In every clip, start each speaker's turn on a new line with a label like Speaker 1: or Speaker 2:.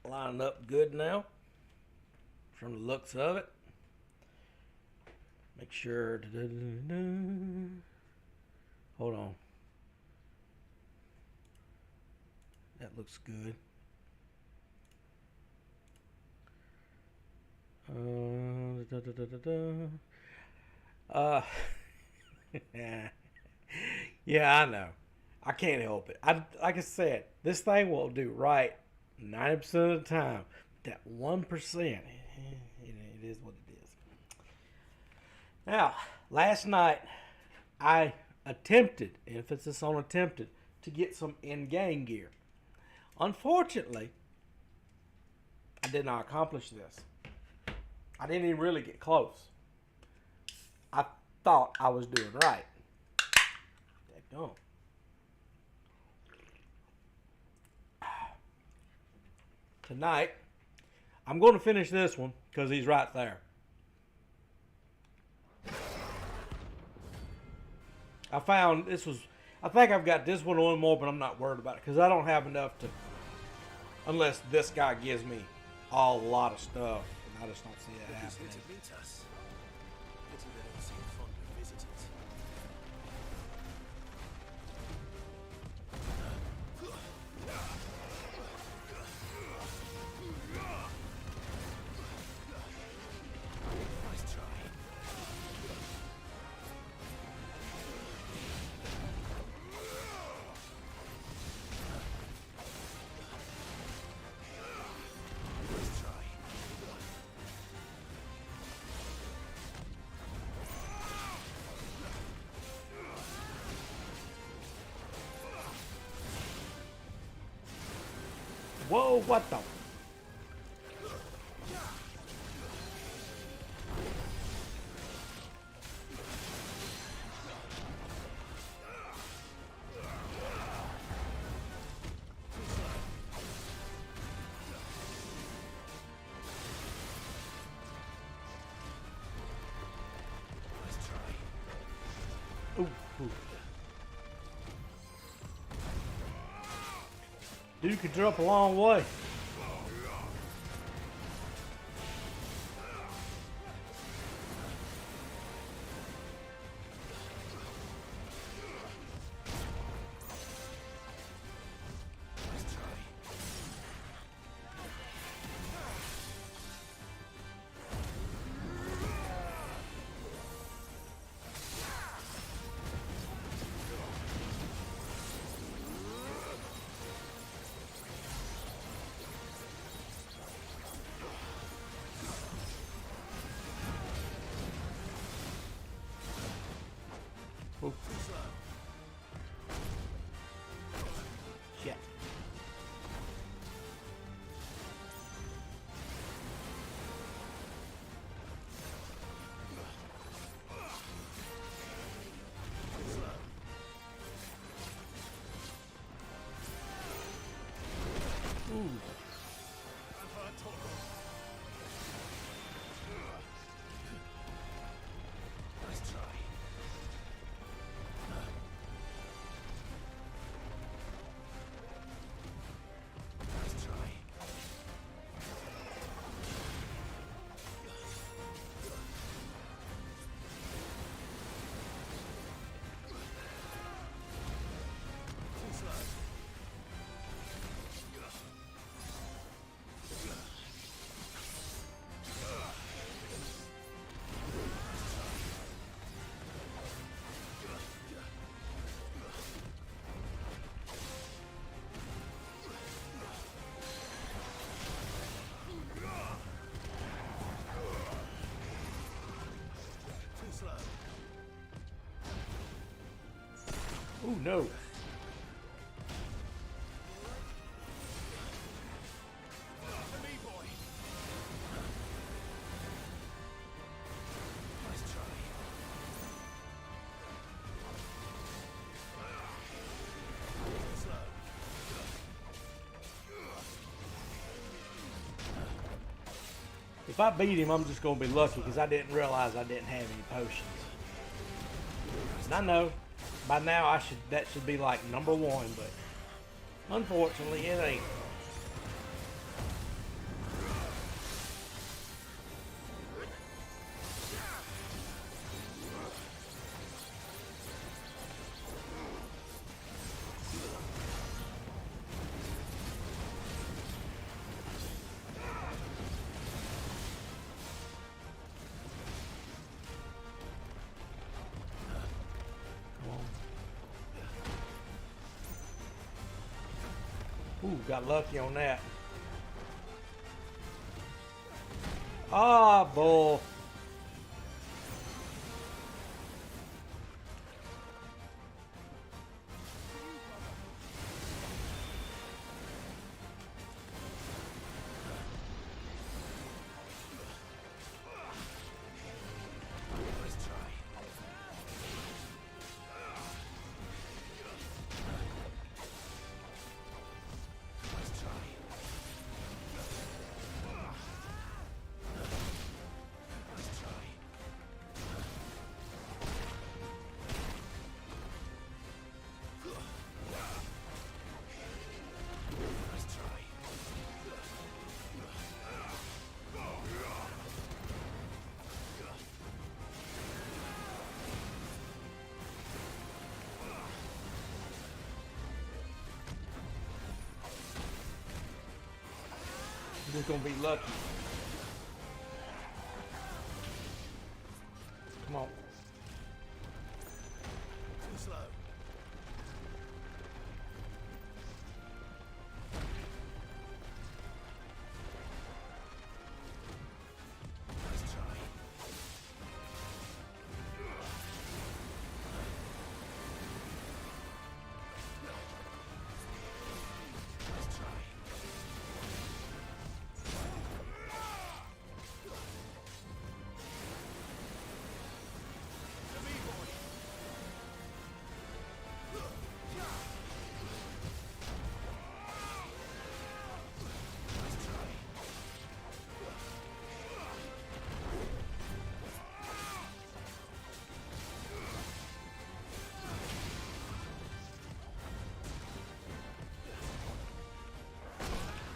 Speaker 1: lining up good now from the looks of it. Make sure. Hold on. That looks good. Uh, yeah, I know. I can't help it. Like I said, this thing will do right 90% of the time. That 1%, it is what it is. Now, last night, I attempted, emphasis on attempted, to get some in-game gear. Unfortunately, I did not accomplish this. I didn't even really get close. I thought I was doing right. Daggone. Tonight, I'm going to finish this one because he's right there. I found this was, I think I've got this one or one more, but I'm not worried about it because I don't have enough to, unless this guy gives me a lot of stuff. And I just don't see it happening. Whoa, what the? Ooh, ooh. Dude could drop a long way. Ooh. Shit. Ooh. Ooh, no. If I beat him, I'm just going to be lucky because I didn't realize I didn't have any potions. And I know by now that should be like number one, but unfortunately it ain't. Ooh, got lucky on that. Ah, bull. We're gonna be lucky. Come on.
Speaker 2: Too slow. Let's try. Let's try.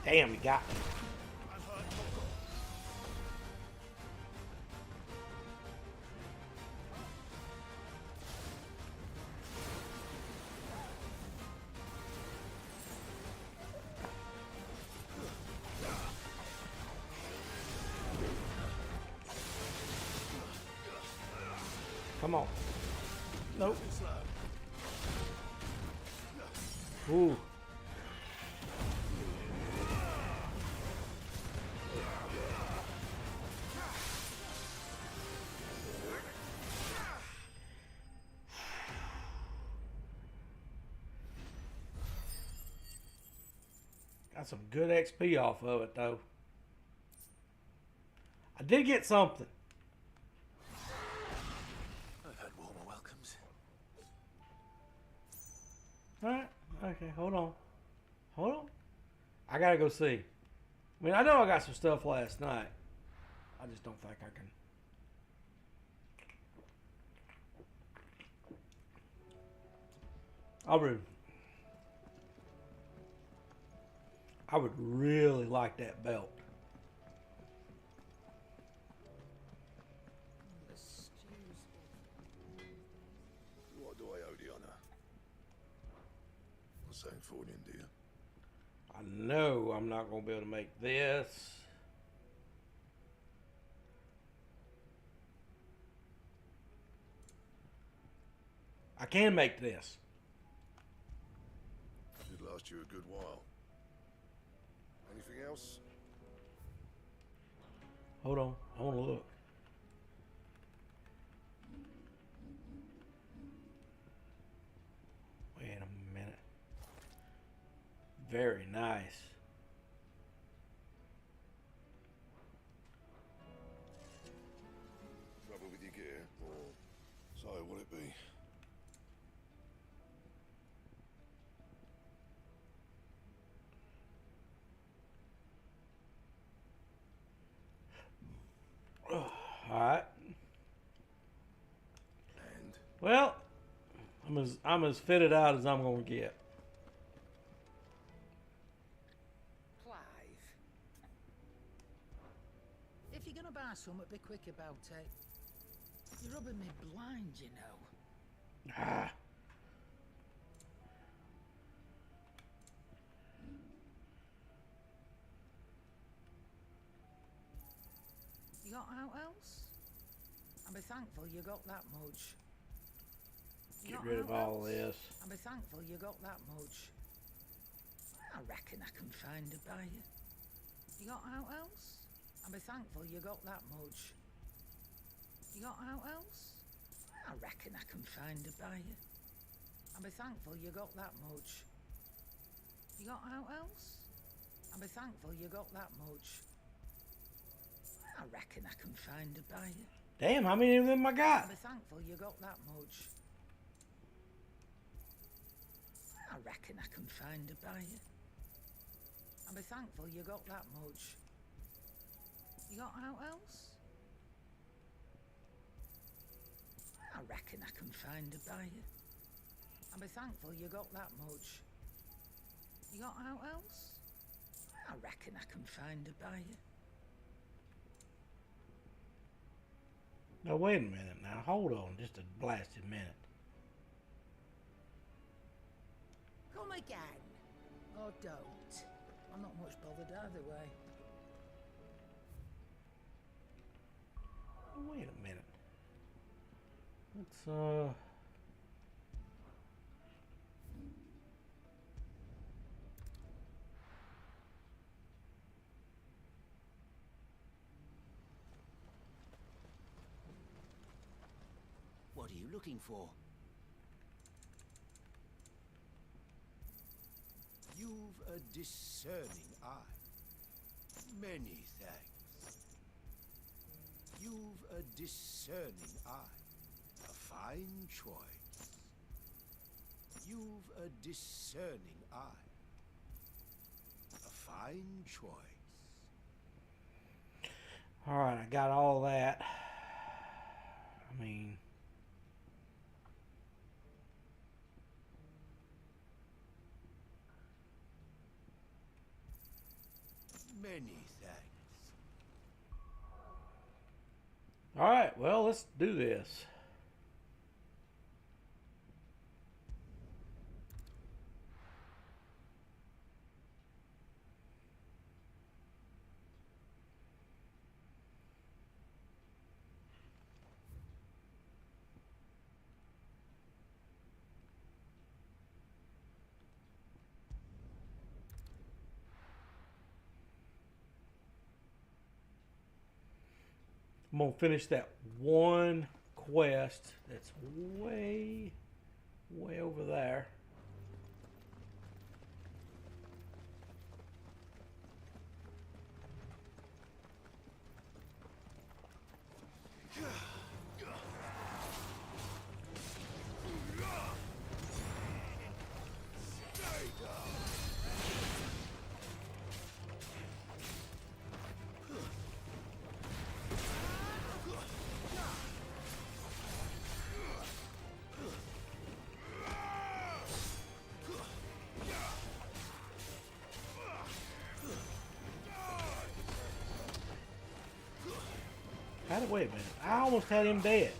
Speaker 1: Damn, he got me. Come on. Nope. Ooh. Got some good XP off of it, though. I did get something.
Speaker 2: I've had warmer welcomes.
Speaker 1: Alright, okay, hold on. Hold on. I gotta go see. I mean, I know I got some stuff last night. I just don't think I can. I would really like that belt.
Speaker 2: What do I owe the honor? For saying for you, dear.
Speaker 1: I know I'm not going to be able to make this. I can make this.
Speaker 2: Should last you a good while. Anything else?
Speaker 1: Hold on. I want to look. Wait a minute. Very nice.
Speaker 2: Trouble with your gear, or so will it be?
Speaker 1: Alright.
Speaker 2: And
Speaker 1: Well, I'm as fitted out as I'm gonna get.
Speaker 3: Clive. If you're gonna buy something, be quick about it. You're rubbing me blind, you know.
Speaker 1: Ah.
Speaker 3: You got out else? I'll be thankful you got that much. You
Speaker 1: Get
Speaker 3: got
Speaker 1: rid of
Speaker 3: out
Speaker 1: all
Speaker 3: else?
Speaker 1: this.
Speaker 3: I'll be thankful you got that much. I reckon I can find a buyer. You got out else? I'll be thankful you got that much. You got out else? I reckon I can find a buyer. I'll be thankful you got that much. You got out else? I'll be thankful you got that much. I reckon I can find a buyer.
Speaker 1: Damn, how many of them I got?
Speaker 3: I'll be thankful you got that much. I reckon I can find a buyer. I'll be thankful you got that much. You got out else? I reckon I can find a buyer. I'll be thankful you got that much. You got out else? I reckon I can find a buyer.
Speaker 1: Now wait a minute now. Hold on just a blasted minute.
Speaker 3: Come again. Or don't. I'm not much bothered either way.
Speaker 1: Wait a minute. Let's
Speaker 4: What are you looking for?
Speaker 2: You've a discerning eye. Many thanks. You've a discerning eye. A fine choice. You've a discerning eye. A fine choice.
Speaker 1: Alright, I got all that. I mean,
Speaker 2: Many thanks.
Speaker 1: alright, well, let's do this. I'm gonna finish that one quest that's way over there. Wait a minute. I almost had him dead.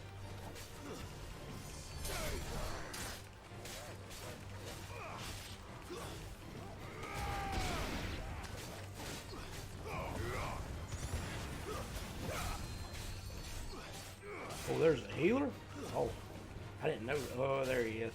Speaker 1: Oh, there's a healer? Oh, I didn't know. Oh, there he is.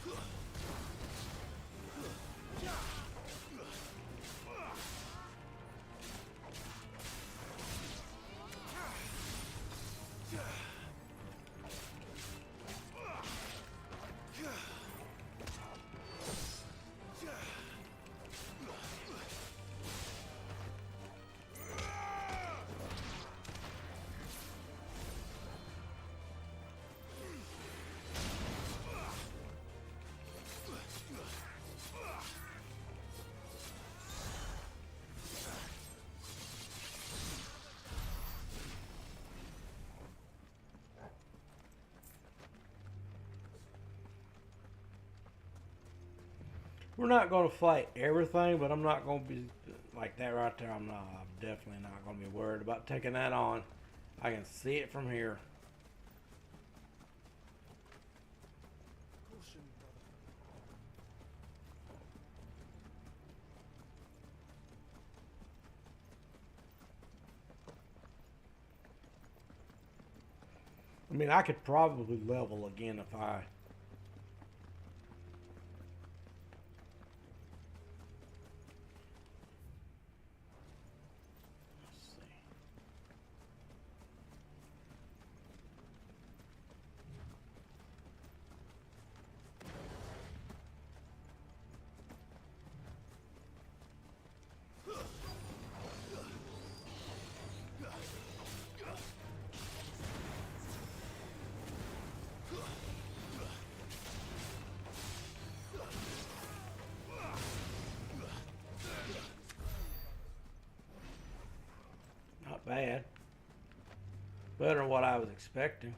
Speaker 1: We're not going to fight everything, but I'm not going to be like that right there. I'm definitely not going to be worried about taking that on. I can see it from here. I mean, I could probably level again if I... not bad. Better than what I was expecting.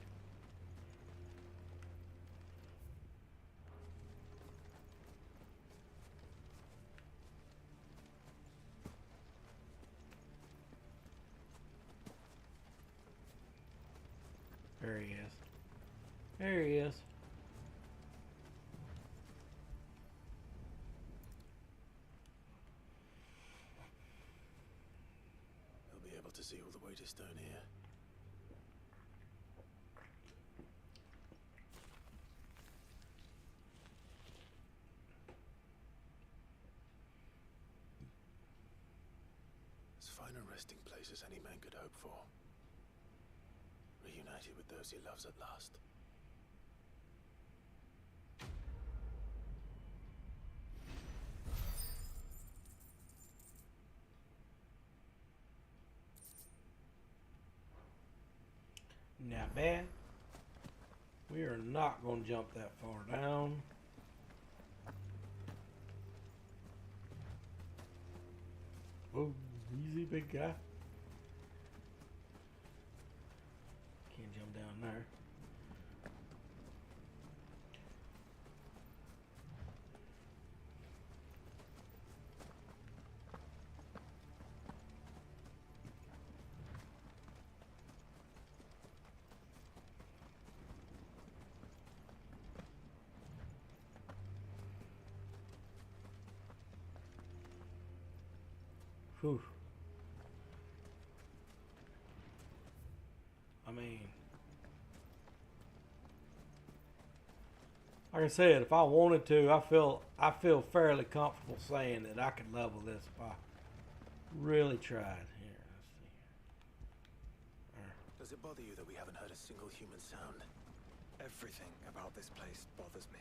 Speaker 1: There he is. There he is.
Speaker 5: He'll be able to see all the way to Stone here. As fine a resting place as any man could hope for. Reunited with those he loves at last.
Speaker 1: Not bad. We are not going to jump that far down. Oh, easy, big guy. Can't jump down there. Whew. I mean, like I said, if I wanted to, I feel fairly comfortable saying that I could level this if I really tried. Here, let's see.
Speaker 5: Does it bother you that we haven't heard a single human sound?
Speaker 6: Everything about this place bothers me.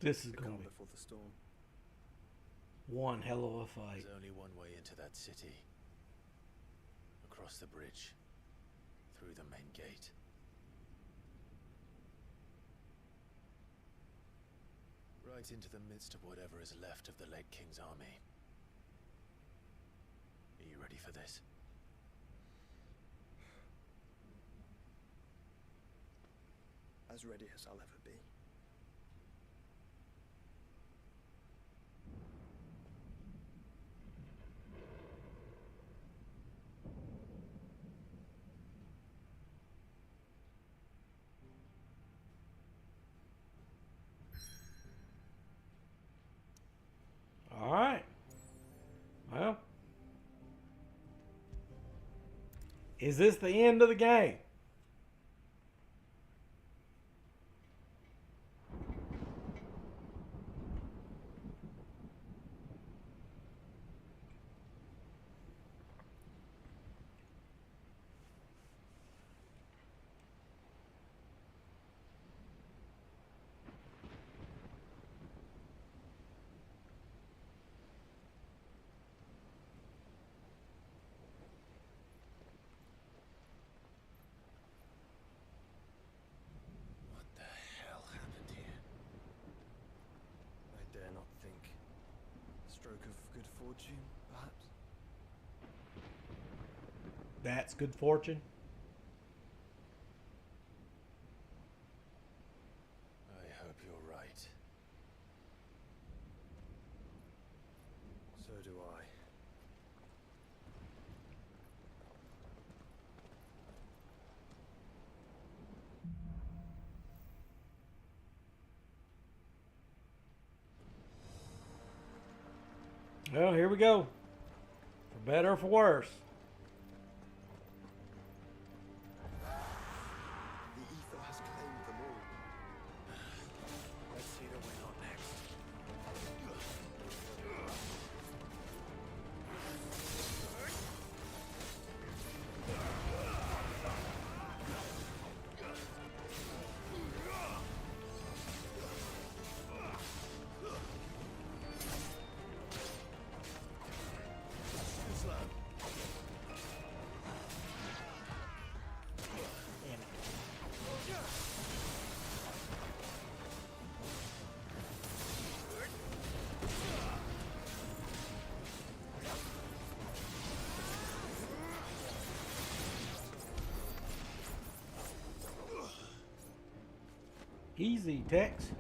Speaker 1: This is
Speaker 6: The
Speaker 1: going
Speaker 6: calm
Speaker 1: to be
Speaker 6: before the storm.
Speaker 1: one hell of a fight.
Speaker 5: There's only one way into that city. Across the bridge. Through the main gate. Right into the midst of whatever is left of the late King's army. Are you ready for this?
Speaker 6: As ready as I'll ever be.
Speaker 1: All right. Well, is this the end of the game?
Speaker 6: fortune, perhaps?
Speaker 1: That's good fortune.
Speaker 5: I hope you're right.
Speaker 6: So do I.
Speaker 1: Well, here we go. For better or for worse.
Speaker 6: The ether has claimed them all. Let's see the way on next.
Speaker 1: Easy, Tex.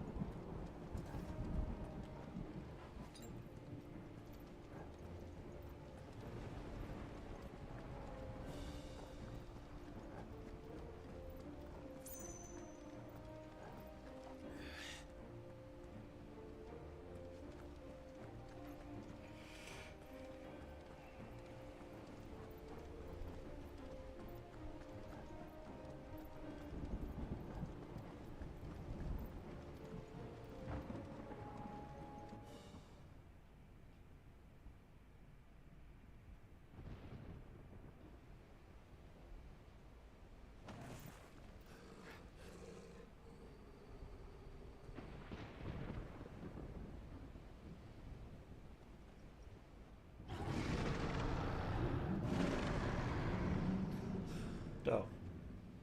Speaker 1: The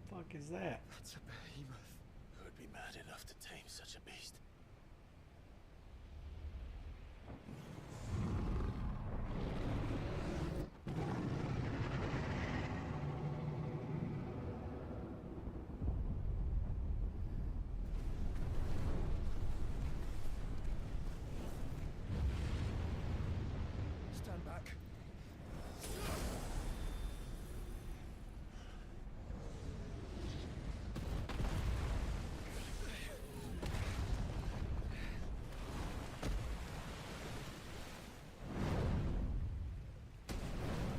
Speaker 1: fuck is that?
Speaker 6: That's a behemoth.
Speaker 5: Who would be mad enough to tame such a beast?
Speaker 6: Stand back.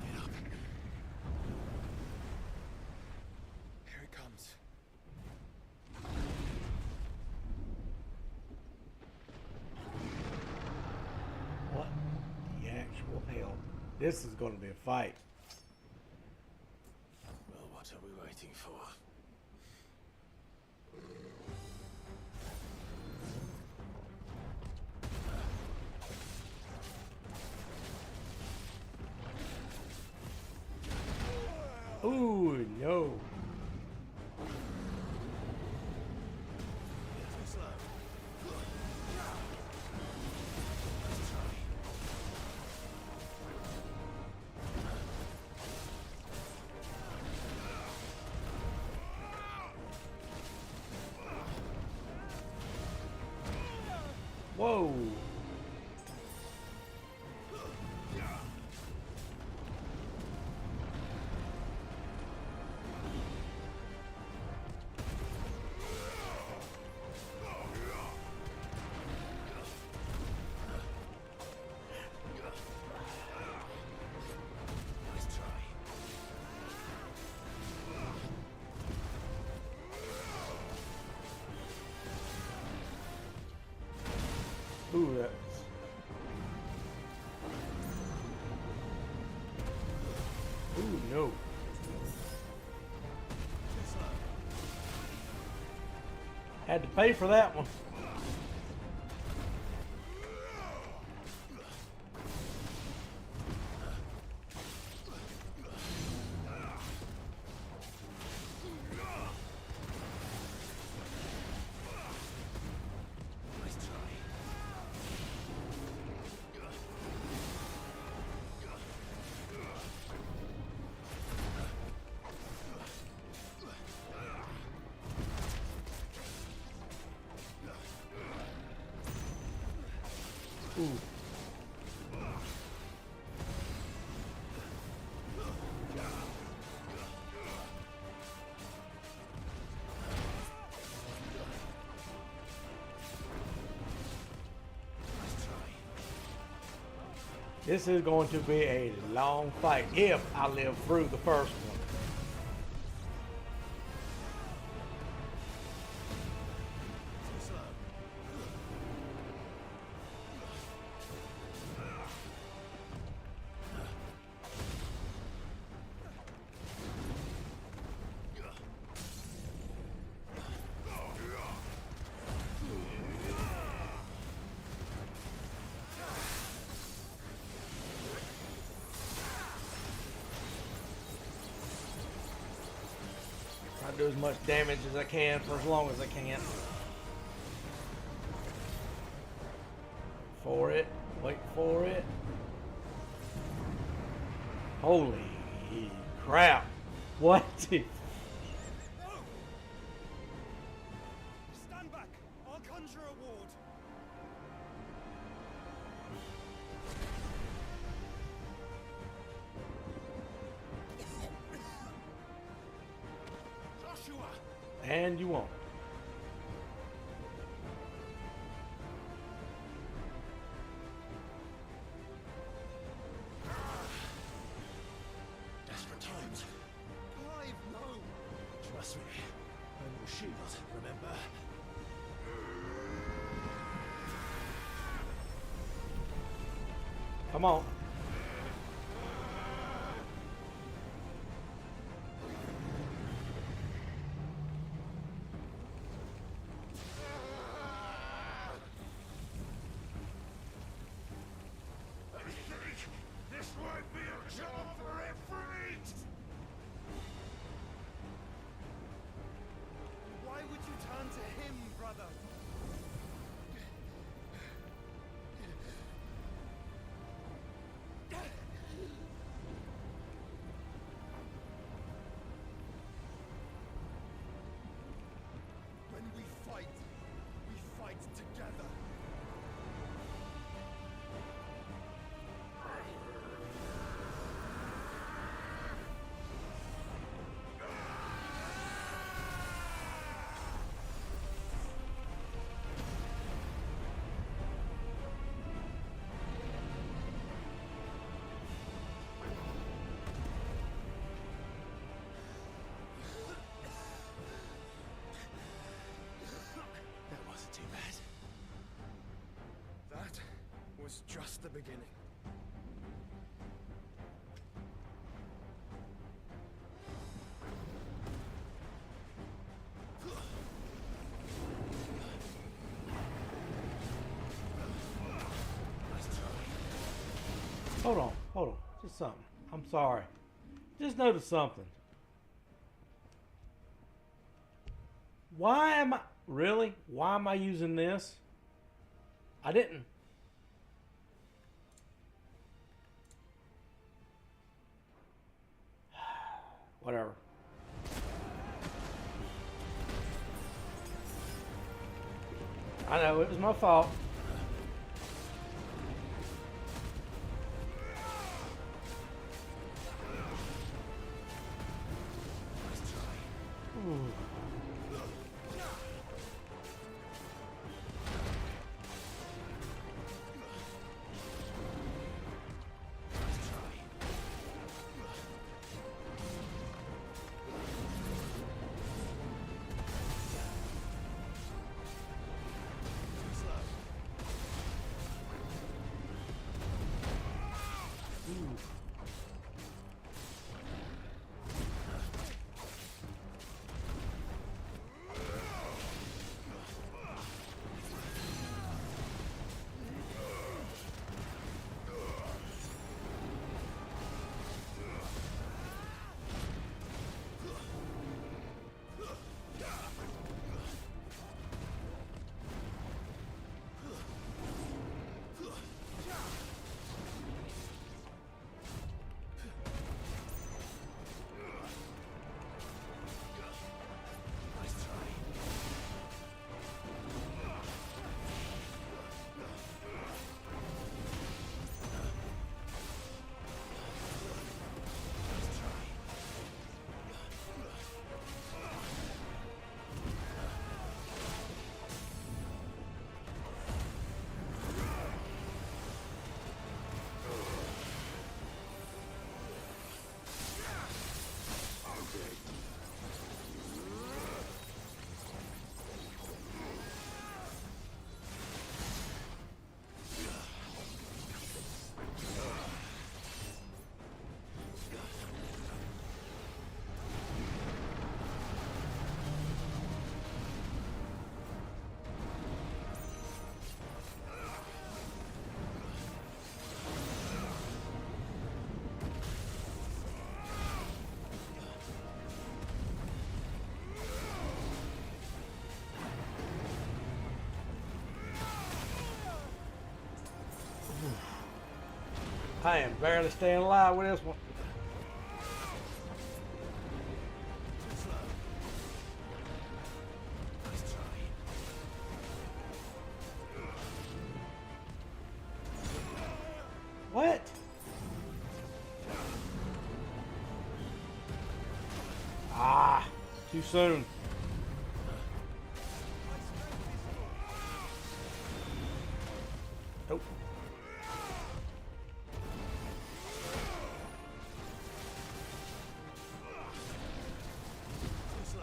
Speaker 6: Get up. Here it comes.
Speaker 1: What the actual hell? This is going to be a fight.
Speaker 5: Well, what are we waiting for?
Speaker 1: Ooh, no. Whoa.
Speaker 5: Nice try.
Speaker 1: Ooh, that's... Ooh, no. Had to pay for that one.
Speaker 5: Nice try.
Speaker 1: Ooh. This is going to be a long fight if I live through the first one. Try to do as much damage as I can for as long as I can. For it. Wait for it. Holy crap. What?
Speaker 6: Stand back! I'll conjure a ward. Joshua!
Speaker 1: And you won't.
Speaker 5: Desperate times.
Speaker 6: Clive, no!
Speaker 5: Trust me. I'm your shield, remember?
Speaker 1: Come on.
Speaker 2: This won't be a job for Ifrit!
Speaker 6: Why would you turn to him, brother? When we fight together.
Speaker 5: That wasn't too bad.
Speaker 6: That was just the beginning.
Speaker 1: Hold on. Just something. I'm sorry. Just noticed something. Why am I using this? I didn't. Whatever. I know, it was my fault. Ooh. I am barely staying alive with this one.
Speaker 5: Too slow. Nice try.
Speaker 1: What? Ah, too soon. Nope.
Speaker 5: Too slow.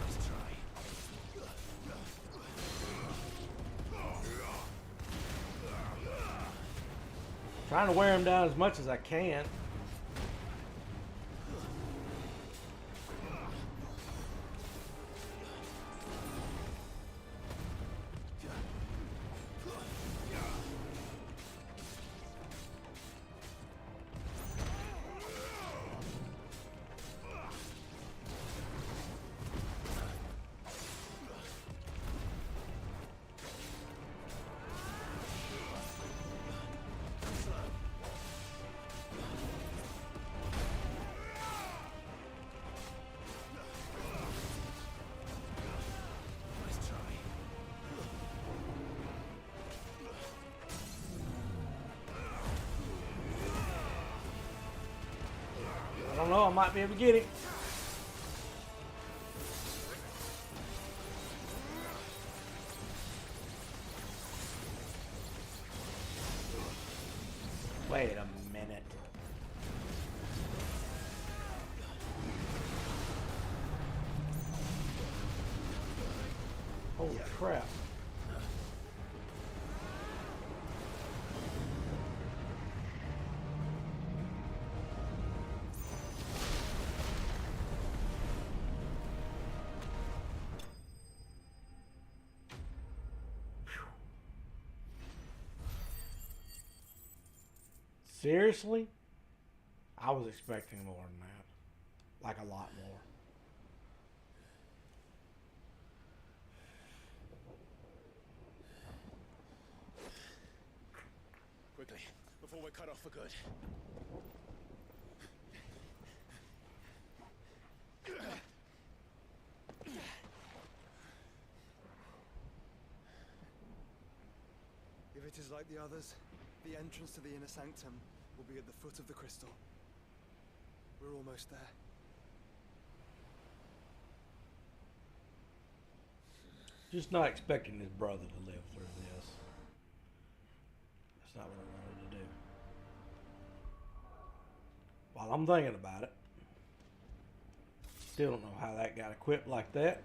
Speaker 5: Nice try.
Speaker 1: Trying to wear him down as much as I can.
Speaker 5: Nice try.
Speaker 1: I don't know, I might be able to get him. Wait a minute. Holy crap. Seriously? I was expecting more than that. Like a lot more.
Speaker 5: Quickly, before we're cut off for good.
Speaker 6: If it is like the others, the entrance to the inner sanctum will be at the foot of the crystal. We're almost there.
Speaker 1: Just not expecting his brother to live through this. That's not what I wanted to do. While I'm thinking about it, still don't know how that got equipped like that.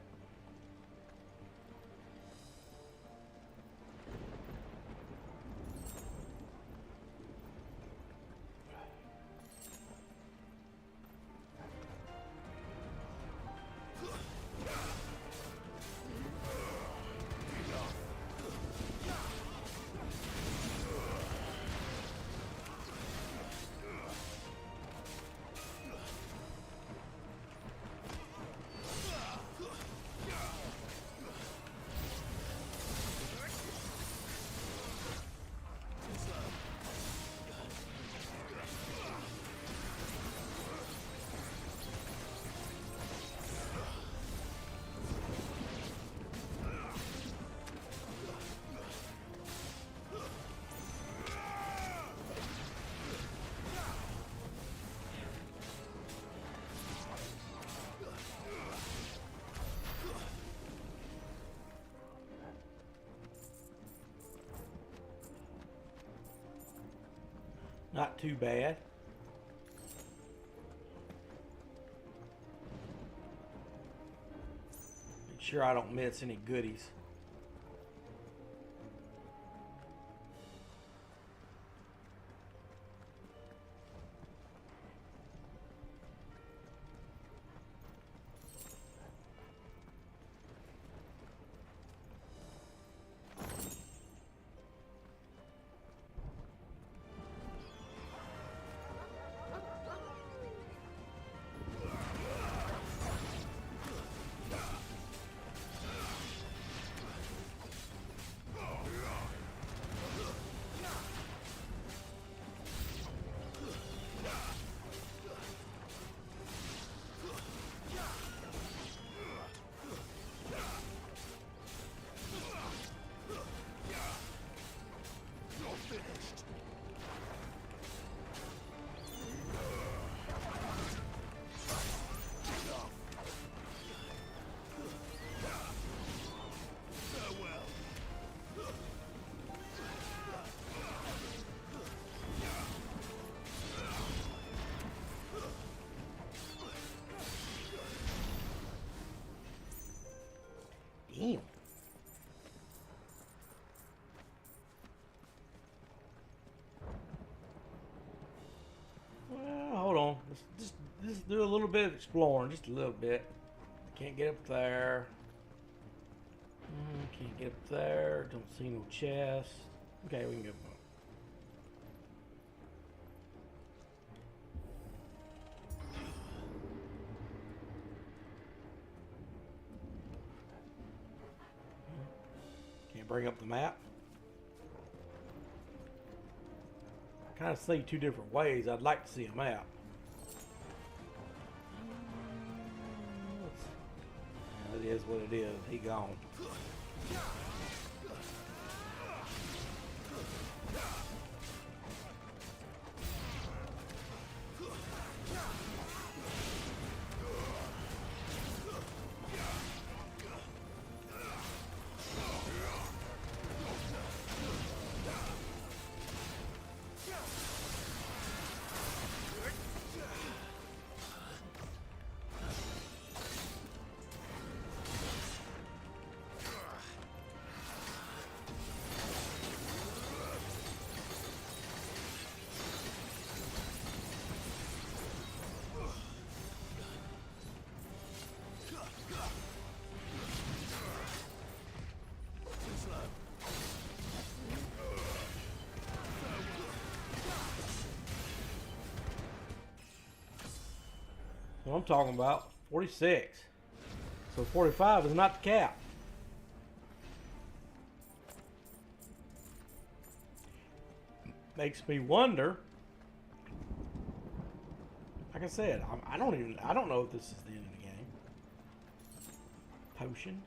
Speaker 1: Not too bad. Make sure I don't miss any goodies. Damn. Well, hold on. Let's do a little bit of exploring, just a little bit. Can't get up there. Can't get up there. Don't see no chest. Okay, we can go. Can't bring up the map. I kind of see two different ways. I'd like to see a map. It is what it is. He gone. What I'm talking about, 46. So 45 is not the cap. Makes me wonder. Like I said, I don't know if this is the end of the game. Potion.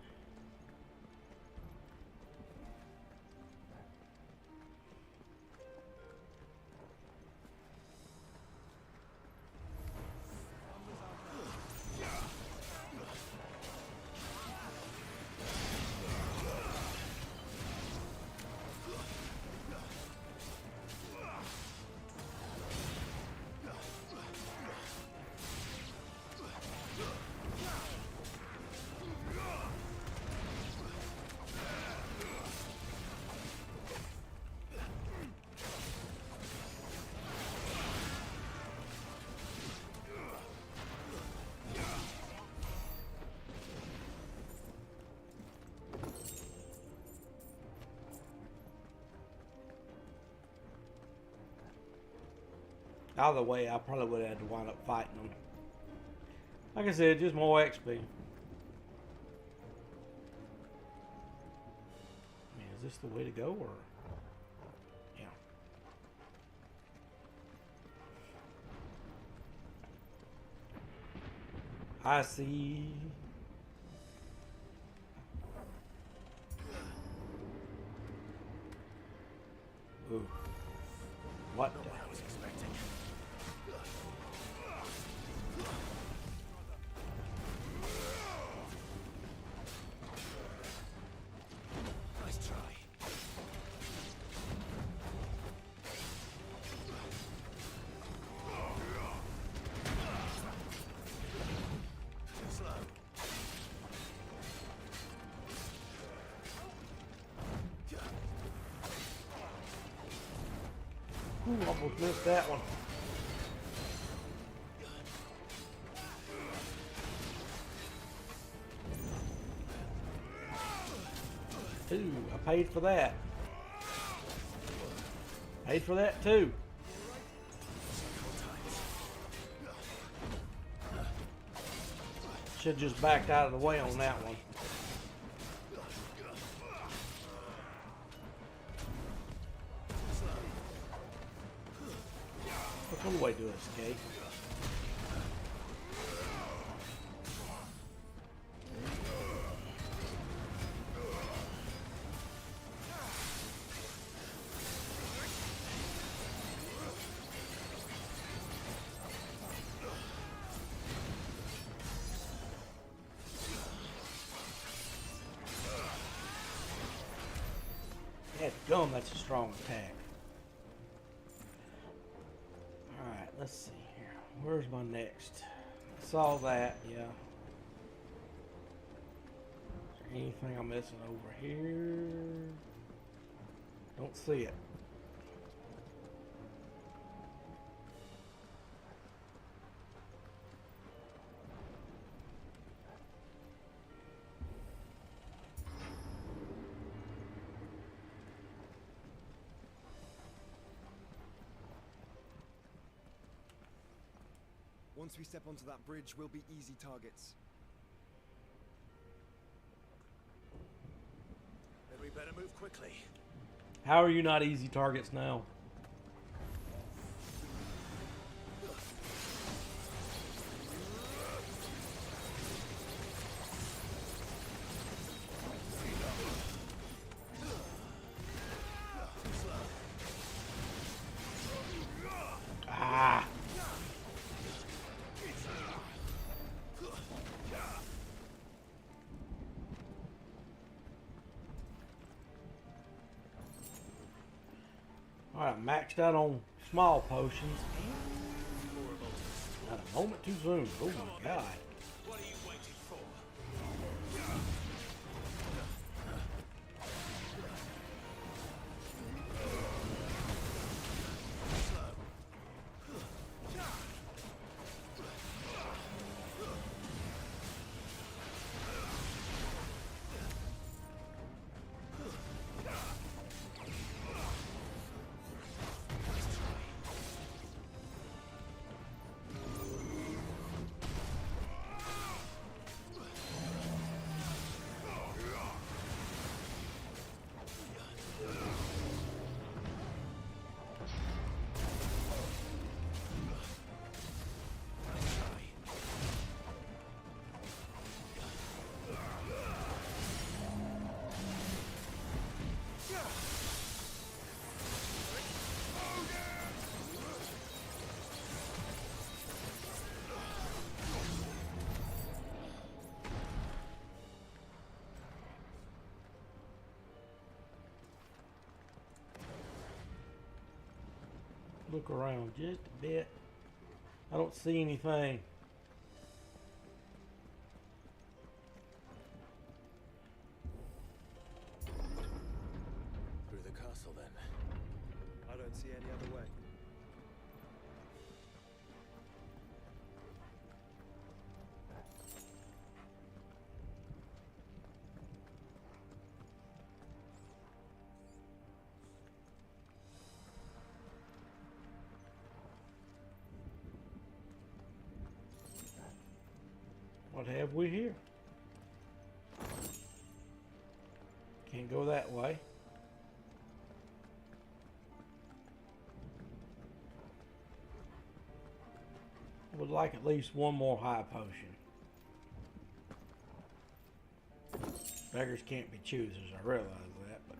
Speaker 1: Either way, I probably would have had to wind up fighting them. Like I said, just more XP. I mean, is this the way to go, or? Yeah. I see. Ooh. What the?
Speaker 5: I was expecting. Nice try. Too slow.
Speaker 1: Ooh, almost missed that one. Ooh, I paid for that. Paid for that too. Should just backed out of the way on that one. What's one way to escape? Gum, that's a strong attack. Alright, let's see here. Where's my next? I saw that, yeah. Is there Anything I'm missing over here? Don't see it.
Speaker 6: Once we step onto that bridge, we'll be easy targets.
Speaker 5: Then we better move quickly.
Speaker 1: How are you not easy targets now? Ah! Alright, maxed out on small potions. Not a moment too soon. Oh my god.
Speaker 5: What are you waiting for?
Speaker 1: Look around just a bit. I don't see anything.
Speaker 5: Through the castle, then.
Speaker 6: I don't see any other way.
Speaker 1: What have we here? Can't go that way. I would like at least one more high potion. Beggars can't be choosers, I realize that, but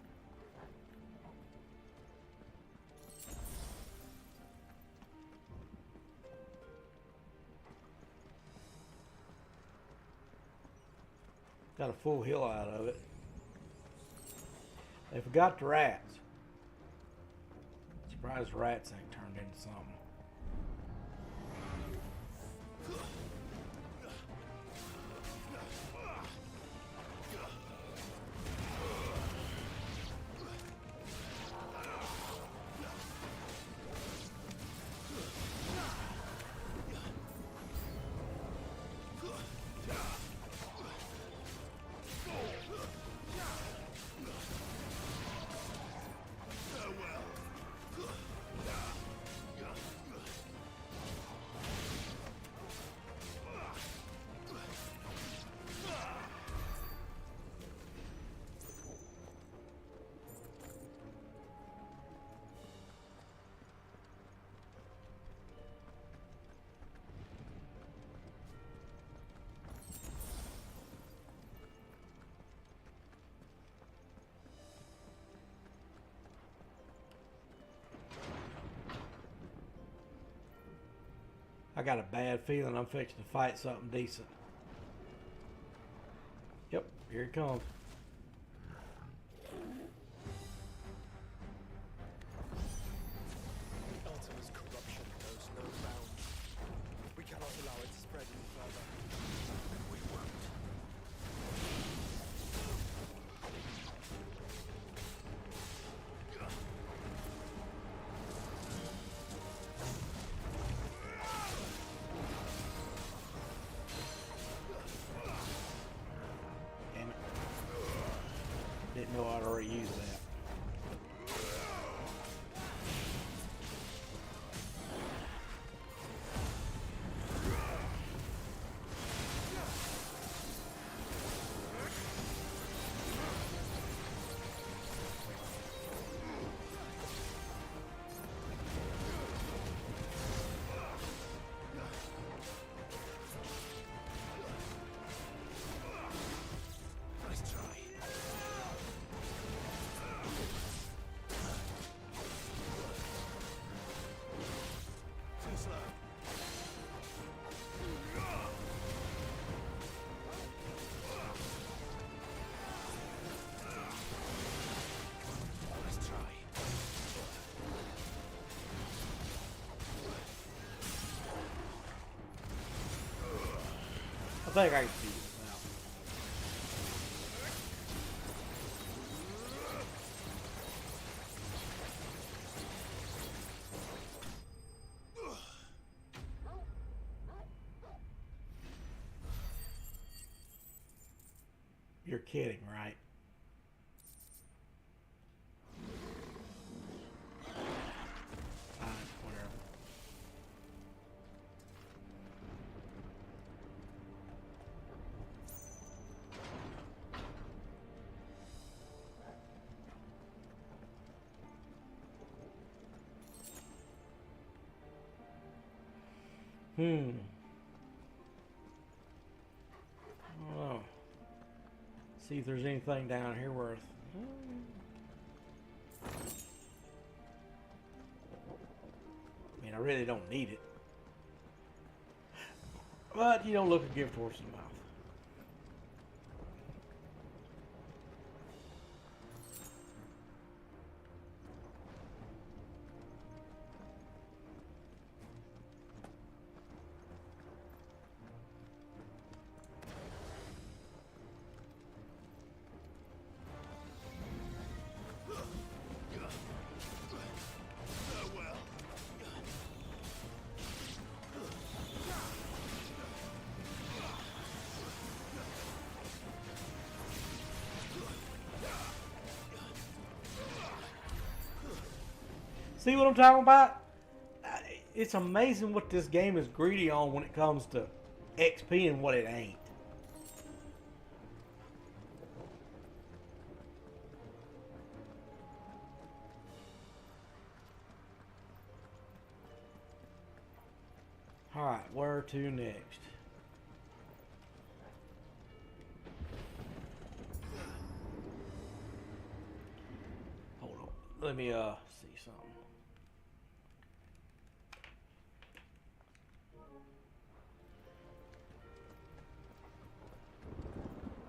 Speaker 1: got a full heal out of it. They forgot the rats. Surprised the rats ain't turned into something. I got a bad feeling I'm fixing to fight something decent. Yep, here it comes.
Speaker 6: Ultima's corruption knows no bounds. We cannot allow it to spread any further.
Speaker 5: We won't.
Speaker 1: Didn't know I'd already used that.
Speaker 5: Nice try. Too slow. Nice try.
Speaker 1: I think I can see this now. You're kidding, right? Fine, whatever. I don't know. See if there's anything down here worth. I mean, I really don't need it. But you don't look a gift horse in the mouth. See what I'm talking about? It's amazing what this game is greedy on when it comes to XP and what it ain't. Alright, where to next? Hold on. Let me see something.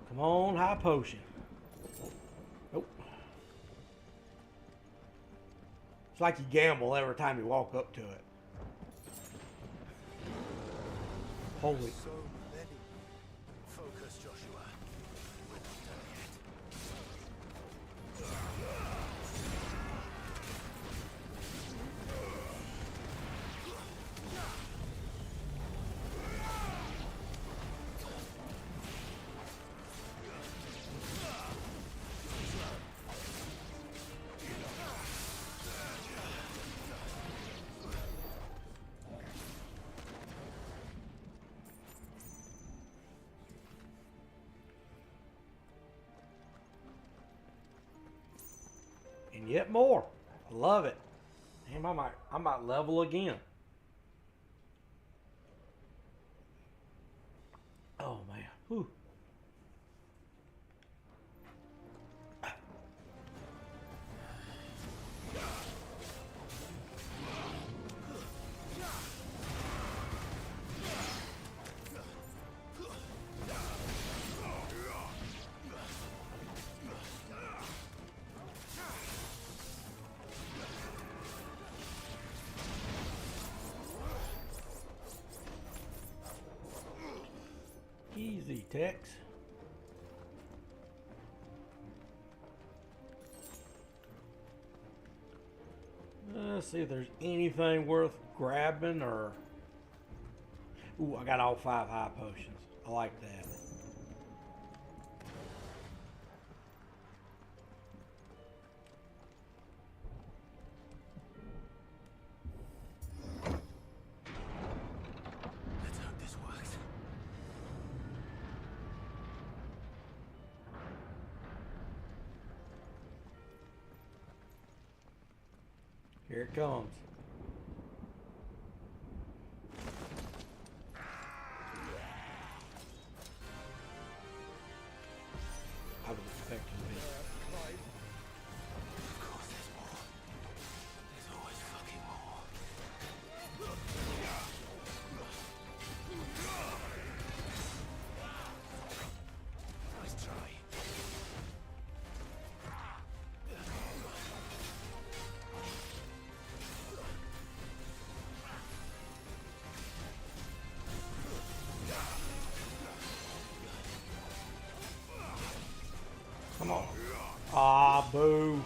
Speaker 1: Come on, high potion. Nope. It's like you gamble every time you walk up to it. Holy.
Speaker 6: So many.
Speaker 5: Focus, Joshua. We're not done yet.
Speaker 1: And yet more. I love it. Damn, I might level again. Oh man. Whew. Easy, Tex. Let's see if there's anything worth grabbing or... Ooh, I got all 5 high potions. I like that. Here it comes. I was expecting this.
Speaker 6: Clive,
Speaker 5: Of course there's more. There's always fucking more. Nice try.
Speaker 1: Come on. Ah, boo.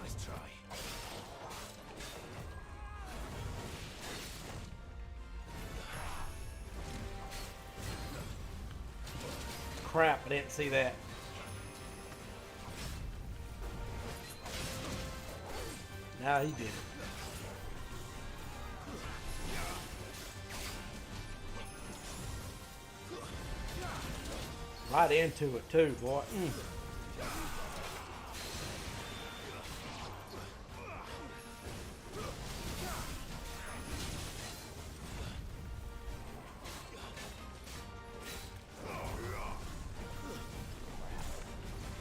Speaker 5: Nice try.
Speaker 1: Crap, I didn't see that. Now he did it. Right into it too, boy.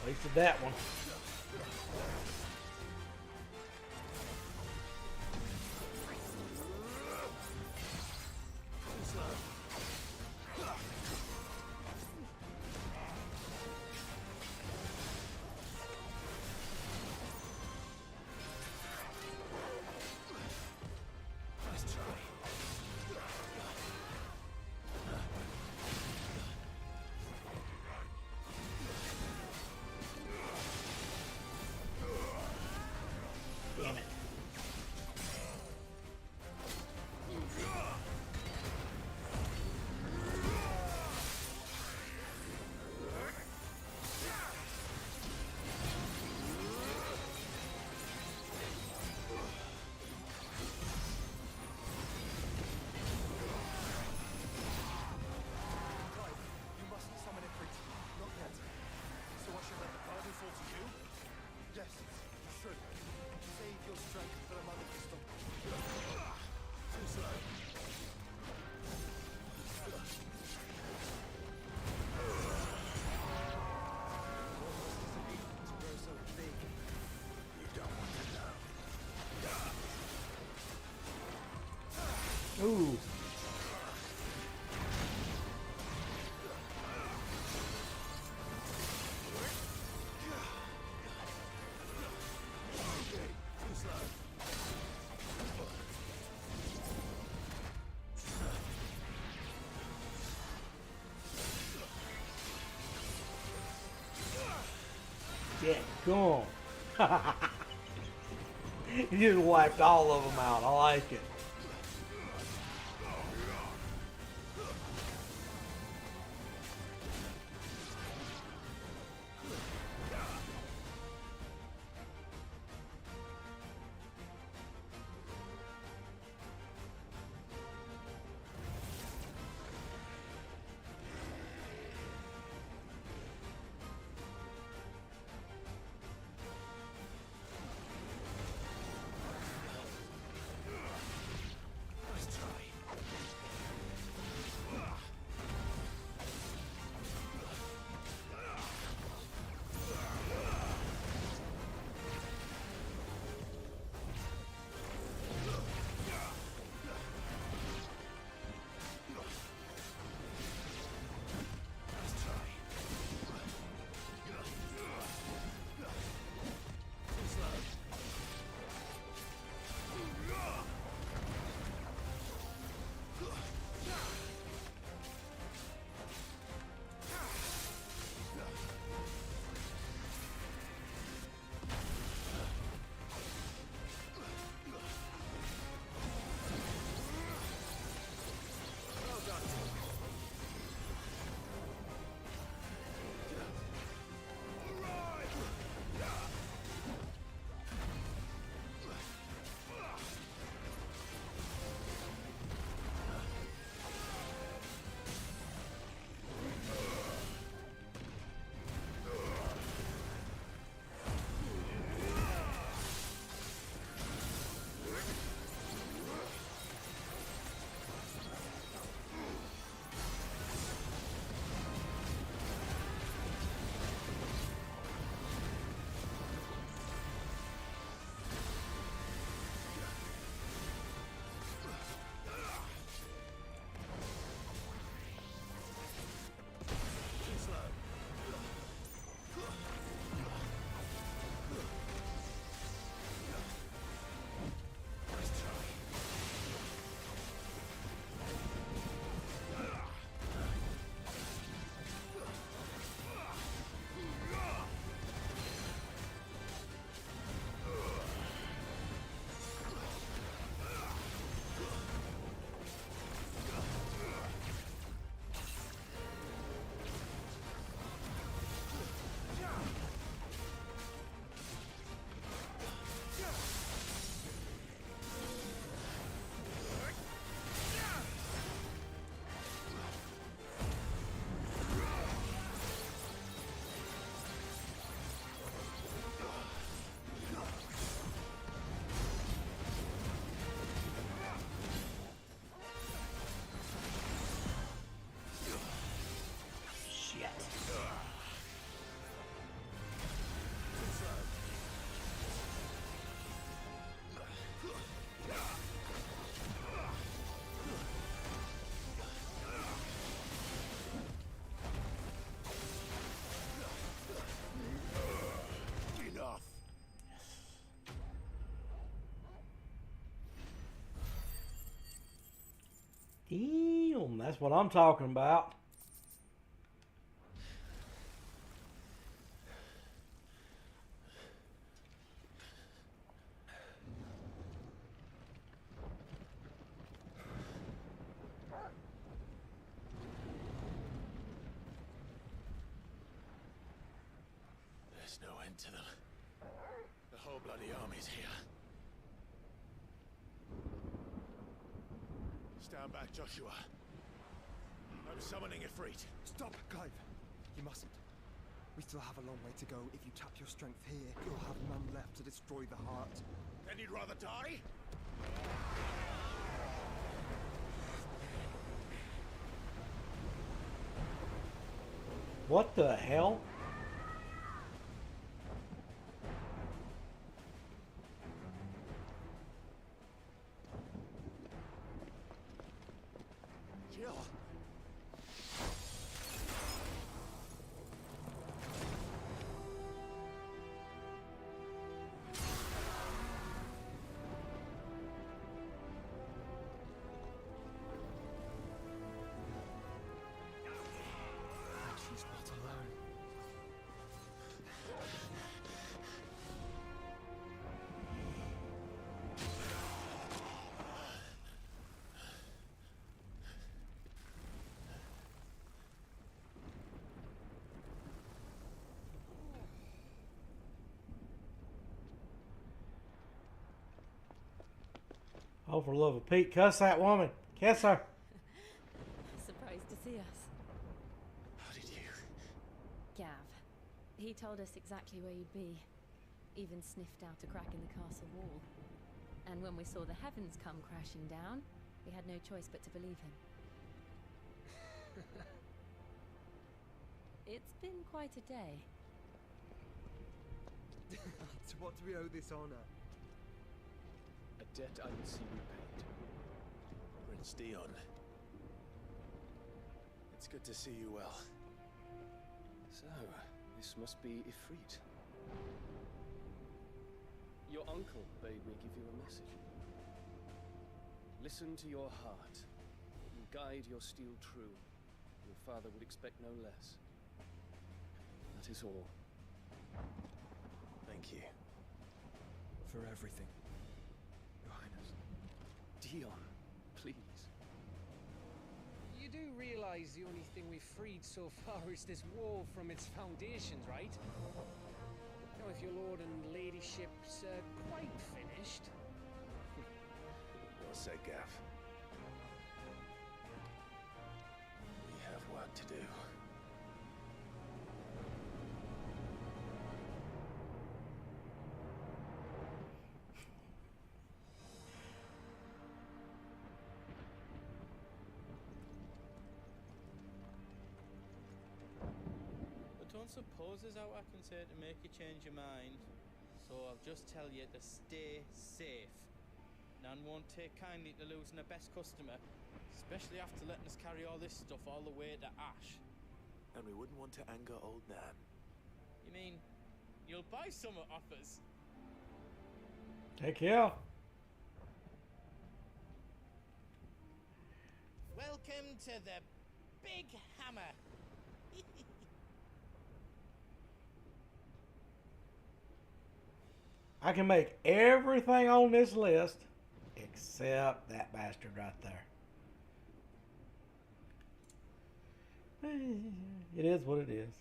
Speaker 1: Wasted that one.
Speaker 5: Nice try.
Speaker 1: Damn it.
Speaker 6: Clive, you mustn't summon Ifrit. Not yet. So I should let the burden fall to you? Yes, you should. Save your strength for the Mother Crystal.
Speaker 5: Too slow.
Speaker 6: What must it be to grow so big?
Speaker 5: You don't want to know.
Speaker 1: Ooh.
Speaker 5: Too slow.
Speaker 1: Get gone. He just wiped all of them out. I like it. Damn, that's what I'm talking about.
Speaker 5: There's no end to them. The whole bloody army's here. Stand back, Joshua. I'm summoning Ifrit.
Speaker 6: Stop, Clive. You mustn't. We still have a long way to go. If you tap your strength here, you'll have none left to destroy the heart.
Speaker 5: Then you'd rather die?
Speaker 1: What the hell?
Speaker 6: Jill! She's not alone.
Speaker 1: Oh, for love of Pete, cuss that woman. Kiss her.
Speaker 7: Surprised to see us.
Speaker 5: How did you?
Speaker 7: Gav. He told us exactly where you'd be. Even sniffed out a crack in the castle wall. And when we saw the heavens come crashing down, we had no choice but to believe him. It's been quite a day.
Speaker 6: To what do we owe this honor?
Speaker 5: A debt I would see repaid. Prince Dion. It's good to see you well. So, this must be Ifrit. Your uncle bade me give you a message. Listen to your heart, and guide your steel true. Your father would expect no less. That is all. Thank you.
Speaker 6: For everything, Your Highness.
Speaker 5: Dion, please.
Speaker 8: You do realize the only thing we've freed so far is this wall from its foundations, right? Now, if your lord and ladyship's quite finished.
Speaker 5: Well said, Gav. We have work to do.
Speaker 9: But don't suppose there's out I can say to make you change your mind. So I'll just tell you to stay safe. Nan won't take kindly to losing her best customer, especially after letting us carry all this stuff all the way to Ash.
Speaker 5: And we wouldn't want to anger old Nan.
Speaker 9: You mean you'll buy some off us?
Speaker 1: Take care.
Speaker 9: Welcome to the Big Hammer.
Speaker 1: I can make everything on this list except that bastard right there. It is what it is.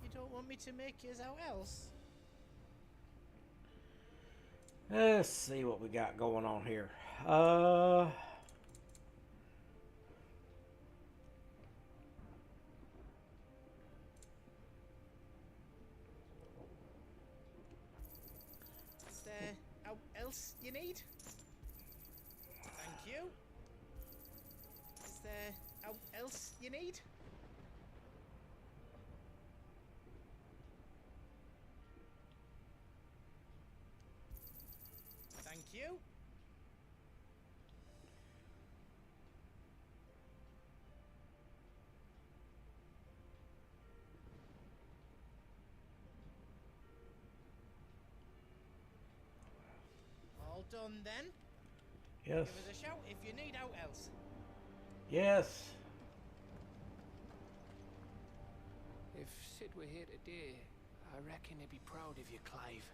Speaker 9: You don't want me to make yours out else?
Speaker 1: Let's see what we got going on here.
Speaker 9: Is there out else you need? Thank you. Is there out else you need? Thank you. done then.
Speaker 1: Yes.
Speaker 9: Give us a shout if you need out else.
Speaker 1: Yes.
Speaker 8: If Sid were here today, I reckon he'd be proud of you, Clive.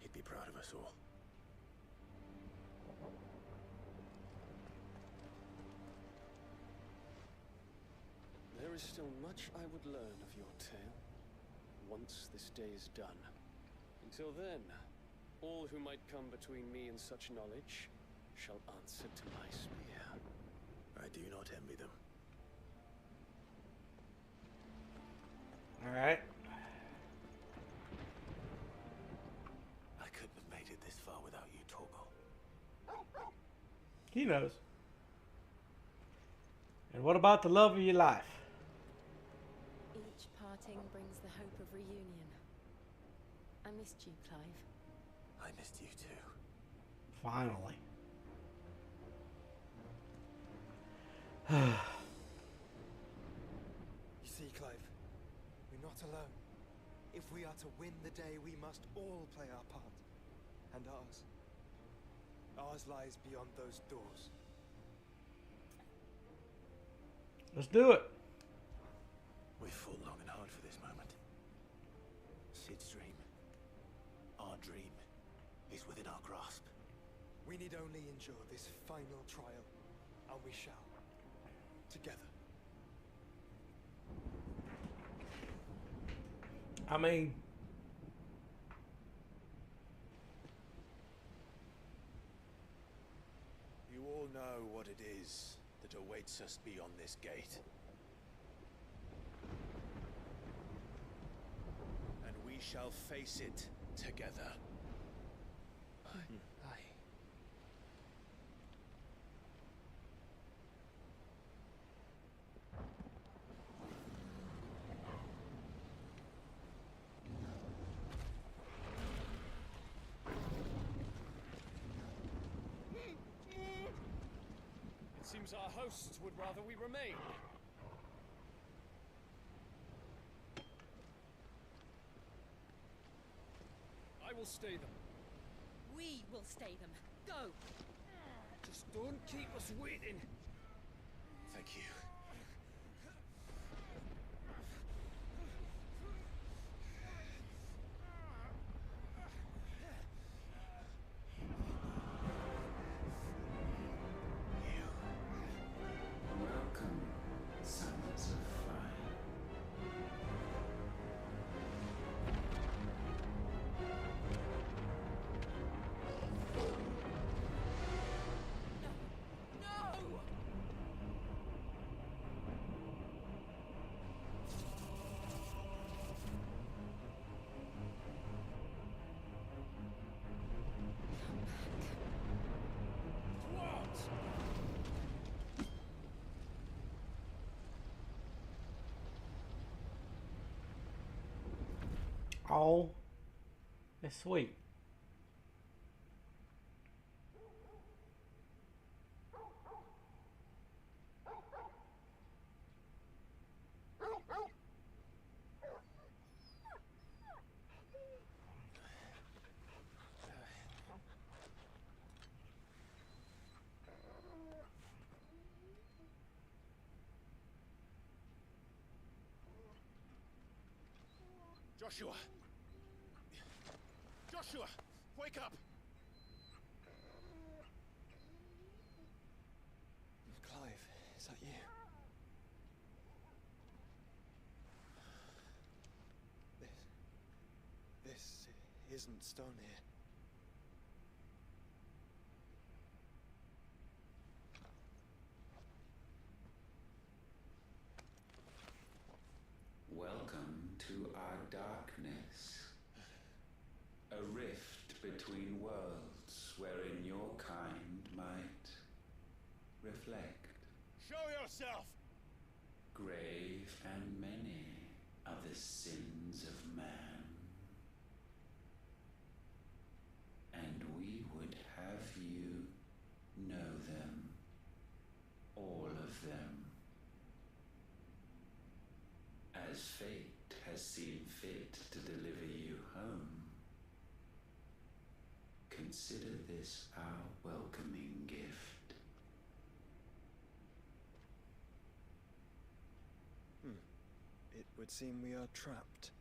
Speaker 6: He'd be proud of us all.
Speaker 5: There is still much I would learn of your tale, once this day is done. Until then, all who might come between me and such knowledge shall answer to my spear.
Speaker 6: I do not envy them.
Speaker 1: All right.
Speaker 6: I couldn't have made it this far without you, Torgal.
Speaker 1: He knows. And what about the love of your life?
Speaker 7: Each parting brings the hope of reunion. I missed you, Clive.
Speaker 6: I missed you too.
Speaker 1: Finally.
Speaker 6: You see, Clive, we're not alone. If we are to win the day, we must all play our part. And ours. Ours lies beyond those doors.
Speaker 1: Let's do it.
Speaker 6: We've fought long and hard for this moment. Sid's dream, our dream, is within our grasp. We need only endure this final trial, and we shall. Together.
Speaker 1: I mean,
Speaker 6: You all know what it is that awaits us beyond this gate. And we shall face it together.
Speaker 5: Aye. It seems our hosts would rather we remain. I will stay them.
Speaker 7: We will stay them. Go!
Speaker 8: Just don't keep us waiting.
Speaker 6: Thank you.
Speaker 10: Welcome, sons of fire.
Speaker 7: No!
Speaker 1: oh, it's sweet.
Speaker 6: Joshua! Joshua! Wake up!
Speaker 5: Clive, is that you? This isn't stone here.
Speaker 10: Welcome to our darkness. A rift between worlds wherein your kind might reflect.
Speaker 6: Show yourself!
Speaker 10: Grave and many are the sins of man. And we would have you know them, all of them. As fate has seen fit to deliver you home, consider this
Speaker 6: would seem we are trapped.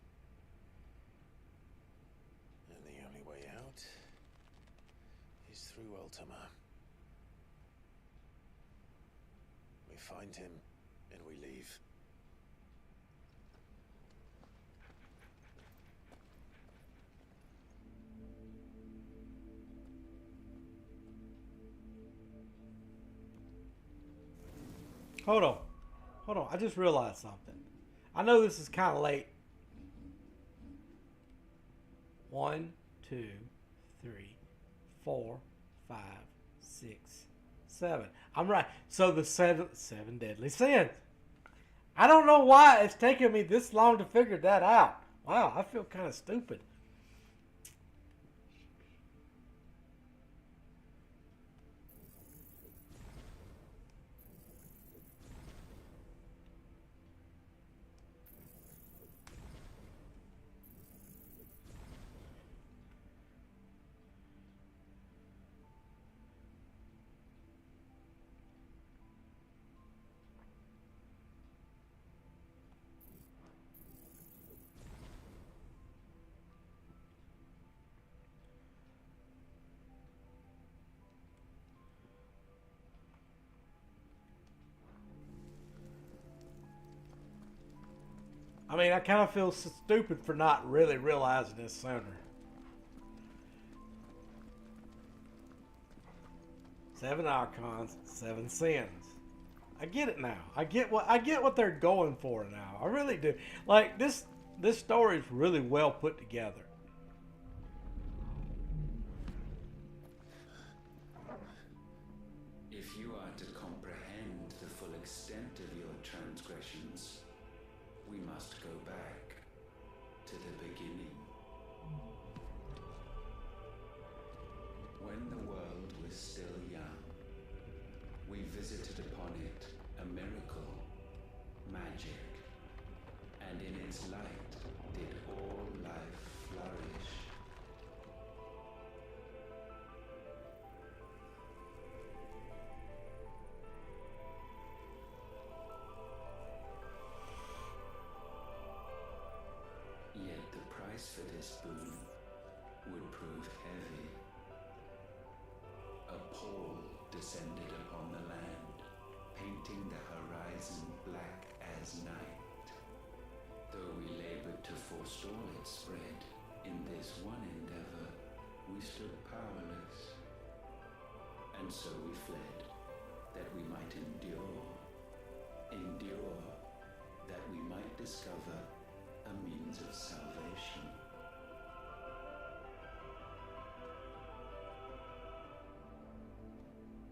Speaker 2: And the only way out is through Ultima. We find him, and we leave.
Speaker 1: Hold on. Hold on. I just realized something. I know this is kind of late. 1, 2, 3, 4, 5, 6, 7. I'm right. So the seven deadly sins. I don't know why it's taken me this long to figure that out. Wow, I feel kind of stupid. I mean, I kind of feel stupid for not really realizing this sooner. 7 Archons, 7 sins. I get it now. I get what they're going for now. I really do. Like this story is really well put together.
Speaker 10: If you are to comprehend the full extent of your transgressions, we must go back to the beginning. When the world was still young, we visited upon it a miracle, magic, and in its light did all life flourish. Yet the price for this boon would prove heavy. A pall descended upon the land, painting the horizon black as night. Though we labored to forestall its spread, in this one endeavor we stood powerless. And so we fled, that we might endure, that we might discover a means of salvation.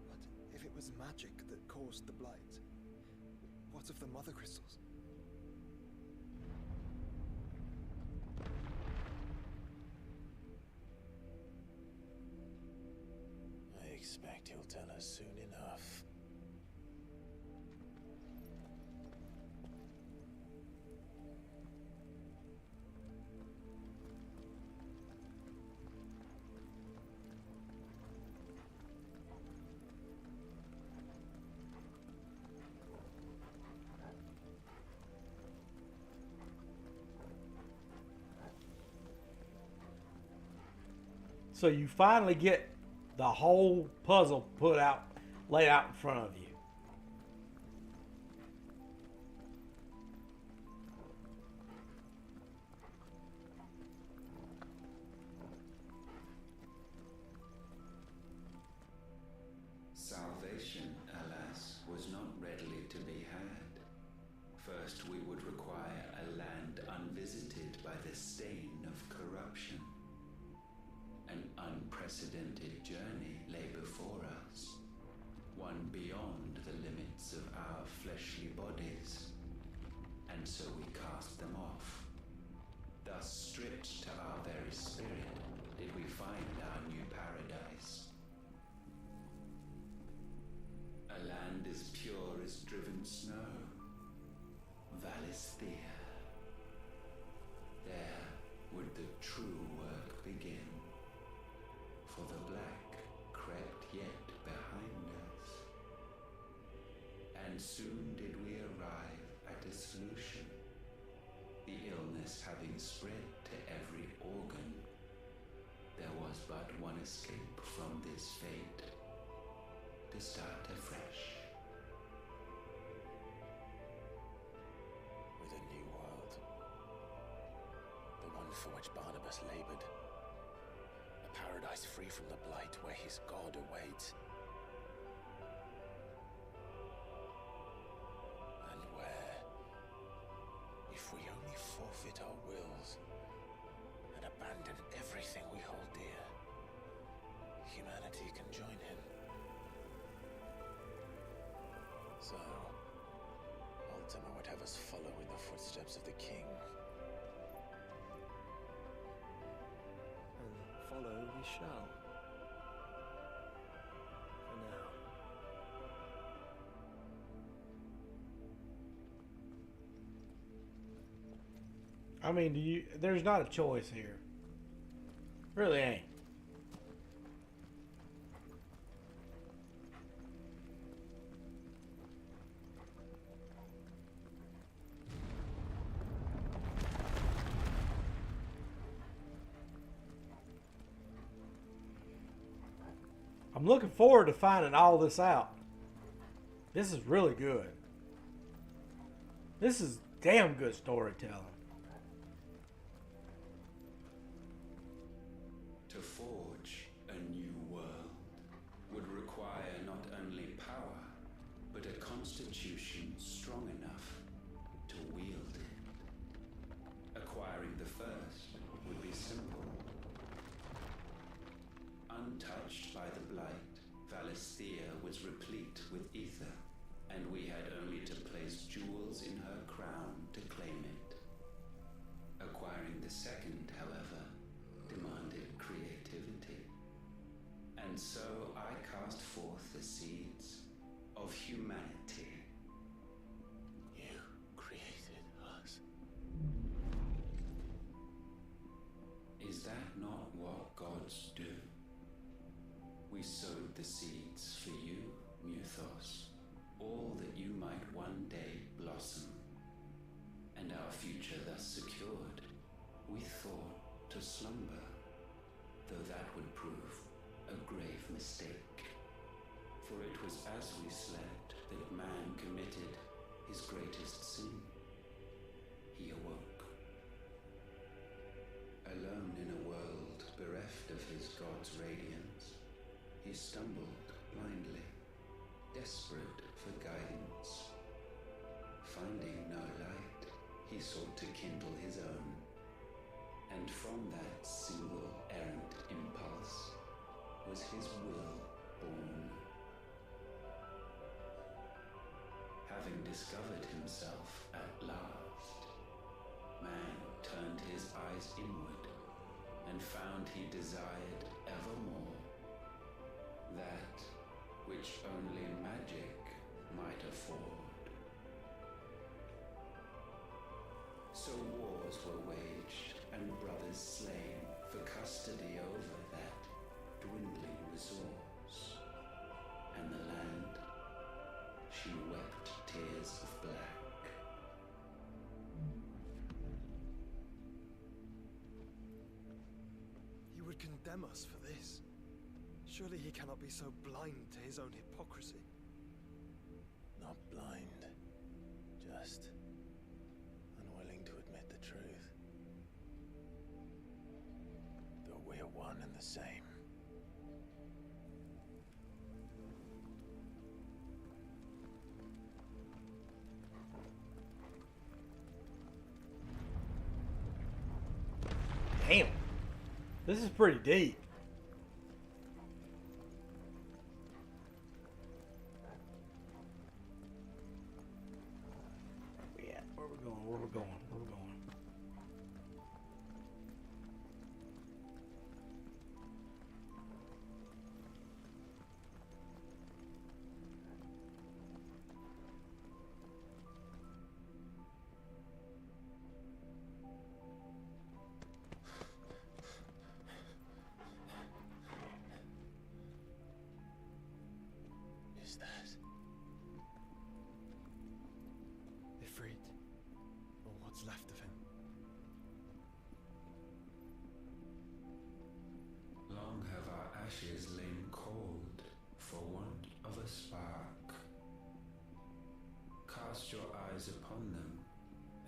Speaker 6: But if it was magic that caused the blight, what of the mother crystals?
Speaker 2: I expect he'll tell us soon enough.
Speaker 1: So you finally get the whole puzzle laid out in front of you.
Speaker 10: Salvation, alas, was not readily to be had. First, we would require a land unvisited by the stain of corruption. An unprecedented journey lay before us, one beyond the limits of our fleshly bodies, and so we cast them off. Thus, stripped to our very spirit, did we find our new paradise. A land as pure as driven snow, Valisthea. There would the true work begin. For the black crept yet behind us. And soon did we arrive at a solution. illness having spread to every organ, there was but one escape from this fate: to start afresh.
Speaker 5: With a new world. The one for which Barnabas labored. A paradise free from the blight where his God awaits. And where, if we only forfeit our wills and abandon everything we hold dear, humanity can join him. So, Ultima would have us follow in the footsteps of the king.
Speaker 11: And follow we shall. For now.
Speaker 1: I mean, there's not a choice here. Really ain't. I'm looking forward to finding all this out. This is really good. This is damn good storytelling.
Speaker 10: To forge a new world would require not only power, but a constitution strong enough to wield it. Acquiring the first would be simple. Untouched by the blight, Valisthea was replete with ether, and we had only to place jewels in her crown to claim it. Acquiring the second, however, demanded creativity. And so I cast forth the seeds of humanity.
Speaker 5: You created us.
Speaker 10: Is that not what gods do? We sowed the seeds for you, Muthos, all that you might one day blossom. And our future thus secured, we thought to slumber, though that would prove a grave mistake. For it was as we slept that man committed his greatest sin. He awoke. Alone in a world bereft of his God's radiance, he stumbled blindly, desperate for guidance. Finding no light, he sought to kindle his own. And from that single errant impulse was his will born. Having discovered himself at last, man turned his eyes inward and found he desired evermore that which only magic might afford. So wars were waged and brothers slain for custody over that dwindling resource. And the land, she wept tears of black.
Speaker 11: He would condemn us for this. Surely he cannot be so blind to his own hypocrisy.
Speaker 5: Not blind, just unwilling to admit the truth. Though we are one and the same.
Speaker 1: Damn. This is pretty deep. Yeah, where we going? Where we going? Where we going?
Speaker 5: Is that?
Speaker 11: Ifrit, or what's left of him.
Speaker 10: cast your eyes upon them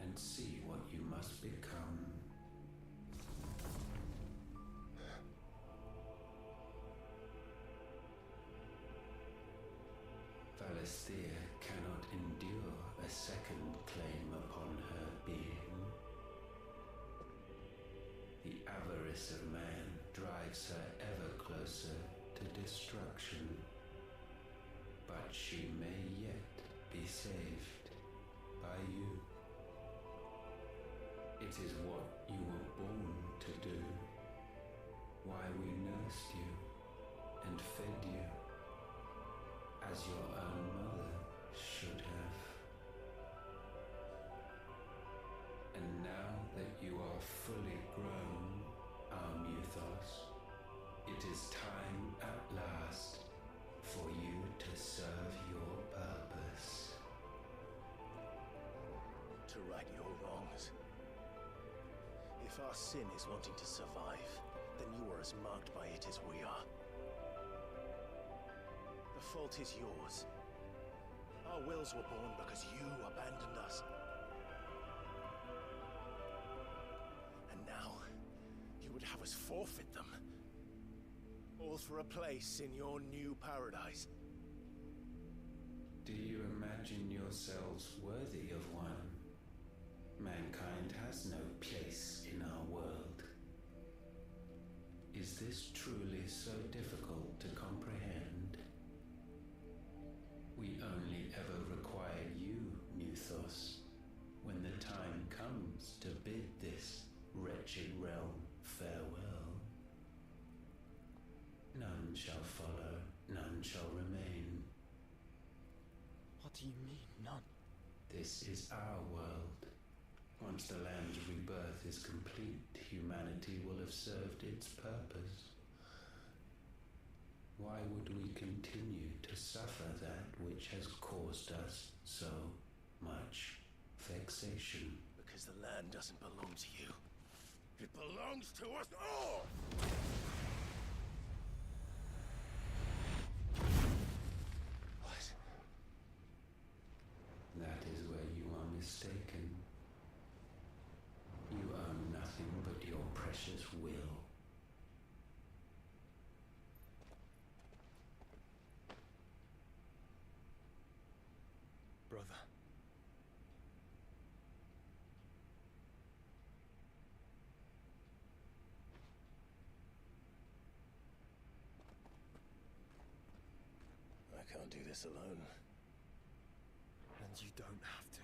Speaker 10: and see what you must become. Valisthea cannot endure a second claim upon her being. The avarice of man drives her ever closer to destruction, but she may yet be saved by you. It is what you were born to do, why we nursed you and fed you, as your own mother should have. And now that you are fully grown, our Muthos, it is time at last for you to serve your purpose.
Speaker 6: To right your wrongs. If our sin is wanting to survive, then you are as marked by it as we are. The fault is yours. Our wills were born because you abandoned us. And now, you would have us forfeit them. All for a place in your new paradise.
Speaker 10: Do you imagine yourselves worthy of one? Mankind has no place in our world. Is this truly so difficult to comprehend? We only ever require you, Muthos, when the time comes to bid this wretched realm farewell. None shall follow, none shall remain.
Speaker 6: What do you mean, none?
Speaker 10: This is our world. Once the land's rebirth is complete, humanity will have served its purpose. Why would we continue to suffer that which has caused us so much vexation?
Speaker 6: Because the land doesn't belong to you. It belongs to us all! What?
Speaker 10: That is where you are mistaken. You own nothing but your precious will.
Speaker 6: Brother. I can't do this alone. And you don't have to.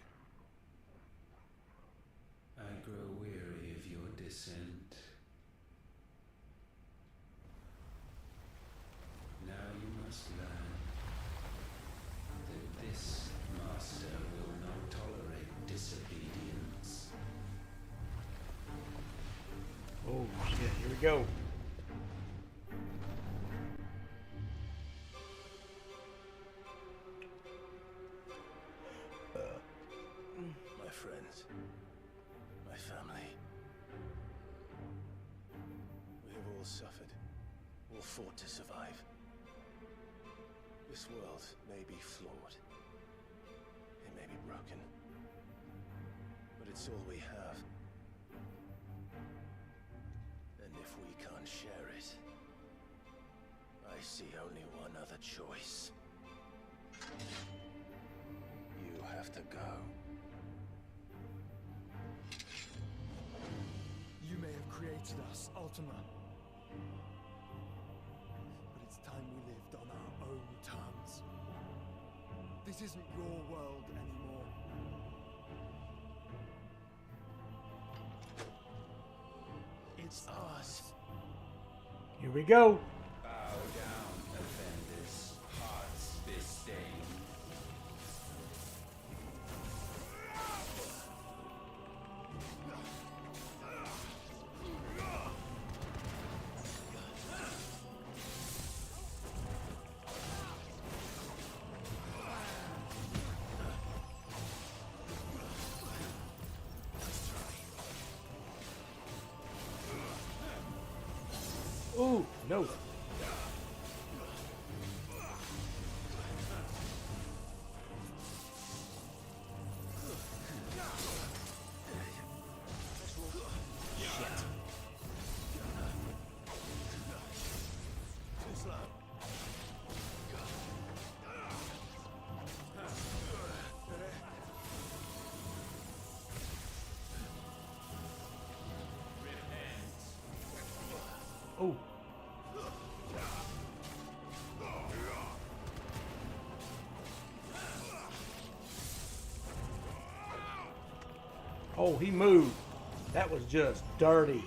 Speaker 10: I grow weary of your dissent. Now you must learn that this master will not tolerate disobedience.
Speaker 1: Oh shit, here we go.
Speaker 6: My friends. My family. We have all suffered. All fought to survive. This world may be flawed. It may be broken. But it's all we have. And if we can't share it, I see only one other choice. You have to go.
Speaker 11: You may have created us, Ultima. But it's time we lived on our own terms. This isn't your world anymore. It's ours.
Speaker 1: Here we go.
Speaker 10: Bow down, offenders, hearts disdain.
Speaker 1: Ooh, no. Oh, he moved. That was just dirty.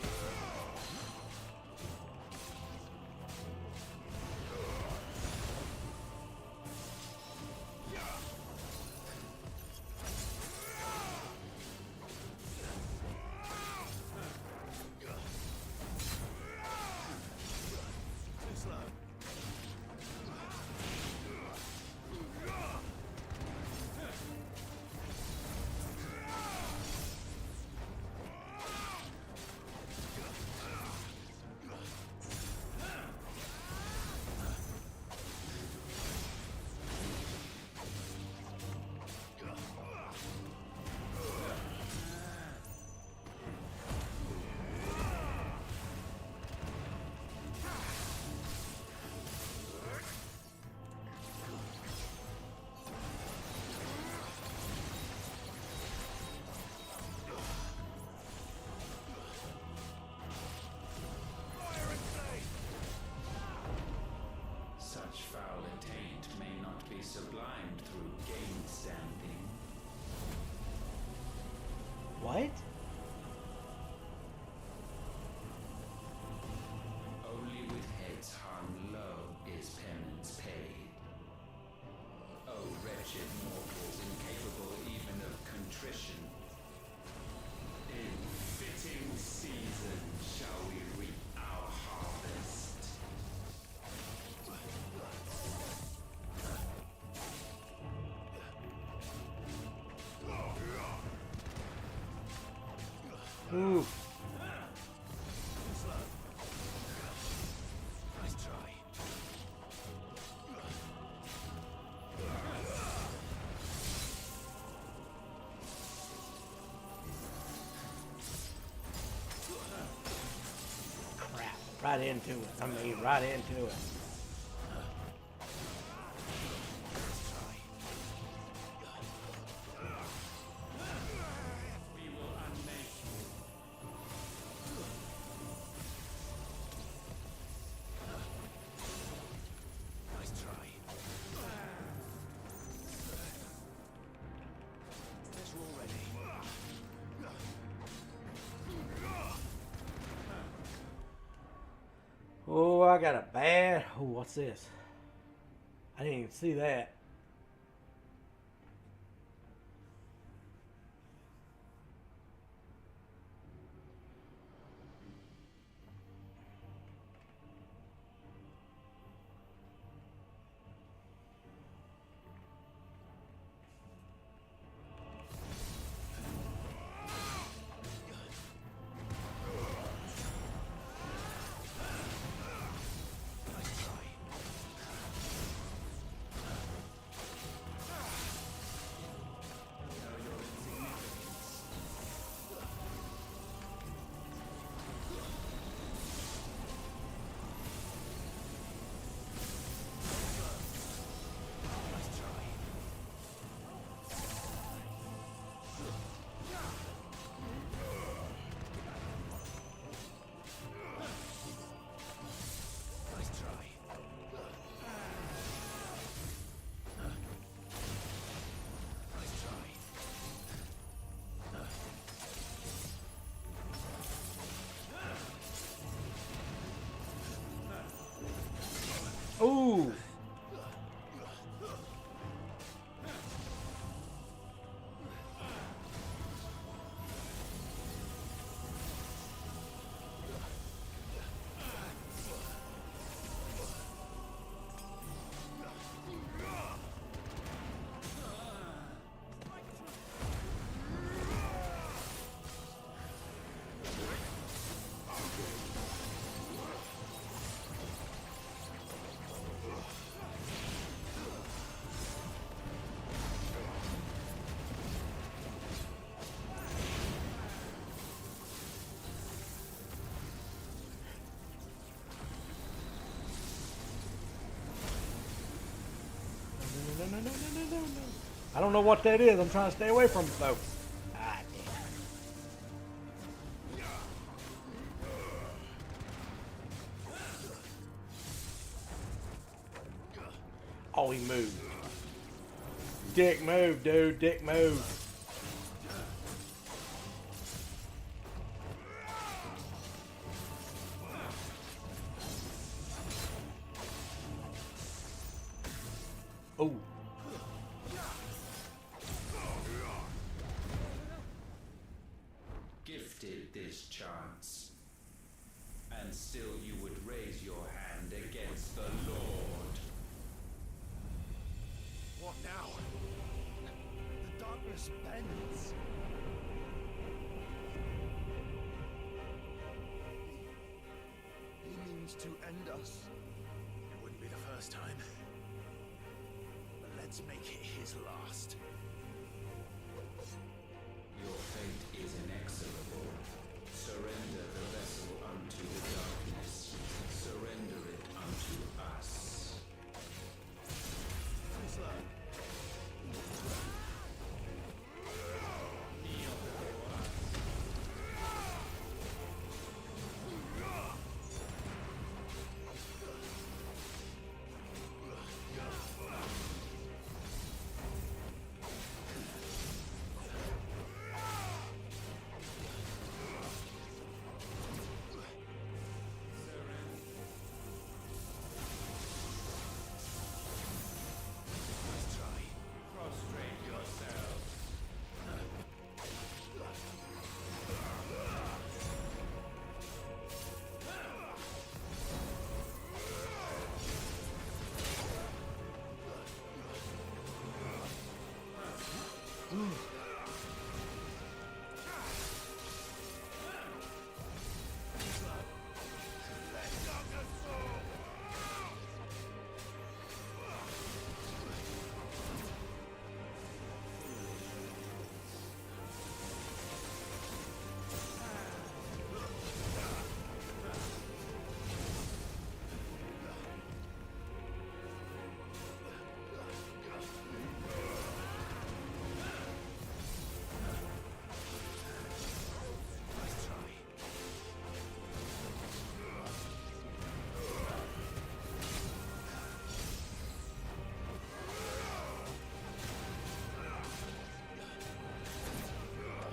Speaker 10: Such foul intent may not be sublimed through gainstanding.
Speaker 1: What?
Speaker 10: Only with heads hung low is penance paid. O wretched mortals incapable even of contrition, in fitting season shall we reap our harvest.
Speaker 1: Ooh.
Speaker 6: Nice try.
Speaker 1: Crap. Right into it. I mean, right into it.
Speaker 10: We will unmake you.
Speaker 6: Nice try. Guess we're all ready.
Speaker 1: Oh, I got a bad. Oh, what's this? I didn't even see that.
Speaker 6: Nice try. Nice try. Nice try. Nice try.
Speaker 1: Ooh. No. I don't know what that is. I'm trying to stay away from it, though. Ah, damn. Oh, he moved. Dick move, dude. Dick move. Oh.
Speaker 10: Gifted this chance, and still you would raise your hand against the Lord.
Speaker 11: What now? The darkness bends. He means to end us.
Speaker 6: It wouldn't be the first time. But let's make it his last.
Speaker 10: Your fate is inexorable. Surrender the vessel unto the darkness. Surrender it unto us. Prostrate yourselves.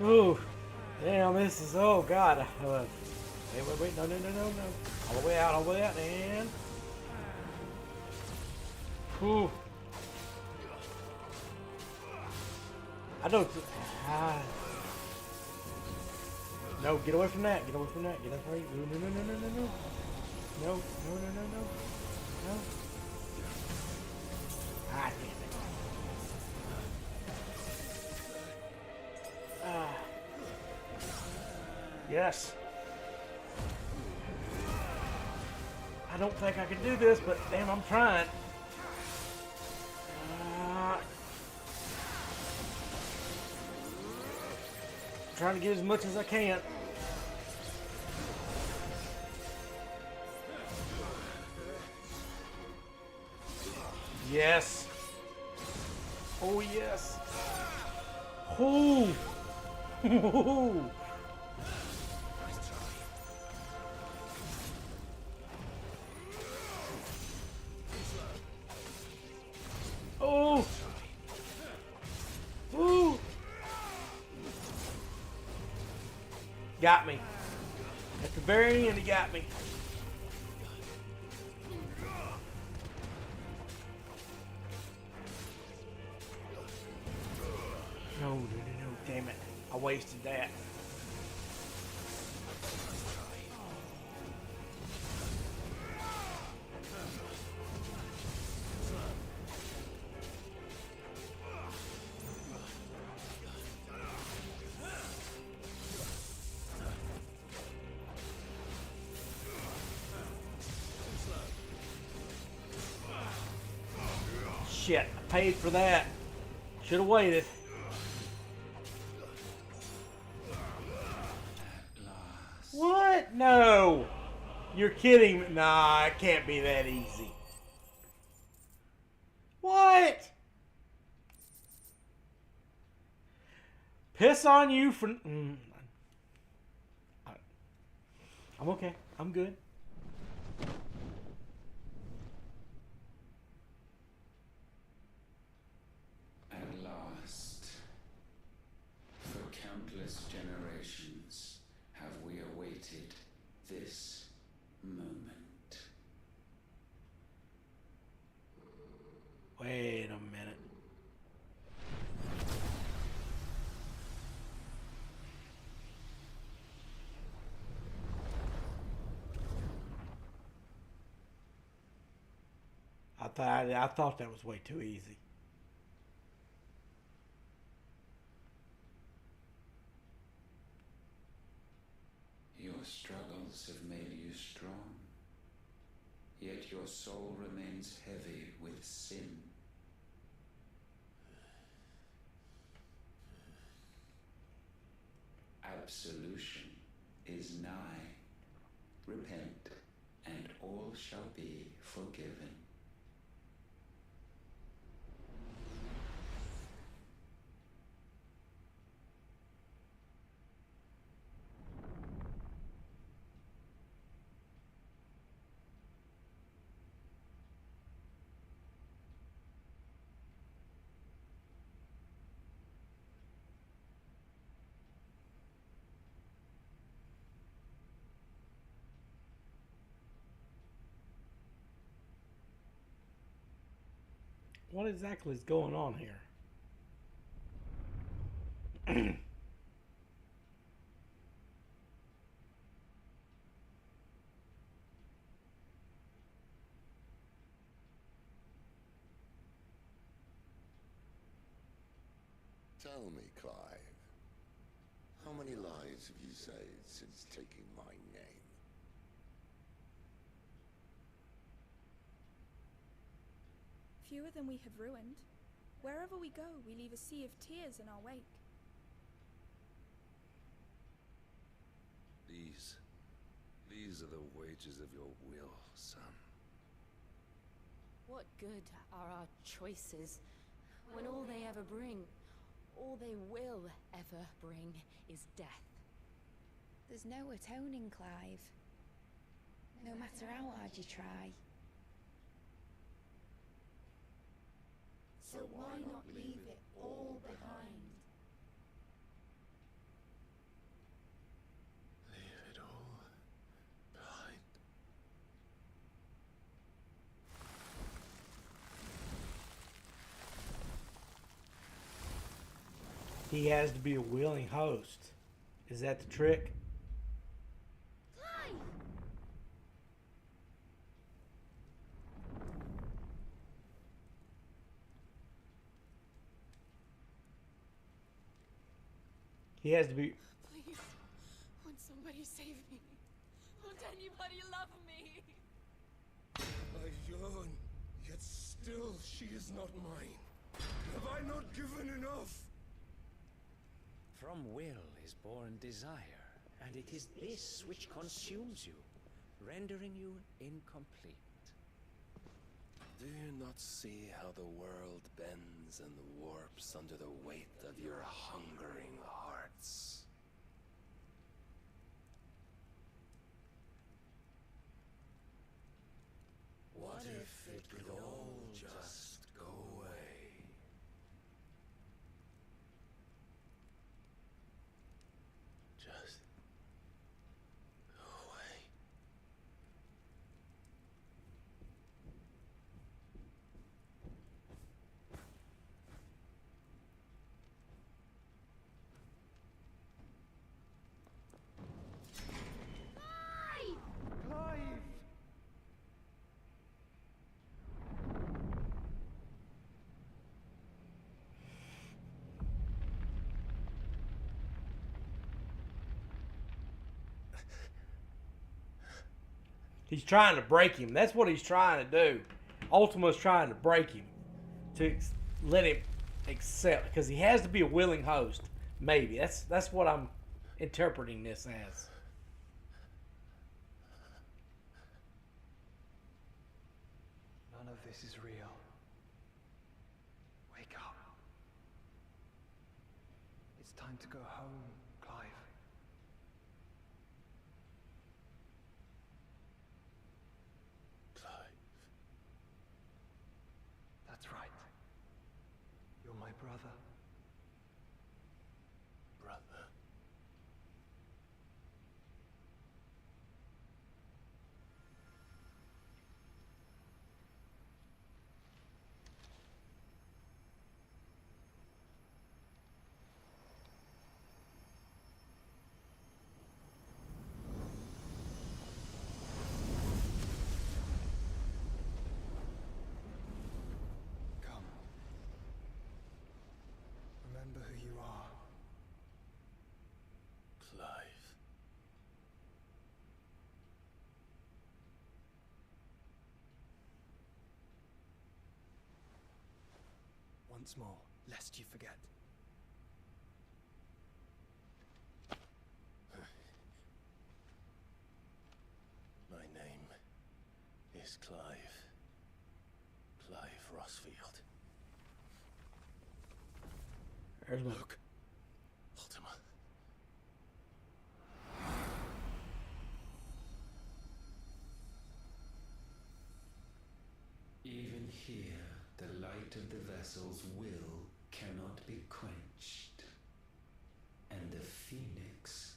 Speaker 1: Ooh. Damn, this is, oh god. Wait, no. All the way out, and... Whew. I don't... No, get away from that. Get away from that. Get away. No. No. Ah, damn it. Yes. I don't think I can do this, but damn, I'm trying. Trying to get as much as I can. Yes. Oh, yes. Oh. Oh. Oh. Ooh. Got me. At the very end, he got me. No, damn it. I wasted that. Shit, I paid for that. Should have waited. What? No. You're kidding me. Nah, it can't be that easy. What? Piss on you for... I'm okay. I'm good.
Speaker 10: At last, for countless generations, have we awaited this moment.
Speaker 1: Wait a I thought that was way too easy.
Speaker 10: Your struggles have made you strong, yet your soul remains heavy with sin. Absolution is nigh. Repent, and all shall be forgiven.
Speaker 1: What exactly is going on here?
Speaker 2: Tell me, Clive, how many lives have you saved since taking my name?
Speaker 12: Fewer than we have ruined. Wherever we go, we leave a sea of tears in our wake.
Speaker 13: These are the wages of your will, son.
Speaker 7: What good are our choices when all they ever bring, all they will ever bring, is death?
Speaker 12: There's no atoning, Clive. No matter how hard you try.
Speaker 2: So why not leave it all behind?
Speaker 13: Leave it all behind.
Speaker 1: He has to be a willing host. Is that the trick?
Speaker 12: Clive!
Speaker 1: He has to be.
Speaker 12: Please, won't somebody save me? Won't anybody love me?
Speaker 11: I yearn, yet still she is not mine. Have I not given enough?
Speaker 4: From will is born desire, and it is this which consumes you, rendering you incomplete.
Speaker 13: Do you not see how the world bends and warps under the weight of your hungering hearts? What if it could all just go away? Just go away.
Speaker 11: Clive!
Speaker 1: He's trying to break him. That's what he's trying to do. Ultima's trying to break him to let him accept, because he has to be a willing host. Maybe that's what I'm interpreting this as.
Speaker 6: None of this is real. Wake up. It's time to go home, Clive.
Speaker 13: Clive.
Speaker 6: That's right. You're my brother.
Speaker 13: Brother.
Speaker 6: remember who you are.
Speaker 13: Clive.
Speaker 6: Once more, lest you forget.
Speaker 13: My name is Clive. Clive Rossfield.
Speaker 1: There's my...
Speaker 13: Look, Ultima.
Speaker 10: Even here, the light of the vessel's will cannot be quenched. And the Phoenix,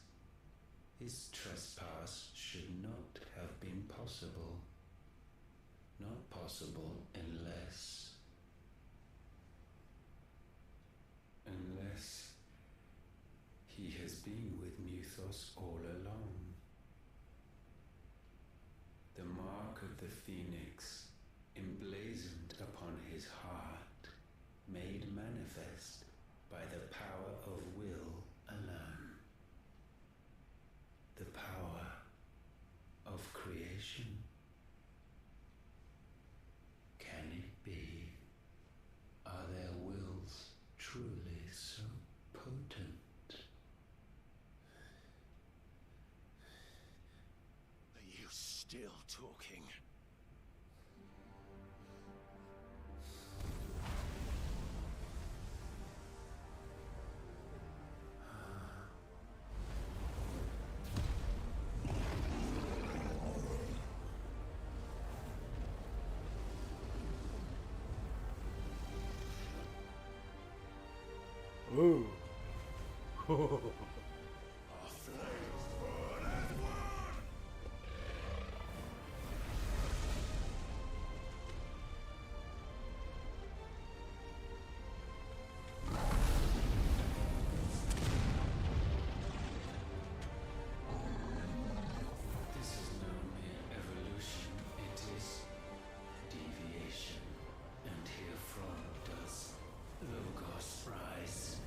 Speaker 10: his trespass should not have been possible. Not possible unless he has been with Muthos all along. The mark of the Phoenix, emblazoned upon his heart, made manifest by the power of will alone. The power of creation. Can it be? Are their wills truly so potent?
Speaker 13: Are you still talking?
Speaker 1: Ooh.
Speaker 10: This is no mere evolution, it is deviation. And herefrom does Logos rise.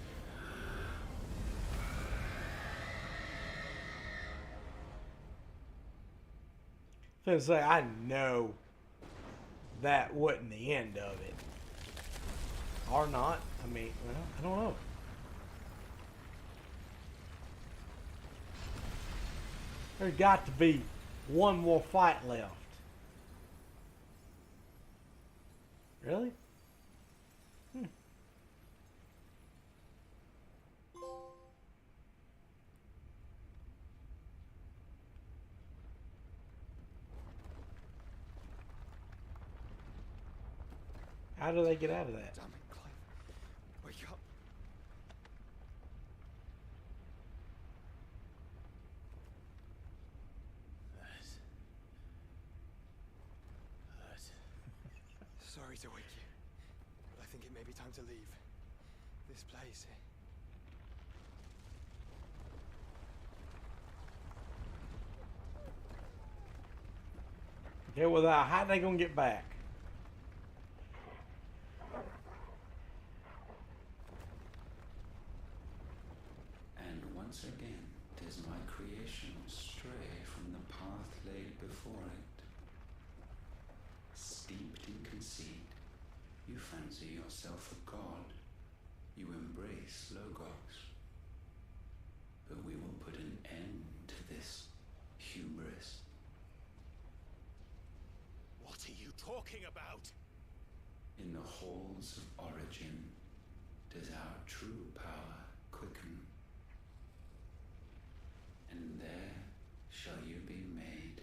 Speaker 1: I was gonna say, I know that wasn't the end of it. Or not. I mean, well, I don't know. There's got to be one more fight left. Really? How do they get out of that?
Speaker 6: Damn it, Clive. Wake up. Sorry to wake you, but I think it may be time to leave. This place.
Speaker 1: Okay, well, how they gonna get back?
Speaker 10: And once again, does my creation stray from the path laid before it? Steeped in conceit, you fancy yourself a god. You embrace Logos. But we will put an end to this hubris.
Speaker 13: What are you talking about?
Speaker 10: In the halls of origin, does our true power quicken. And there shall you be made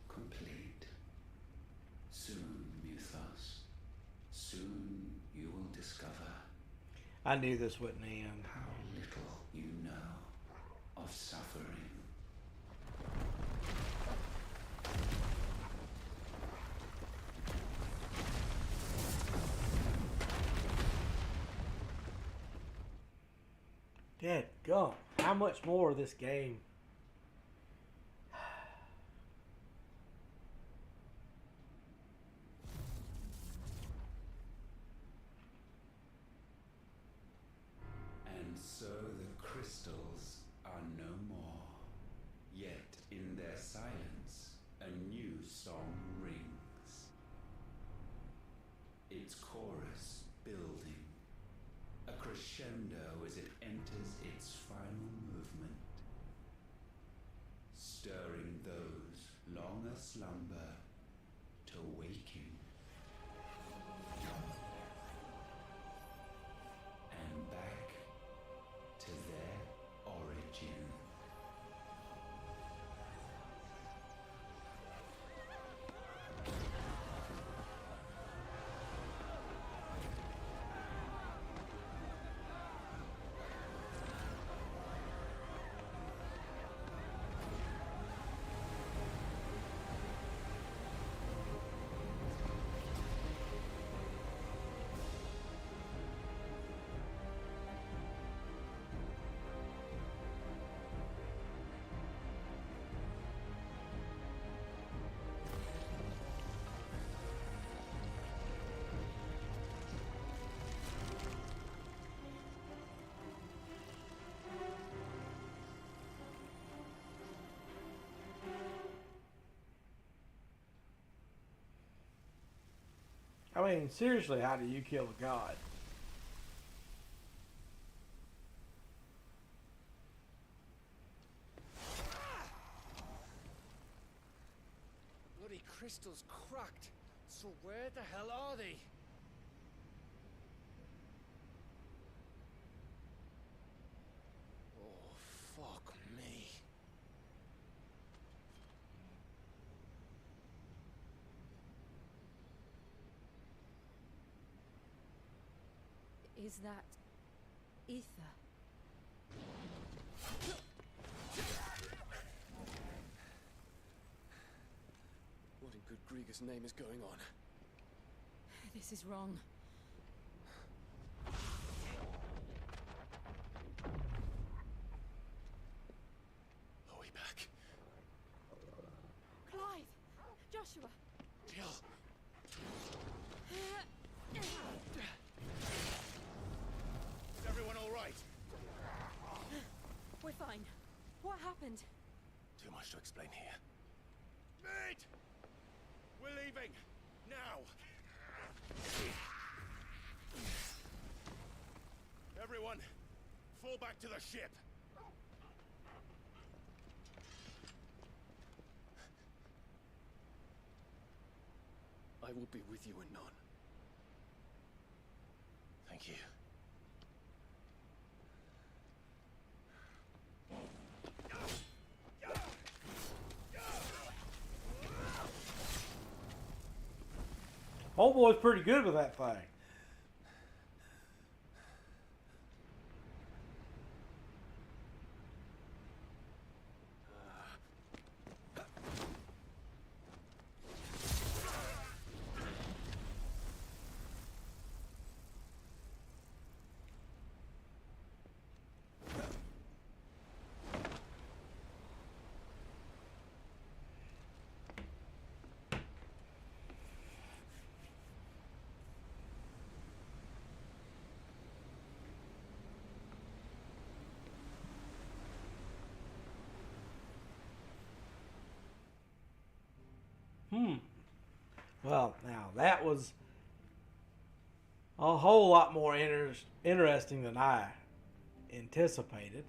Speaker 10: complete. Soon, Muthos, soon you will discover
Speaker 1: I knew this wouldn't end.
Speaker 10: how little you know of suffering.
Speaker 1: Dead gum. How much more of this game?
Speaker 10: So the crystals are no more. Yet in their silence, a new song rings. Its chorus building, a crescendo as it enters its final movement, stirring those long aslumber to waking. And back to their origin.
Speaker 1: I mean, seriously, how do you kill a god?
Speaker 8: Bloody crystals cracked. So where the hell are they? Oh, fuck me.
Speaker 7: Is that ether?
Speaker 5: What in good Griga's name is going on?
Speaker 7: This is wrong.
Speaker 5: Are we back?
Speaker 7: Clive! Joshua!
Speaker 5: Jill! Is everyone all right?
Speaker 7: We're fine. What happened?
Speaker 5: Too much to explain here. Mate! We're leaving! Now! Everyone, fall back to the ship! I will be with you anon. Thank you.
Speaker 1: Old boy's pretty good with that thing. Well, now that was a whole lot more interesting than I anticipated.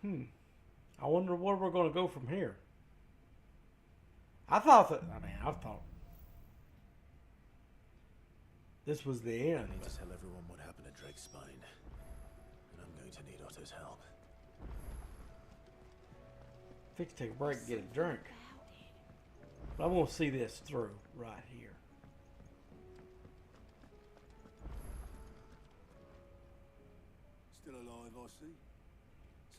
Speaker 1: I wonder where we're going to go from here. I thought this was the end.
Speaker 6: I need to tell everyone what happened at Drake's Spine, and I'm going to need Otto's help.
Speaker 1: Fix take a break and get a drink. But I'm going to see this through right here.
Speaker 11: Still alive, I see.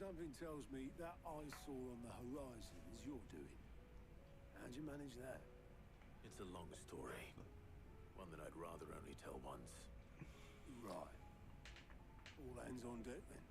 Speaker 11: Something tells me that eyesore on the horizon is your doing. How'd you manage that?
Speaker 6: It's a long story. One that I'd rather only tell once.
Speaker 11: Right. All hands on deck then.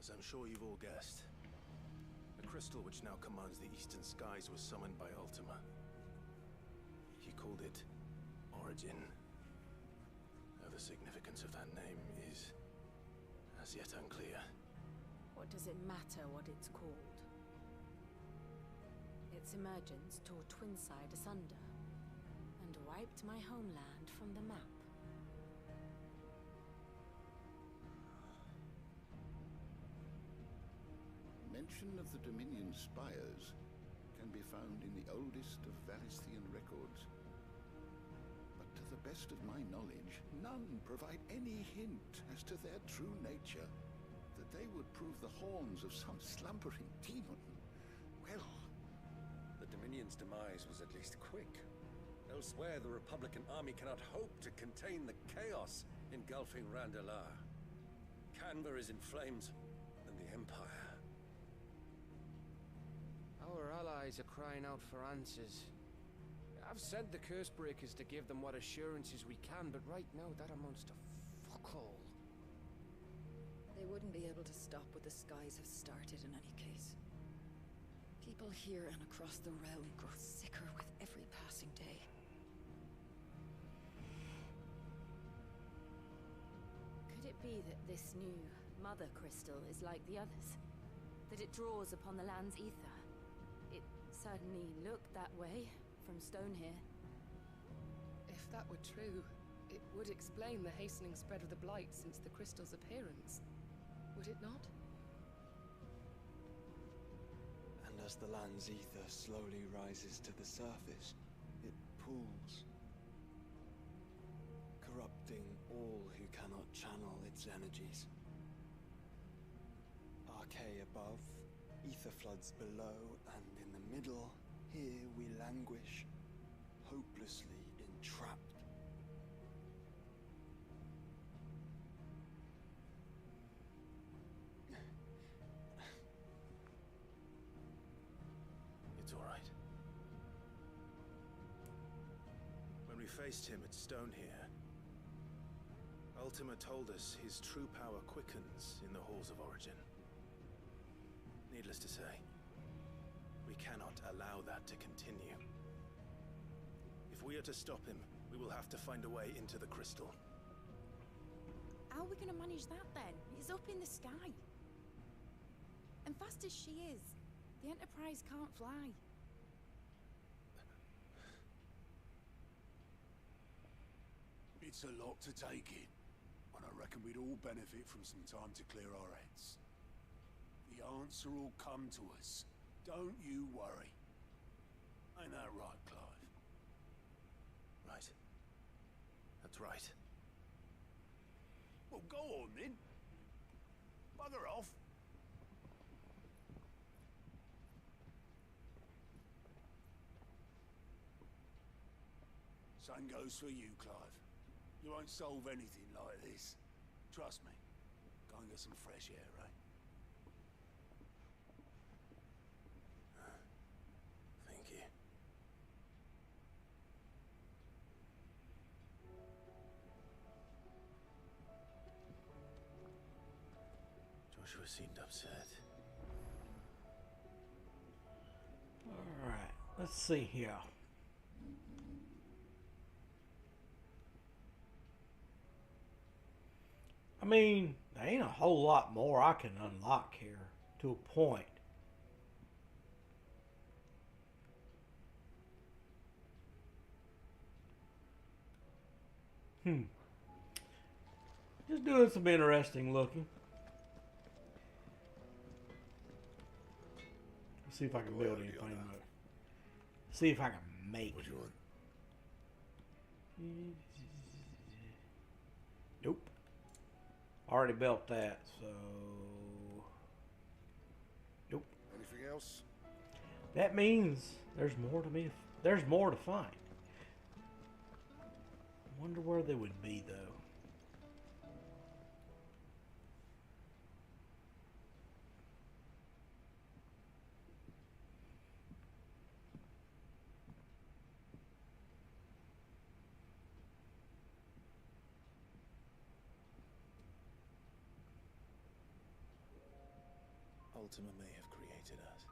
Speaker 6: As I'm sure you've all guessed, the crystal which now commands the eastern skies was summoned by Ultima. He called it Origin. Though the significance of that name is as yet unclear.
Speaker 14: What does it matter what it's called? Its emergence tore Twinside asunder and wiped my homeland from the map.
Speaker 2: Mention of the Dominion spires can be found in the oldest of Valisthian records. But to the best of my knowledge, none provide any hint as to their true nature. That they would prove the horns of some slumbering demon. Well,
Speaker 13: The Dominion's demise was at least quick. Elsewhere, the Republican army cannot hope to contain the chaos engulfing Randalar. Canva is in flames, and the Empire.
Speaker 8: Our allies are crying out for answers. I've sent the curse breakers to give them what assurances we can, but right now that amounts to fuck all.
Speaker 15: They wouldn't be able to stop what the skies have started in any case. People here and across the realm grow sicker with every passing day.
Speaker 7: Could it be that this new mother crystal is like the others? That it draws upon the land's ether? It certainly looked that way from stone here.
Speaker 16: If that were true, it would explain the hastening spread of the Blight since the crystal's appearance. Would it not?
Speaker 17: And as the land's ether slowly rises to the surface, it pools, corrupting all who cannot channel its energies. Archay above, ether floods below, and in the middle, here we languish, hopelessly entrapped.
Speaker 6: It's all right. When we faced him at Stone here, Ultima told us his true power quickens in the halls of Origin. Needless to say, we cannot allow that to continue. If we are to stop him, we will have to find a way into the crystal.
Speaker 12: How are we going to manage that then? It's up in the sky. And fast as she is, the Enterprise can't fly.
Speaker 11: It's a lot to take in, and I reckon we'd all benefit from some time to clear our heads. The answer will come to us. Don't you worry. Ain't that right, Clive?
Speaker 6: Right. That's right.
Speaker 11: Well, go on then. Bugger off. Same goes for you, Clive. You won't solve anything like this. Trust me. Go and get some fresh air, eh?
Speaker 6: Thank you. Joshua seemed upset.
Speaker 1: All right, let's see here. I mean, there ain't a whole lot more I can unlock here to a point. Just doing some interesting looking. Let's see if I can build anything. See if I can make. What do you want? Nope. Already built that, so nope.
Speaker 2: Anything else?
Speaker 1: That means there's more to be. There's more to find. I wonder where they would be, though.
Speaker 6: Ultima may have created us,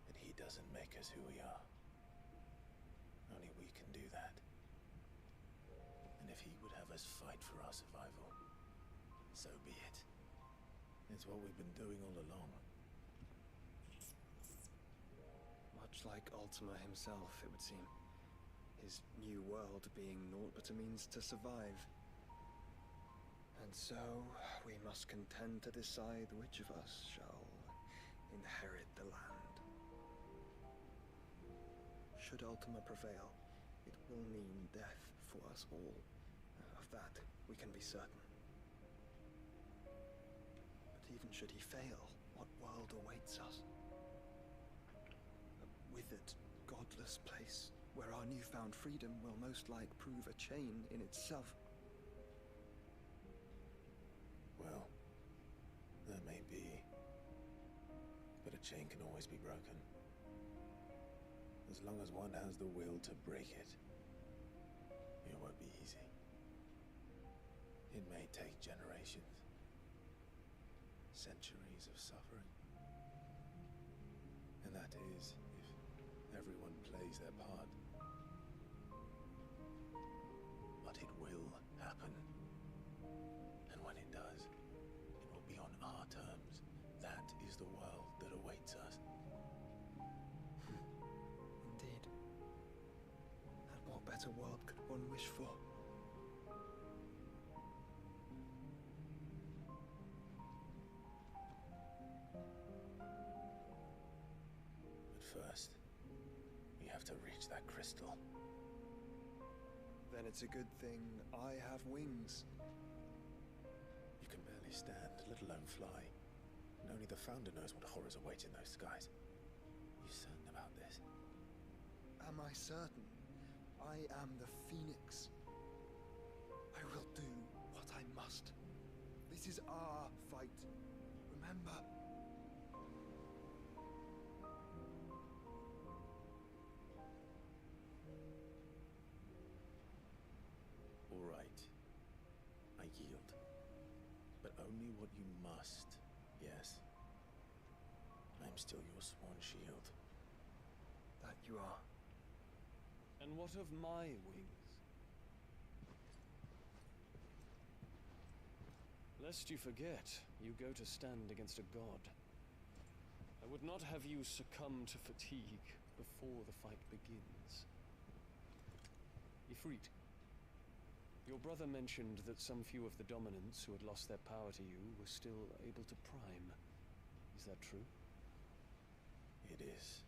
Speaker 6: but he doesn't make us who we are. Only we can do that. And if he would have us fight for our survival, so be it. It's what we've been doing all along.
Speaker 17: Much like Ultima himself, it would seem. His new world being naught but a means to survive. And so, we must contend to decide which of us shall inherit the land. Should Ultima prevail, it will mean death for us all. Of that, we can be certain. But even should he fail, what world awaits us? A withered, godless place, where our newfound freedom will most like prove a chain in itself.
Speaker 6: Well, that may be. But a chain can always be broken. As long as one has the will to break it, it won't be easy. It may take generations, centuries of suffering. And that is, if everyone plays their part. But it will happen. And when it does, it will be on our terms. That is the world that awaits us.
Speaker 17: Indeed. And what better world could one wish for?
Speaker 6: But first, we have to reach that crystal.
Speaker 17: Then it's a good thing I have wings.
Speaker 6: You can barely stand, let alone fly. And only the Founder knows what horrors await in those skies. Are you certain about this?
Speaker 17: Am I certain? I am the Phoenix. I will do what I must. This is our fight. Remember?
Speaker 6: All right. I yield. But only what you must, yes? I'm still your sworn shield.
Speaker 17: That you are.
Speaker 5: And what of my wings? Lest you forget, you go to stand against a god. I would not have you succumb to fatigue before the fight begins. Ifrit, your brother mentioned that some few of the dominants who had lost their power to you were still able to prime. Is that true?
Speaker 6: It is.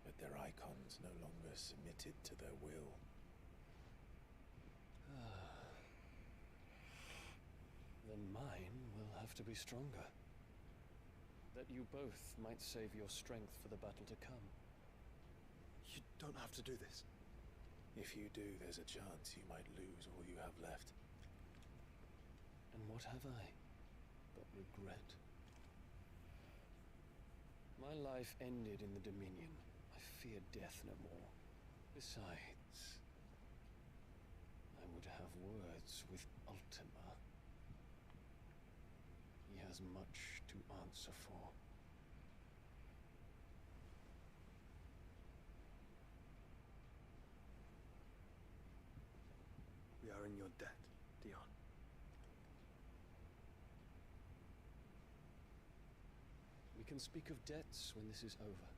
Speaker 6: But their icons no longer submitted to their will.
Speaker 5: Then mine will have to be stronger. That you both might save your strength for the battle to come.
Speaker 17: You don't have to do this.
Speaker 6: If you do, there's a chance you might lose all you have left.
Speaker 5: And what have I but regret? My life ended in the Dominion. I fear death no more. Besides, I would have words with Ultima. He has much to answer for.
Speaker 17: We are in your debt, Dion.
Speaker 5: We can speak of debts when this is over.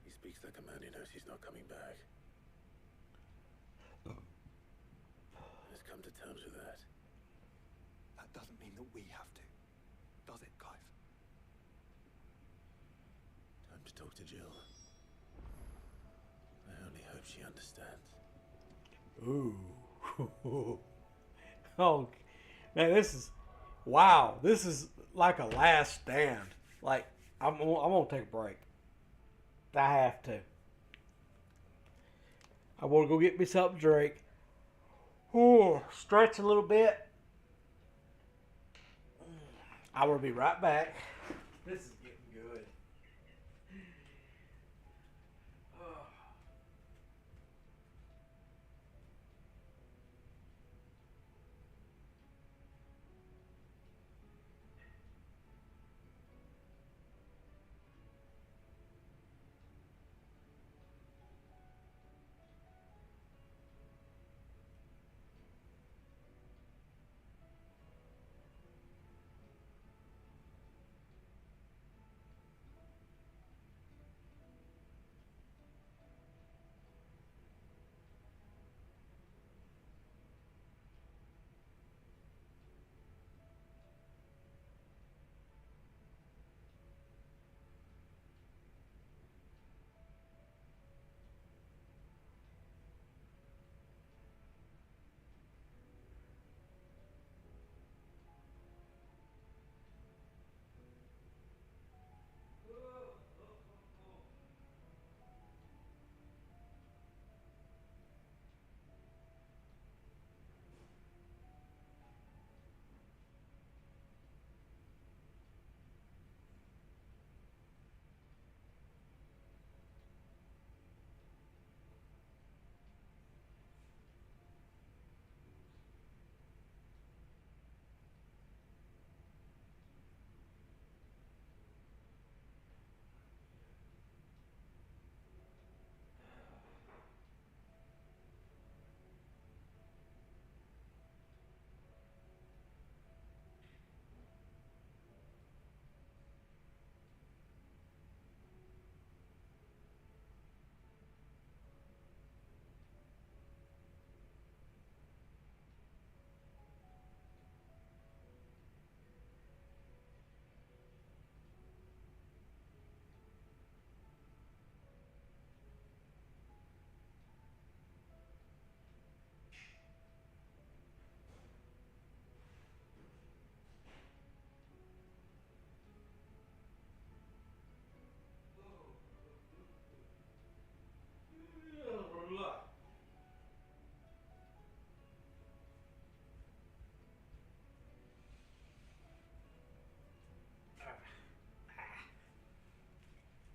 Speaker 6: He speaks like a man who knows he's not coming back. Has come to terms with that.
Speaker 17: That doesn't mean that we have to, does it, Clive?
Speaker 6: Time to talk to Jill. I only hope she understands.
Speaker 1: Ooh. Oh, man, this is, wow. This is like a last stand. Like, I'm gonna take a break. I have to. I want to go get me something to drink. Ooh, stretch a little bit. I will be right back. This is getting good. Oh.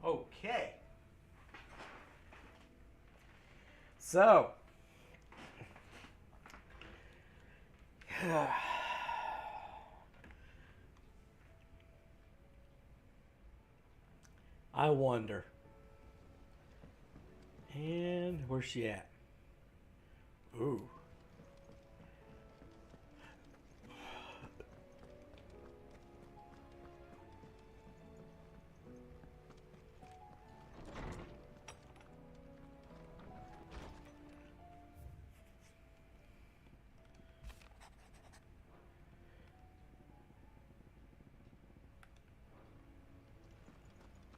Speaker 1: Okay. So, I wonder. And where's she at? Ooh.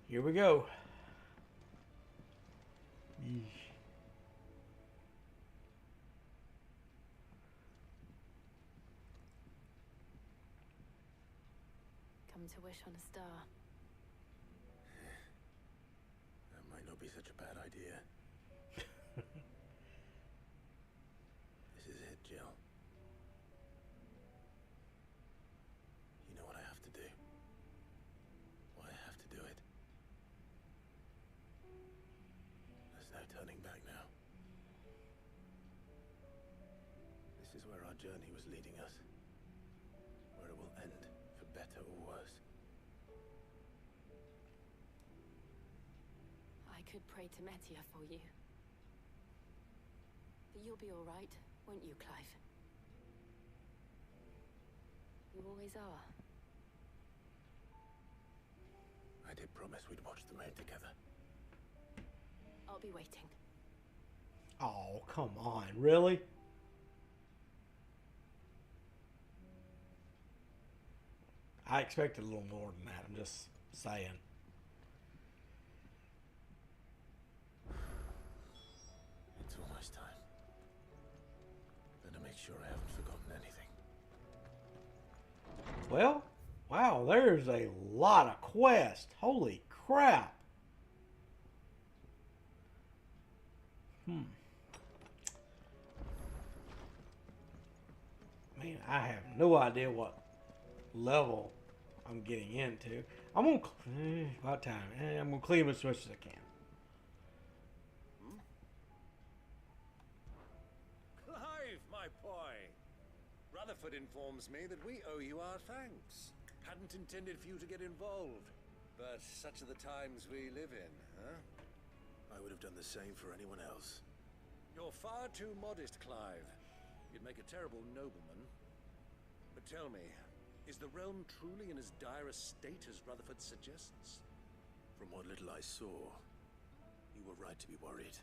Speaker 1: Here we go. Yeesh.
Speaker 14: Come to wish on a star.
Speaker 6: That might not be such a bad idea. This is it, Jill. You know what I have to do. Why I have to do it. There's no turning back now. This is where our journey was leading us. Where it will end, for better or worse.
Speaker 14: I could pray to Metia for you. But you'll be all right, won't you, Clive? You always are.
Speaker 6: I did promise we'd watch the raid together.
Speaker 14: I'll be waiting.
Speaker 1: Oh, come on. Really? I expected a little more than that. I'm just saying.
Speaker 6: It's almost time. Better make sure I haven't forgotten anything.
Speaker 1: Well, wow, there's a lot of quests. Holy crap. Man, I have no idea what level I'm getting into. I'm gonna about time. I'm gonna clean as much as I can.
Speaker 13: Clive, my boy! Rutherford informs me that we owe you our thanks. Hadn't intended for you to get involved, but such are the times we live in, huh?
Speaker 6: I would have done the same for anyone else.
Speaker 13: You're far too modest, Clive. You'd make a terrible nobleman. But tell me, is the realm truly in as dire a state as Rutherford suggests?
Speaker 6: From what little I saw, you were right to be worried.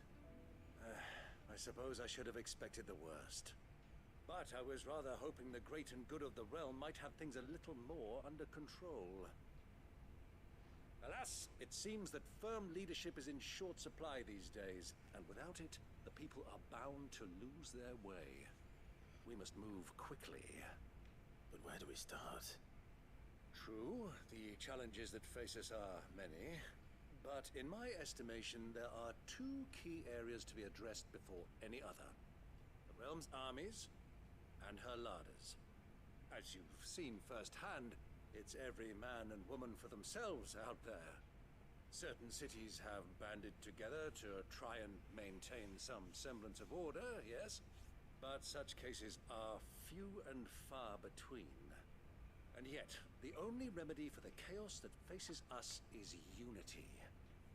Speaker 13: I suppose I should have expected the worst. But I was rather hoping the great and good of the realm might have things a little more under control. Alas, it seems that firm leadership is in short supply these days, and without it, the people are bound to lose their way. We must move quickly.
Speaker 6: But where do we start?
Speaker 13: True, the challenges that face us are many, but in my estimation, there are two key areas to be addressed before any other. The realm's armies and her larders. As you've seen firsthand, it's every man and woman for themselves out there. Certain cities have banded together to try and maintain some semblance of order, yes, but such cases are few and far between. And yet, the only remedy for the chaos that faces us is unity.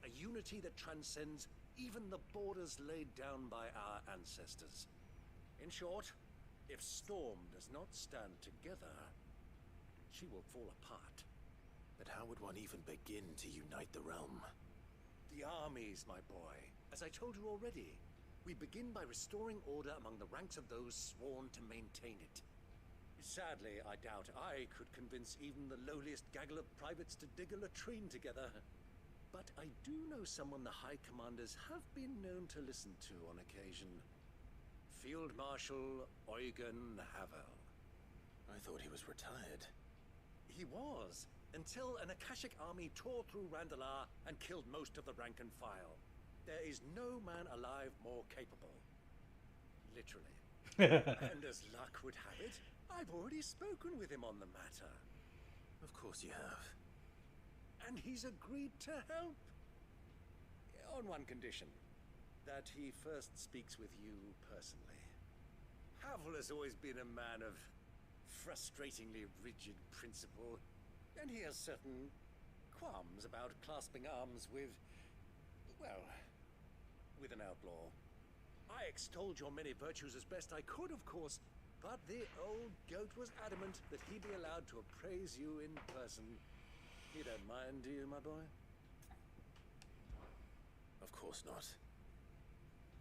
Speaker 13: A unity that transcends even the borders laid down by our ancestors. In short, if Storm does not stand together, she will fall apart.
Speaker 6: But how would one even begin to unite the realm?
Speaker 13: The armies, my boy. As I told you already, we begin by restoring order among the ranks of those sworn to maintain it. Sadly, I doubt I could convince even the lowliest gaggle of privates to dig a latrine together. But I do know someone the High Commanders have been known to listen to on occasion. Field Marshal Eugen Havel.
Speaker 6: I thought he was retired.
Speaker 13: He was, until an Akashic army tore through Randalar and killed most of the rank and file. There is no man alive more capable. Literally. And as luck would have it, I've already spoken with him on the matter.
Speaker 6: Of course you have.
Speaker 13: And he's agreed to help. On one condition. That he first speaks with you personally. Havel has always been a man of frustratingly rigid principle, and he has certain qualms about clasping arms with, well, with an outlaw. I extolled your many virtues as best I could, of course, but the old goat was adamant that he be allowed to appraise you in person. You don't mind, do you, my boy?
Speaker 6: Of course not.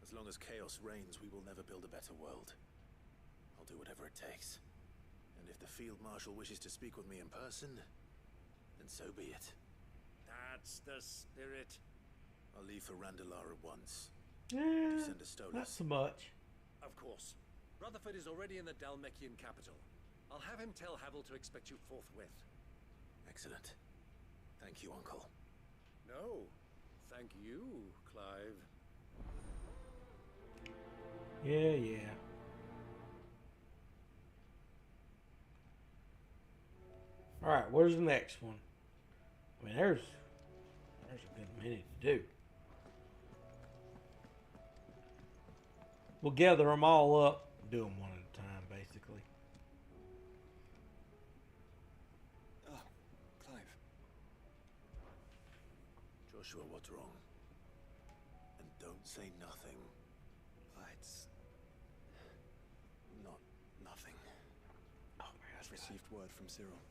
Speaker 6: As long as chaos reigns, we will never build a better world. I'll do whatever it takes. And if the Field Marshal wishes to speak with me in person, then so be it.
Speaker 13: That's the spirit.
Speaker 6: I'll leave for Randalar at once.
Speaker 1: Yeah,
Speaker 6: Send a Stolas.
Speaker 1: not so much.
Speaker 13: Of course. Rutherford is already in the Dalmekian capital. I'll have him tell Havel to expect you forthwith.
Speaker 6: Excellent. Thank you, Uncle.
Speaker 13: No, thank you, Clive.
Speaker 1: Yeah. Alright, where's the next one? I mean, there's a good many to do. We'll gather them all up, do them one at a time, basically.
Speaker 17: Oh, Clive.
Speaker 6: Joshua, what's wrong? And don't say nothing.
Speaker 17: It's not nothing.
Speaker 1: Oh, man,
Speaker 17: I've received word from Cyril.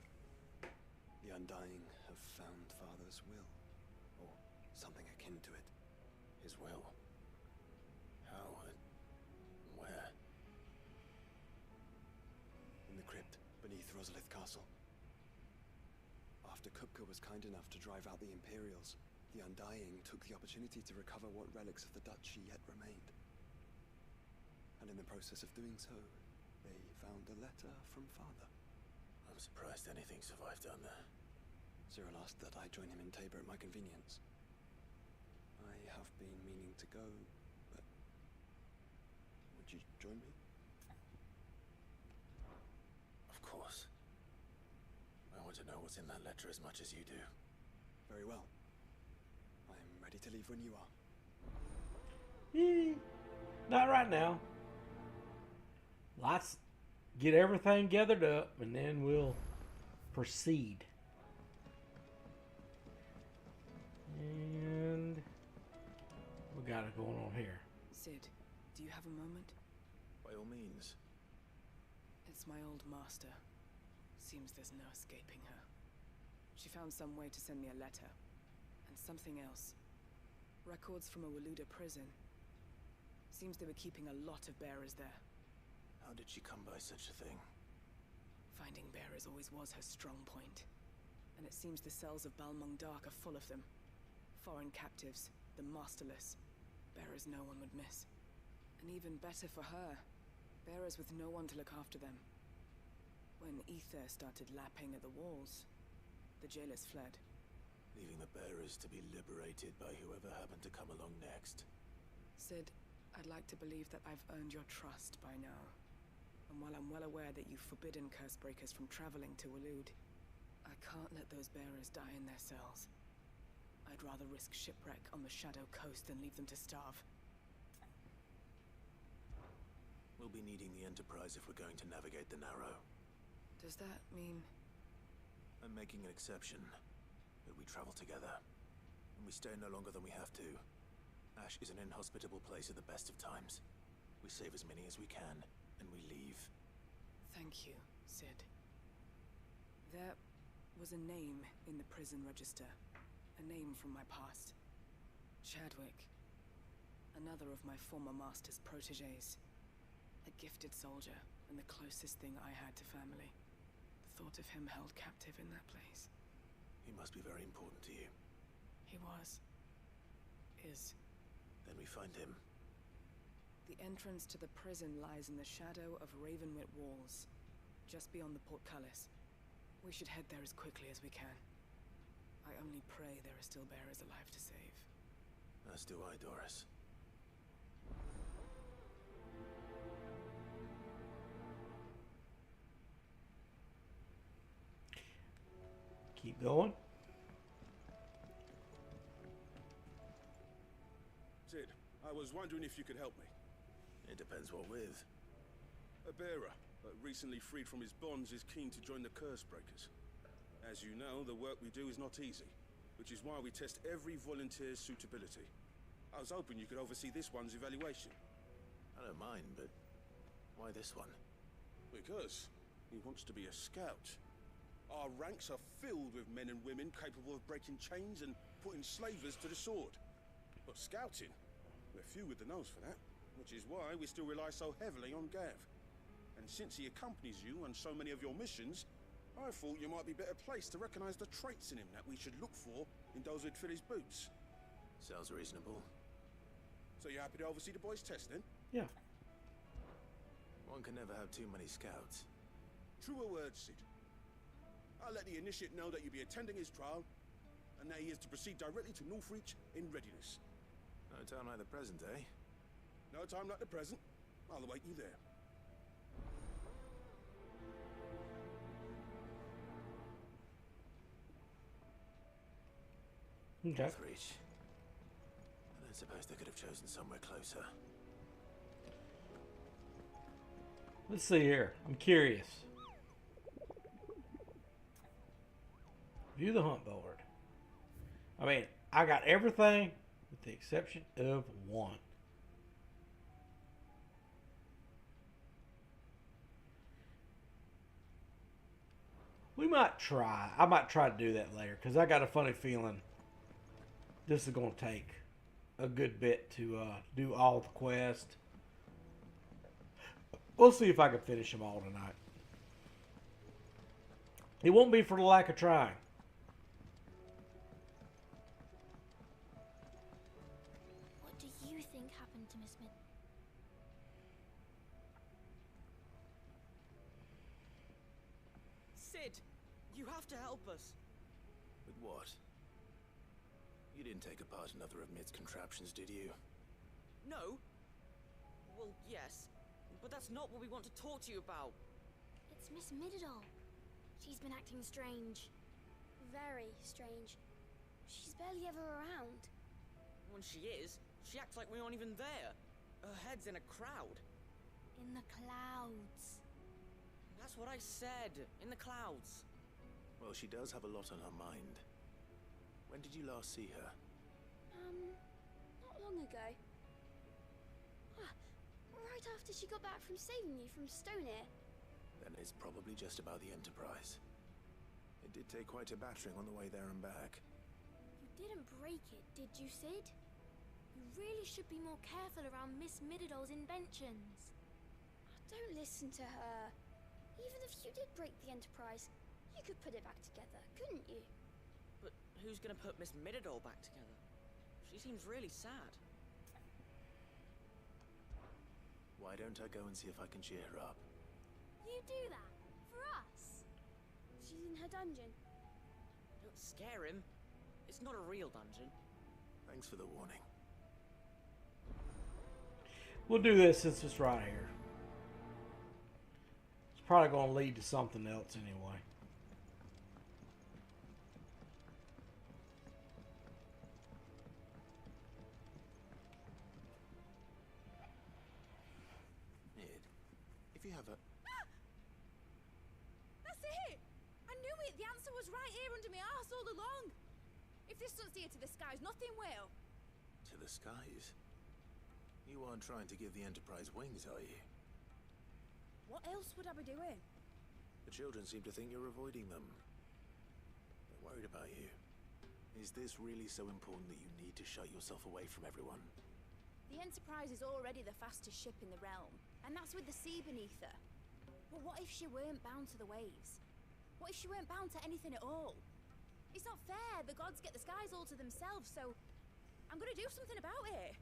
Speaker 17: The Undying have found Father's will, or something akin to it.
Speaker 6: His will? How and where?
Speaker 17: In the crypt beneath Rosalith Castle. After Kupka was kind enough to drive out the Imperials, the Undying took the opportunity to recover what relics of the Duchy yet remained. And in the process of doing so, they found a letter from Father.
Speaker 6: I'm surprised anything survived down there.
Speaker 17: Cyril asked that I join him in Tabor at my convenience. I have been meaning to go, but would you join me?
Speaker 6: Of course. I want to know what's in that letter as much as you do.
Speaker 17: Very well. I'm ready to leave when you are.
Speaker 1: Not right now. Let's get everything gathered up and then we'll proceed. And we got it going on here.
Speaker 16: Sid, do you have a moment?
Speaker 6: By all means.
Speaker 16: It's my old master. Seems there's no escaping her. She found some way to send me a letter. And something else. Records from a Waluda prison. Seems they were keeping a lot of bearers there.
Speaker 6: How did she come by such a thing?
Speaker 16: Finding bearers always was her strong point. And it seems the cells of Balmung Dark are full of them. Foreign captives, the masterless. Bearers no one would miss. And even better for her, bearers with no one to look after them. When ether started lapping at the walls, the jailers fled.
Speaker 6: Leaving the bearers to be liberated by whoever happened to come along next.
Speaker 16: Sid, I'd like to believe that I've earned your trust by now. And while I'm well aware that you've forbidden Cursebreakers from traveling to Waloed, I can't let those bearers die in their cells. I'd rather risk shipwreck on the Shadow Coast than leave them to starve.
Speaker 6: We'll be needing the Enterprise if we're going to navigate the Narrow.
Speaker 16: Does that mean...
Speaker 6: I'm making an exception. That we travel together. And we stay no longer than we have to. Ash is an inhospitable place at the best of times. We save as many as we can, and we leave.
Speaker 16: Thank you, Sid. There was a name in the prison register. A name from my past. Chadwick. Another of my former master's protégés. A gifted soldier, and the closest thing I had to family. The thought of him held captive in that place.
Speaker 6: He must be very important to you.
Speaker 16: He was. Is.
Speaker 6: Then we find him.
Speaker 16: The entrance to the prison lies in the shadow of Ravenwit Walls, just beyond the portcullis. We should head there as quickly as we can. I only pray there are still bearers alive to save.
Speaker 6: As do I, Doris.
Speaker 1: Keep going.
Speaker 18: Sid, I was wondering if you could help me.
Speaker 6: It depends what with.
Speaker 18: A bearer, recently freed from his bonds, is keen to join the Cursebreakers. As you know, the work we do is not easy, which is why we test every volunteer's suitability. I was hoping you could oversee this one's evaluation.
Speaker 6: I don't mind, but why this one?
Speaker 18: Because he wants to be a scout. Our ranks are filled with men and women capable of breaking chains and putting slavers to the sword. But scouting, we're few with the nose for that, which is why we still rely so heavily on Gav. And since he accompanies you on so many of your missions, I thought you might be better placed to recognize the traits in him that we should look for in those who'd fill his boots.
Speaker 6: Sounds reasonable.
Speaker 18: So you're happy to oversee the boys' test, then?
Speaker 1: Yeah.
Speaker 6: One can never have too many scouts.
Speaker 18: Truer words, Sid. I'll let the initiate know that you'll be attending his trial, and that he is to proceed directly to Northreach in readiness.
Speaker 6: No time like the present, eh?
Speaker 18: No time like the present. I'll await you there.
Speaker 1: Okay.
Speaker 6: Northreach. I don't suppose they could have chosen somewhere closer.
Speaker 1: Let's see here. I'm curious. View the hunt board. I mean, I got everything with the exception of one. We might try. I might try to do that later because I got a funny feeling this is going to take a good bit to do all the quests. We'll see if I can finish them all tonight. It won't be for the lack of trying.
Speaker 19: What do you think happened to Miss Min?
Speaker 20: Sid, you have to help us.
Speaker 6: With what? You didn't take apart another of Mid's contraptions, did you?
Speaker 20: No. Well, yes. But that's not what we want to talk to you about.
Speaker 19: It's Miss Midadol. She's been acting strange. Very strange. She's barely ever around.
Speaker 20: When she is, she acts like we aren't even there. Her head's in a crowd.
Speaker 19: In the clouds.
Speaker 20: That's what I said. In the clouds.
Speaker 6: Well, she does have a lot on her mind. When did you last see her?
Speaker 19: Not long ago. Ah, right after she got back from saving you from Stonear.
Speaker 6: Then it's probably just about the Enterprise. It did take quite a battering on the way there and back.
Speaker 19: You didn't break it, did you, Sid? You really should be more careful around Miss Mididol's inventions. Don't listen to her. Even if you did break the Enterprise, you could put it back together, couldn't you?
Speaker 20: But who's gonna put Miss Mididol back together? She seems really sad.
Speaker 6: Why don't I go and see if I can cheer her up?
Speaker 19: You do that? For us? She's in her dungeon.
Speaker 20: Don't scare him. It's not a real dungeon.
Speaker 6: Thanks for the warning.
Speaker 1: We'll do this since it's right here. It's probably going to lead to something else anyway.
Speaker 6: Ed, if you have a...
Speaker 12: That's it! I knew it! The answer was right here under my arse all along! If this doesn't steer to the skies, nothing will!
Speaker 6: To the skies? You aren't trying to give the Enterprise wings, are you?
Speaker 12: What else would I be doing?
Speaker 6: The children seem to think you're avoiding them. They're worried about you. Is this really so important that you need to shut yourself away from everyone?
Speaker 12: The Enterprise is already the fastest ship in the realm, and that's with the sea beneath her. But what if she weren't bound to the waves? What if she weren't bound to anything at all? It's not fair. The gods get the skies all to themselves, so I'm gonna do something about it.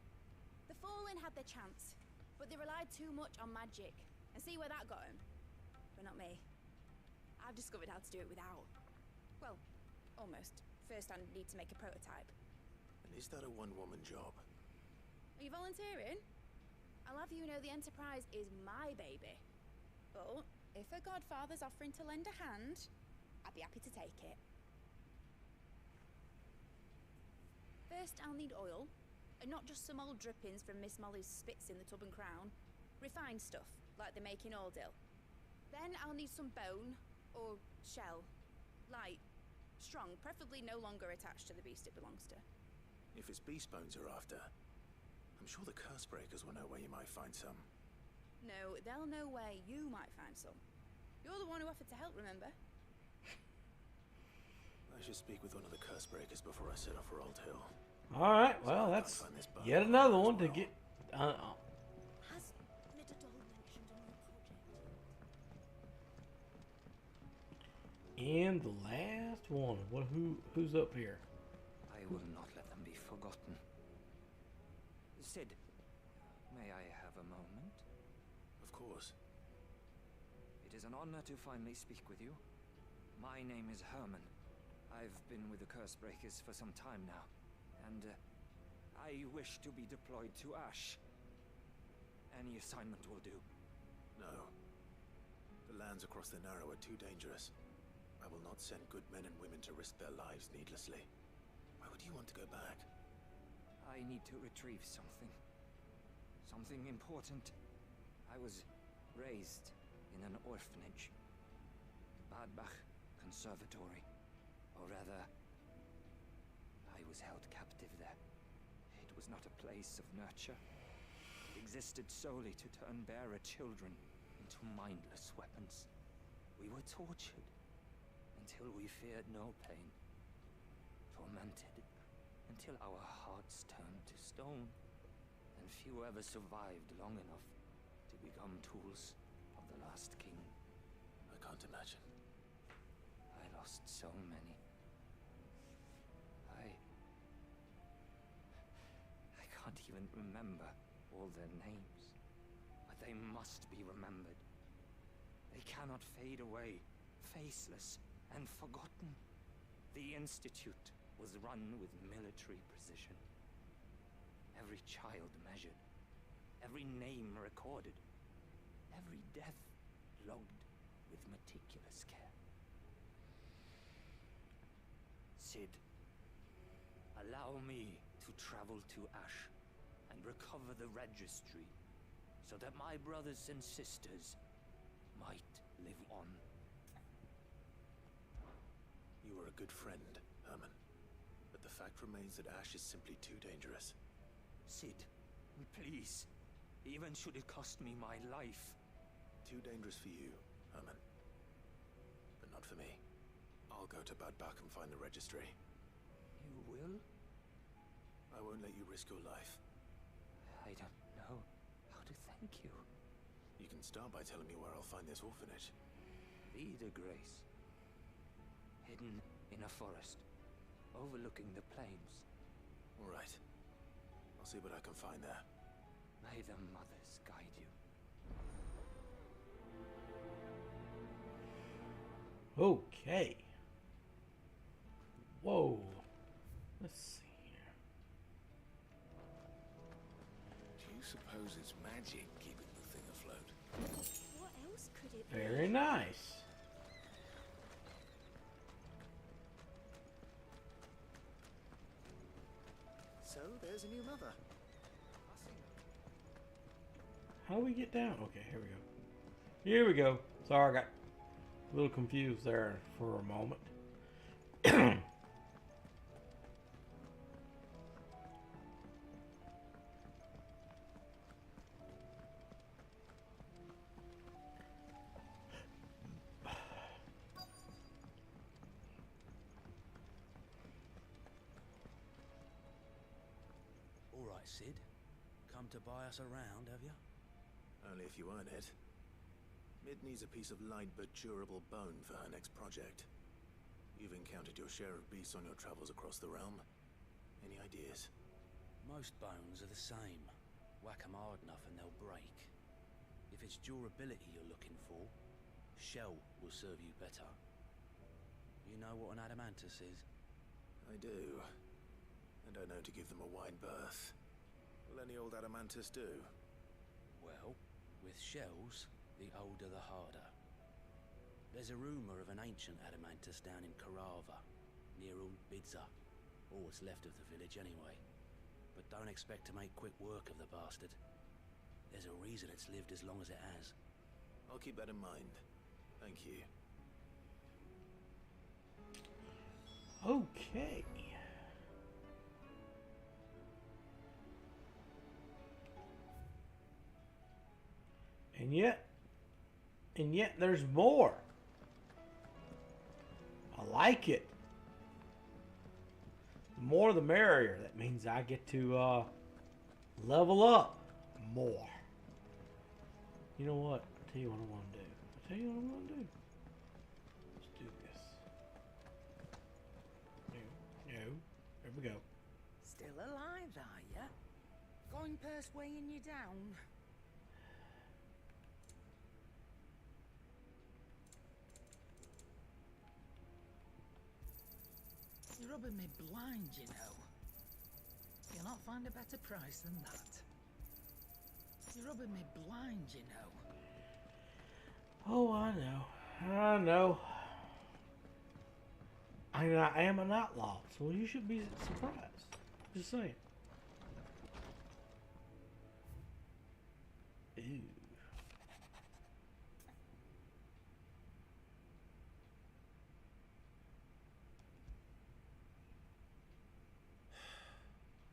Speaker 12: The Fallen had their chance, but they relied too much on magic. And see where that got them? But not me. I've discovered how to do it without. Well, almost. First I need to make a prototype.
Speaker 6: And is that a one-woman job?
Speaker 12: Are you volunteering? I'll have you know the Enterprise is my baby. But if a godfather's offering to lend a hand, I'd be happy to take it. First, I'll need oil, and not just some old drippings from Miss Molly's spits in the Tub and Crown. Refined stuff, like they make in Ordil. Then I'll need some bone, or shell. Light, strong, preferably no longer attached to the beast it belongs to.
Speaker 6: If it's beast bones you're after, I'm sure the curse breakers will know where you might find some.
Speaker 12: No, they'll know where you might find some. You're the one who offered to help, remember?
Speaker 6: I should speak with one of the curse breakers before I set off for Old Hill.
Speaker 1: All right, well, that's yet another one to get.
Speaker 19: Has Mididol mentioned a new project?
Speaker 1: And the last one. Who's up here?
Speaker 4: I will not let them be forgotten. Sid, may I have a moment?
Speaker 6: Of course.
Speaker 4: It is an honor to finally speak with you. My name is Herman. I've been with the Curse Breakers for some time now, and I wish to be deployed to Ash. Any assignment will do.
Speaker 6: No. The lands across the Narrow are too dangerous. I will not send good men and women to risk their lives needlessly. Why would you want to go back?
Speaker 4: I need to retrieve something. Something important. I was raised in an orphanage. The Badbach Conservatory. Or rather, I was held captive there. It was not a place of nurture. It existed solely to turn bearer children into mindless weapons. We were tortured until we feared no pain. Tormented until our hearts turned to stone. And few ever survived long enough to become tools of the last king.
Speaker 6: I can't imagine.
Speaker 4: I lost so many. I can't even remember all their names. But they must be remembered. They cannot fade away, faceless and forgotten. The Institute was run with military precision. Every child measured, every name recorded, every death logged with meticulous care. Cid, allow me to travel to Ash and recover the registry so that my brothers and sisters might live on.
Speaker 6: You are a good friend, Herman. But the fact remains that Ash is simply too dangerous.
Speaker 4: Cid, please. Even should it cost me my life.
Speaker 6: Too dangerous for you, Herman. But not for me. I'll go to Bad Bach and find the registry.
Speaker 4: You will?
Speaker 6: I won't let you risk your life.
Speaker 4: I don't know how to thank you.
Speaker 6: You can start by telling me where I'll find this orphanage.
Speaker 4: Vida Grace. Hidden in a forest, overlooking the plains.
Speaker 6: All right. I'll see what I can find there.
Speaker 4: May the mothers guide you.
Speaker 1: Okay. Whoa. Let's see here.
Speaker 11: Do you suppose it's magic keeping the thing afloat?
Speaker 12: What else could it be?
Speaker 1: Very nice.
Speaker 6: So, there's a new mother.
Speaker 1: How do we get down? Okay, here we go. Here we go. Sorry, I got a little confused there for a moment.
Speaker 21: All right, Cid. Come to buy us around, have you?
Speaker 6: Only if you earn it. Mid needs a piece of light but durable bone for her next project. You've encountered your share of beasts on your travels across the realm. Any ideas?
Speaker 21: Most bones are the same. Whack 'em hard enough and they'll break. If it's durability you're looking for, shell will serve you better. You know what an adamantus is?
Speaker 6: I do. And I know to give them a wide berth. Will any old adamantus do?
Speaker 21: Well, with shells, the older the harder. There's a rumour of an ancient adamantus down in Carava, near Old Bidza. All what's left of the village anyway. But don't expect to make quick work of the bastard. There's a reason it's lived as long as it has.
Speaker 6: I'll keep that in mind. Thank you.
Speaker 1: Okay. And yet there's more. I like it. The more the merrier. That means I get to level up more. You know what? I'll tell you what I want to do. Let's do this. No. There we go.
Speaker 3: Still alive, are ya? Going past weighing you down? You're rubbing me blind, you know. You'll not find a better price than that. You're rubbing me blind, you know.
Speaker 1: Oh, I know. I am an outlaw, so you should be surprised. Just saying. Ew.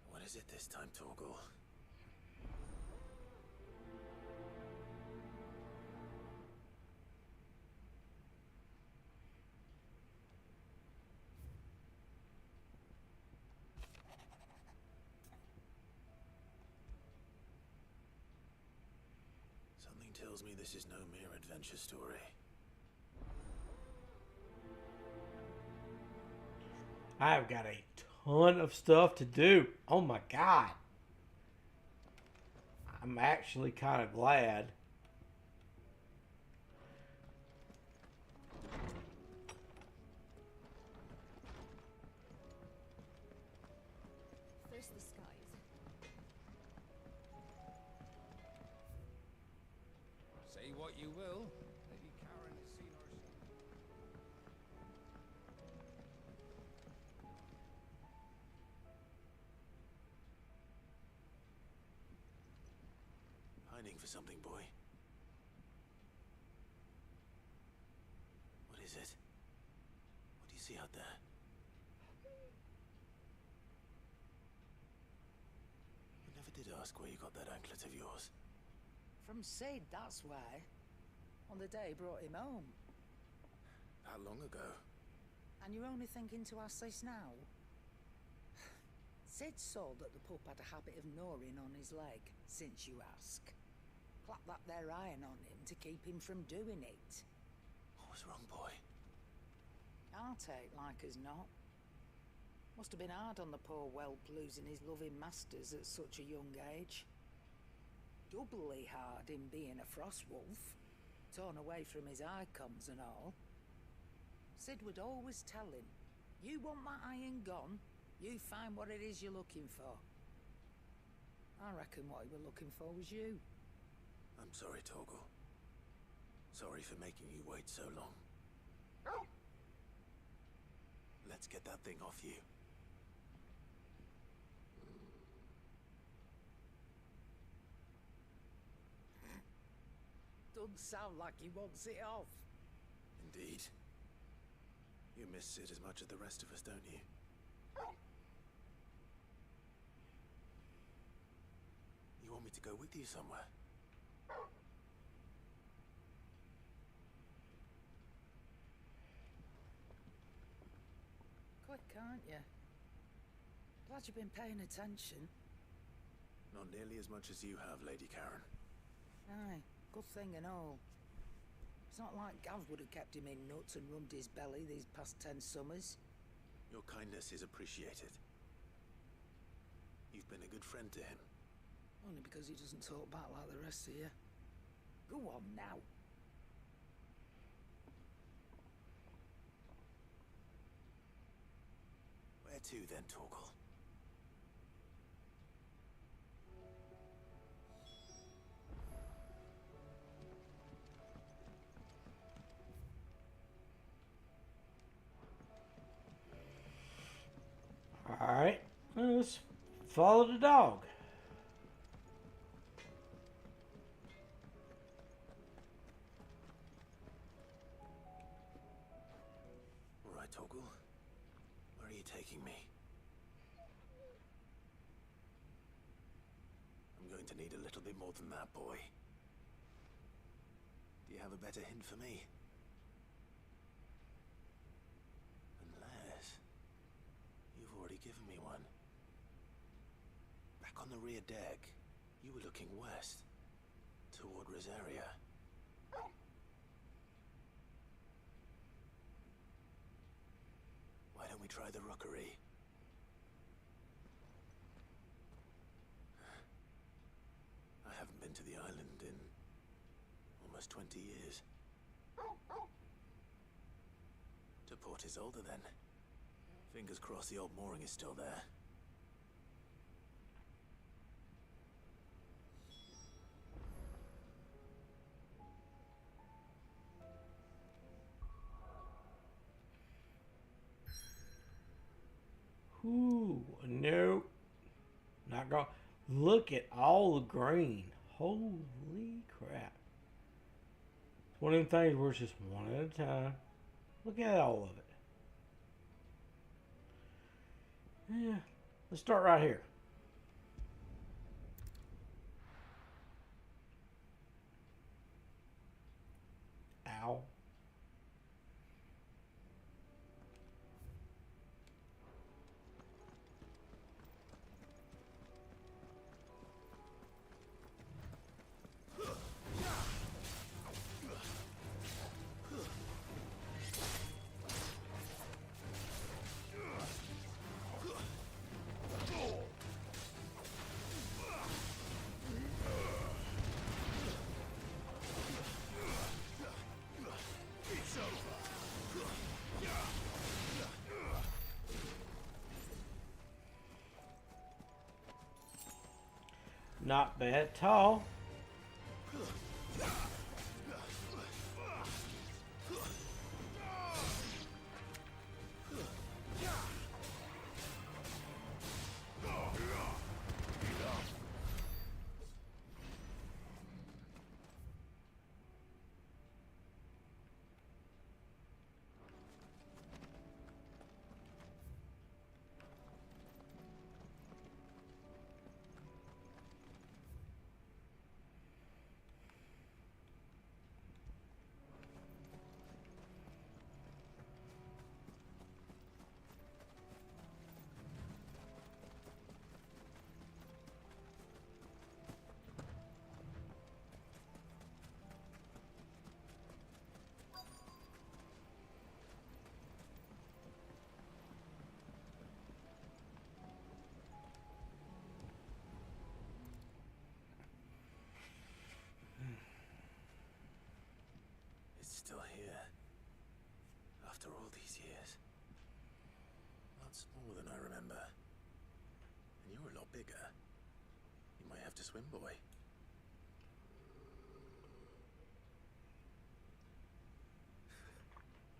Speaker 6: What is it this time, Torgal? Something tells me this is no mere adventure story.
Speaker 1: I've got a ton of stuff to do. Oh my god. I'm actually kind of glad.
Speaker 7: First the skies.
Speaker 22: Say what you will, Lady Karen has seen her son.
Speaker 6: looking for something, boy? What is it? What do you see out there? You never did ask where you got that anklet of yours.
Speaker 3: From Sid, that's why. On the day he brought him home.
Speaker 6: That long ago?
Speaker 3: And you're only thinking to ask this now? Sid saw that the pup had a habit of gnawing on his leg, since you ask. Clap that there iron on him to keep him from doing it.
Speaker 6: What was wrong, boy?
Speaker 3: Heartache, like as not. Must have been hard on the poor whelp losing his loving masters at such a young age. Doubly hard in being a frost wolf, torn away from his icons and all. Sid would always tell him, you want that iron gone, you find what it is you're looking for. I reckon what he were looking for was you.
Speaker 6: I'm sorry, Torgal. Sorry for making you wait so long. Let's get that thing off you.
Speaker 3: Doesn't sound like he wants it off.
Speaker 6: Indeed. You miss Sid as much as the rest of us, don't you? You want me to go with you somewhere?
Speaker 3: Quick, aren't you? Glad you've been paying attention.
Speaker 6: Not nearly as much as you have, Lady Karen.
Speaker 3: Aye, good thing and all. It's not like Gav would have kept him in nuts and rubbed his belly these past 10 summers.
Speaker 6: Your kindness is appreciated. You've been a good friend to him.
Speaker 3: Only because he doesn't talk back like the rest of you. Go on now.
Speaker 6: Where to then, Torgal?
Speaker 1: Alright, let's follow the dog.
Speaker 6: All right, Torgal. Where are you taking me? I'm going to need a little bit more than that, boy. Do you have a better hint for me? Unless you've already given me one. Back on the rear deck, you were looking west, toward Rosaria. Why don't we try the rockery? I haven't been to the island in almost 20 years. To Port Isolde, then. Fingers crossed the old mooring is still there.
Speaker 1: Ooh, no. Not going. Look at all the green. Holy crap. It's one of them things where it's just one at a time. Look at all of it. Yeah. Let's start right here. Ow. Not bad at all.
Speaker 6: after all these years. A lot smaller than I remember. And you're a lot bigger. You might have to swim, boy.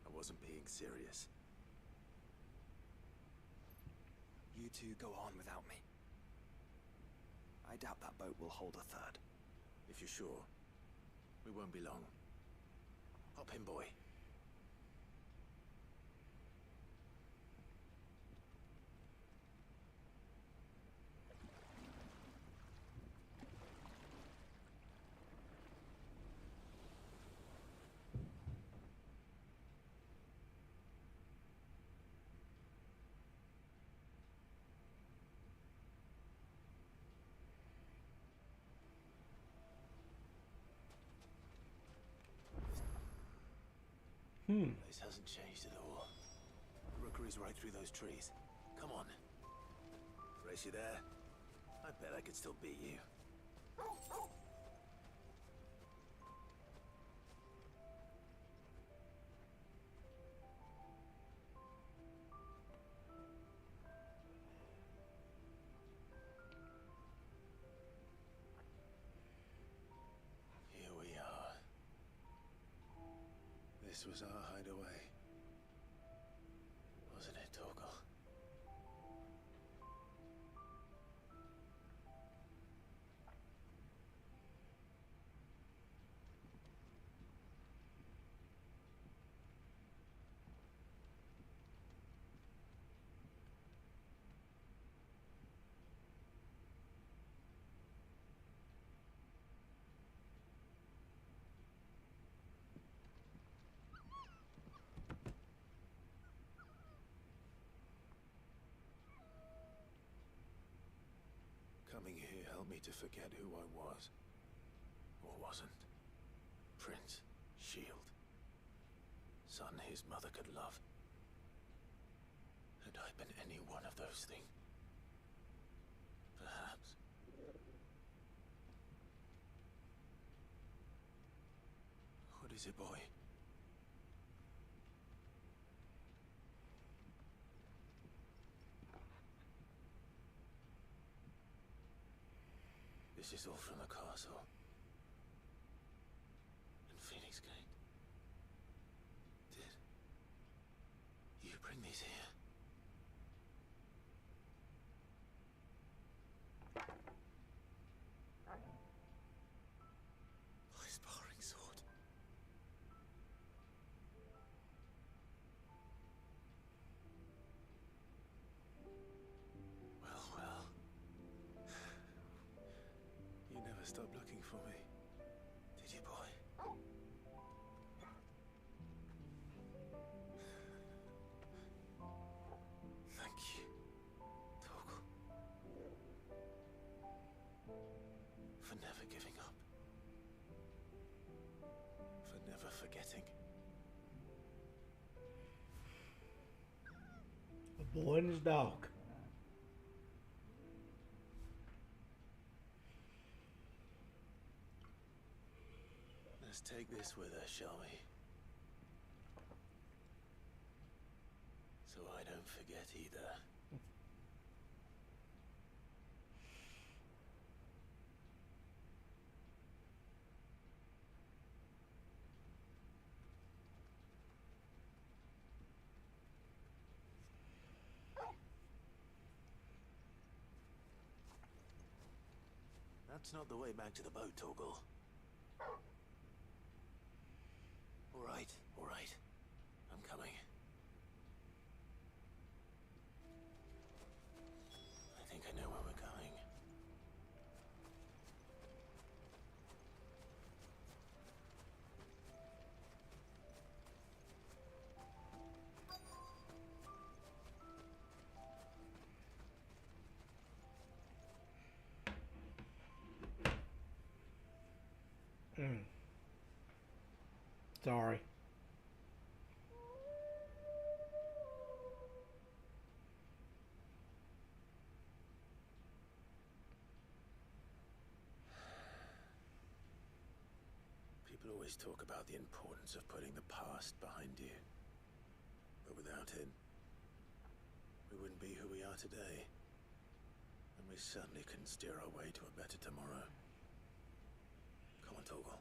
Speaker 6: I wasn't being serious.
Speaker 17: You two go on without me. I doubt that boat will hold a third.
Speaker 6: If you're sure, we won't be long. Hop in, boy. Place hasn't changed at all. The rookery's right through those trees. Come on. Brace you there. I bet I could still beat you. Here we are. This was our hideaway. Wasn't it, Torgal? Coming here helped me to forget who I was. Or wasn't. Prince, shield. Son his mother could love. Had I been any one of those things? Perhaps. What is it, boy? This is all from the castle. And Phoenix Gate. Did you bring these here? My sparring sword. Well. You never stopped looking for me, did you, boy? Thank you, Torgal. For never giving up. For never forgetting.
Speaker 1: A boy and his dog.
Speaker 6: Let's take this with us, shall we? So I don't forget either. That's not the way back to the boat, Torgal. All right. I'm coming. I think I know where we're going.
Speaker 1: Sorry.
Speaker 6: People always talk about the importance of putting the past behind you. But without him, we wouldn't be who we are today. And we certainly couldn't steer our way to a better tomorrow. Come on, Torgal.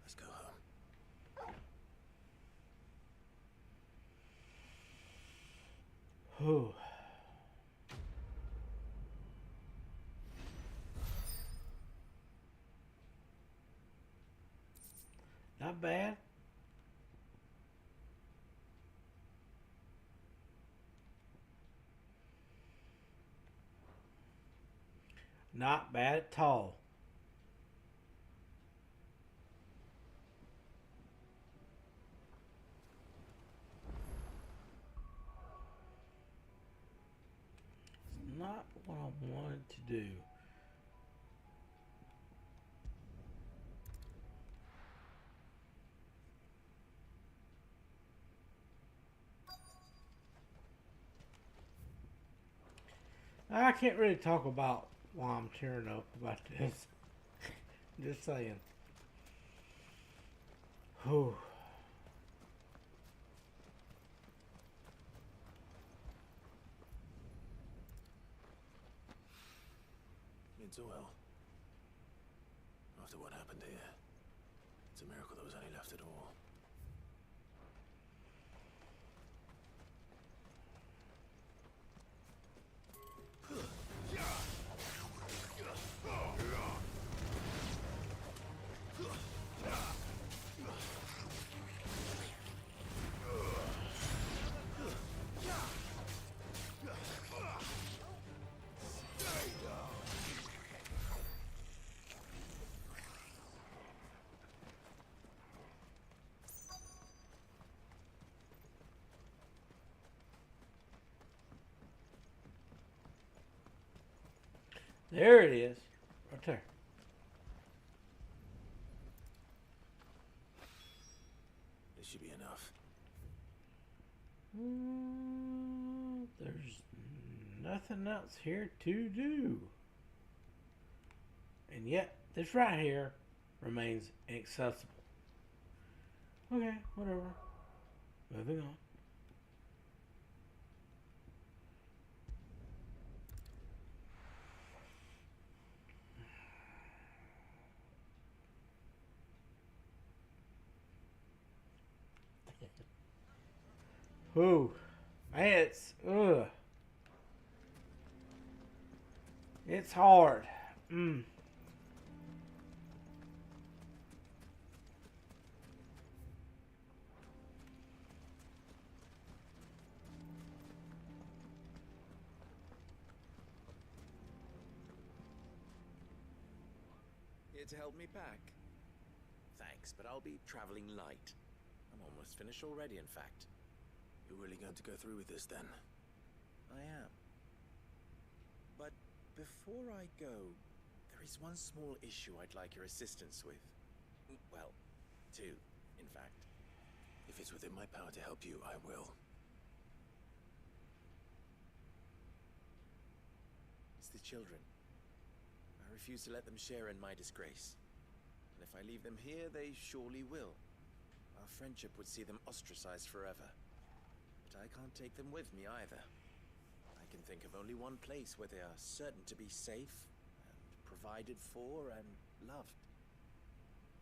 Speaker 6: Let's go home.
Speaker 1: Whew. Not bad. Not bad at all. It's not what I wanted to do. I can't really talk about why I'm tearing up about this. Just saying. Whew.
Speaker 6: Means well. After what happened here, it's a miracle there was any left at all.
Speaker 1: There it is. Right there.
Speaker 6: This should be enough.
Speaker 1: There's nothing else here to do. And yet, this right here remains inaccessible. Okay, whatever. Moving on. Ooh, man, it's hard.
Speaker 9: Here to help me pack? Thanks, but I'll be traveling light. I'm almost finished already, in fact.
Speaker 6: You're really going to go through with this, then?
Speaker 9: I am. But before I go, there is one small issue I'd like your assistance with. Well, two, in fact.
Speaker 6: If it's within my power to help you, I will.
Speaker 9: It's the children. I refuse to let them share in my disgrace. And if I leave them here, they surely will. Our friendship would see them ostracized forever. But I can't take them with me either. I can think of only one place where they are certain to be safe, and provided for, and loved.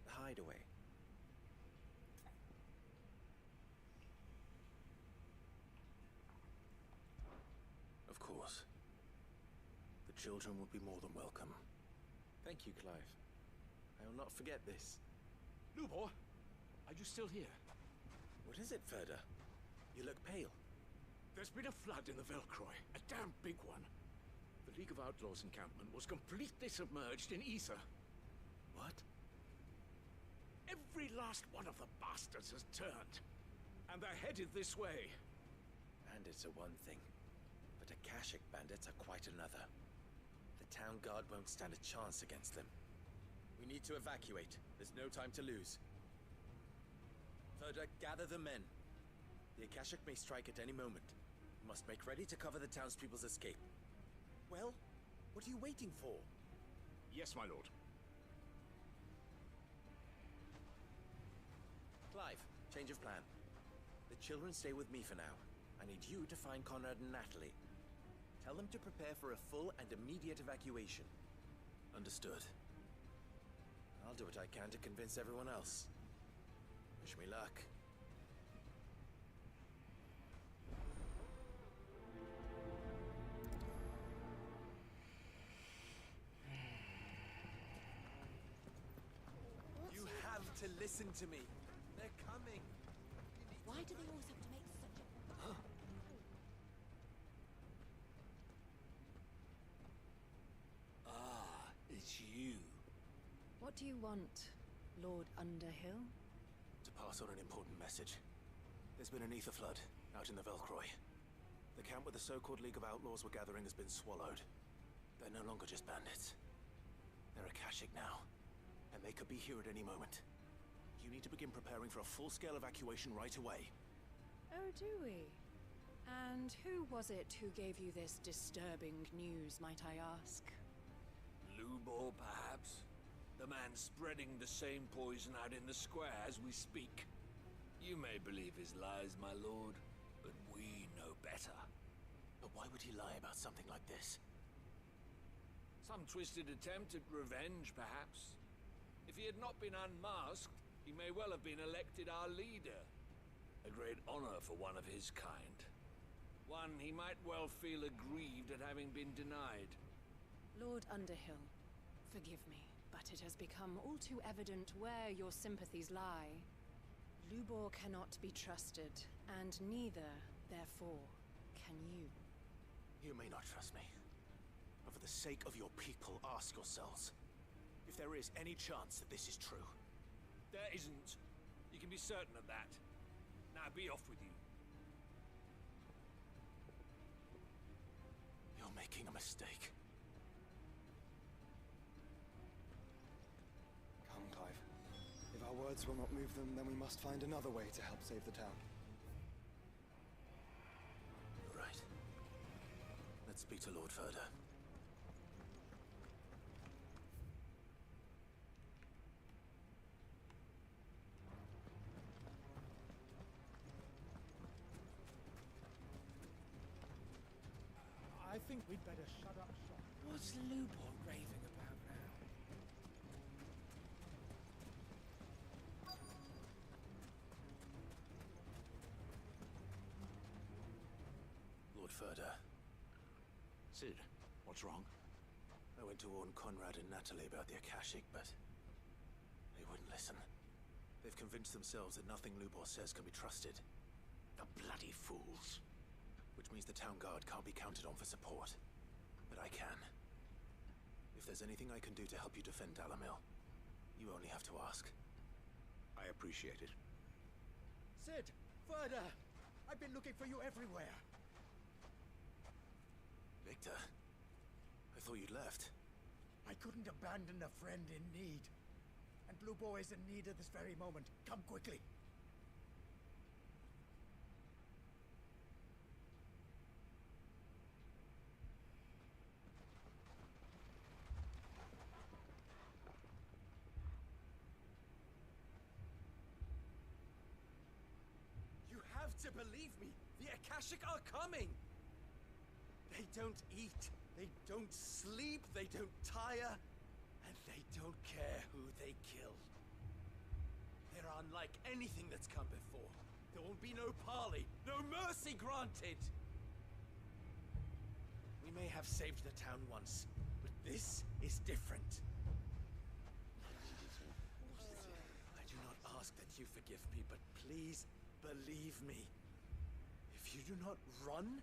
Speaker 9: The Hideaway.
Speaker 6: Of course. The children would be more than welcome.
Speaker 9: Thank you, Clive. I will not forget this.
Speaker 18: Lubor, are you still here?
Speaker 9: What is it, Ferda? You look pale.
Speaker 18: There's been a flood in the Velcroy, a damn big one. The League of Outlaws encampment was completely submerged in ether.
Speaker 9: What?
Speaker 18: Every last one of the bastards has turned, and they're headed this way.
Speaker 9: Bandits are one thing, but Akashic bandits are quite another. The town guard won't stand a chance against them. We need to evacuate. There's no time to lose. Ferda, gather the men. The Akashic may strike at any moment. We must make ready to cover the townspeople's escape. Well, what are you waiting for?
Speaker 18: Yes, my lord.
Speaker 9: Clive, change of plan. The children stay with me for now. I need you to find Conrad and Natalie. Tell them to prepare for a full and immediate evacuation. Understood. I'll do what I can to convince everyone else. Wish me luck. You have to listen to me. They're coming.
Speaker 15: Why do they always have to make such a...
Speaker 6: Ah, it's you.
Speaker 14: What do you want, Lord Underhill?
Speaker 9: To pass on an important message. There's been an ether flood out in the Velcroy. The camp where the so-called League of Outlaws were gathering has been swallowed. They're no longer just bandits. They're Akashic now, and they could be here at any moment. You need to begin preparing for a full-scale evacuation right away.
Speaker 14: Oh, do we? And who was it who gave you this disturbing news, might I ask?
Speaker 22: Lubor, perhaps? The man spreading the same poison out in the square as we speak. You may believe his lies, my lord, but we know better.
Speaker 9: But why would he lie about something like this?
Speaker 22: Some twisted attempt at revenge, perhaps. If he had not been unmasked, he may well have been elected our leader. A great honor for one of his kind. One he might well feel aggrieved at having been denied.
Speaker 14: Lord Underhill, forgive me, but it has become all too evident where your sympathies lie. Lubor cannot be trusted, and neither, therefore, can you.
Speaker 9: You may not trust me, but for the sake of your people, ask yourselves if there is any chance that this is true.
Speaker 22: There isn't. You can be certain of that. Now be off with you.
Speaker 9: You're making a mistake.
Speaker 17: Come, Clive. If our words will not move them, then we must find another way to help save the town.
Speaker 9: You're right. Let's speak to Lord Furder.
Speaker 8: I think we'd better shut up shop.
Speaker 22: What's Lubor raving about now?
Speaker 9: Lord Furder.
Speaker 10: Sid, what's wrong?
Speaker 9: I went to warn Conrad and Natalie about the Akashic, but they wouldn't listen. They've convinced themselves that nothing Lubor says can be trusted.
Speaker 10: The bloody fools.
Speaker 9: Which means the town guard can't be counted on for support. But I can. If there's anything I can do to help you defend Dalamil, you only have to ask.
Speaker 10: I appreciate it.
Speaker 8: Sid! Further! I've been looking for you everywhere.
Speaker 9: Victor, I thought you'd left.
Speaker 8: I couldn't abandon a friend in need. And Blue Boy is in need at this very moment. Come quickly.
Speaker 9: You have to believe me! The Akashic are coming! They don't eat, they don't sleep, they don't tire, and they don't care who they kill. They're unlike anything that's come before. There will be no parley, no mercy granted! We may have saved the town once, but this is different. I do not ask that you forgive me, but please believe me. If you do not run,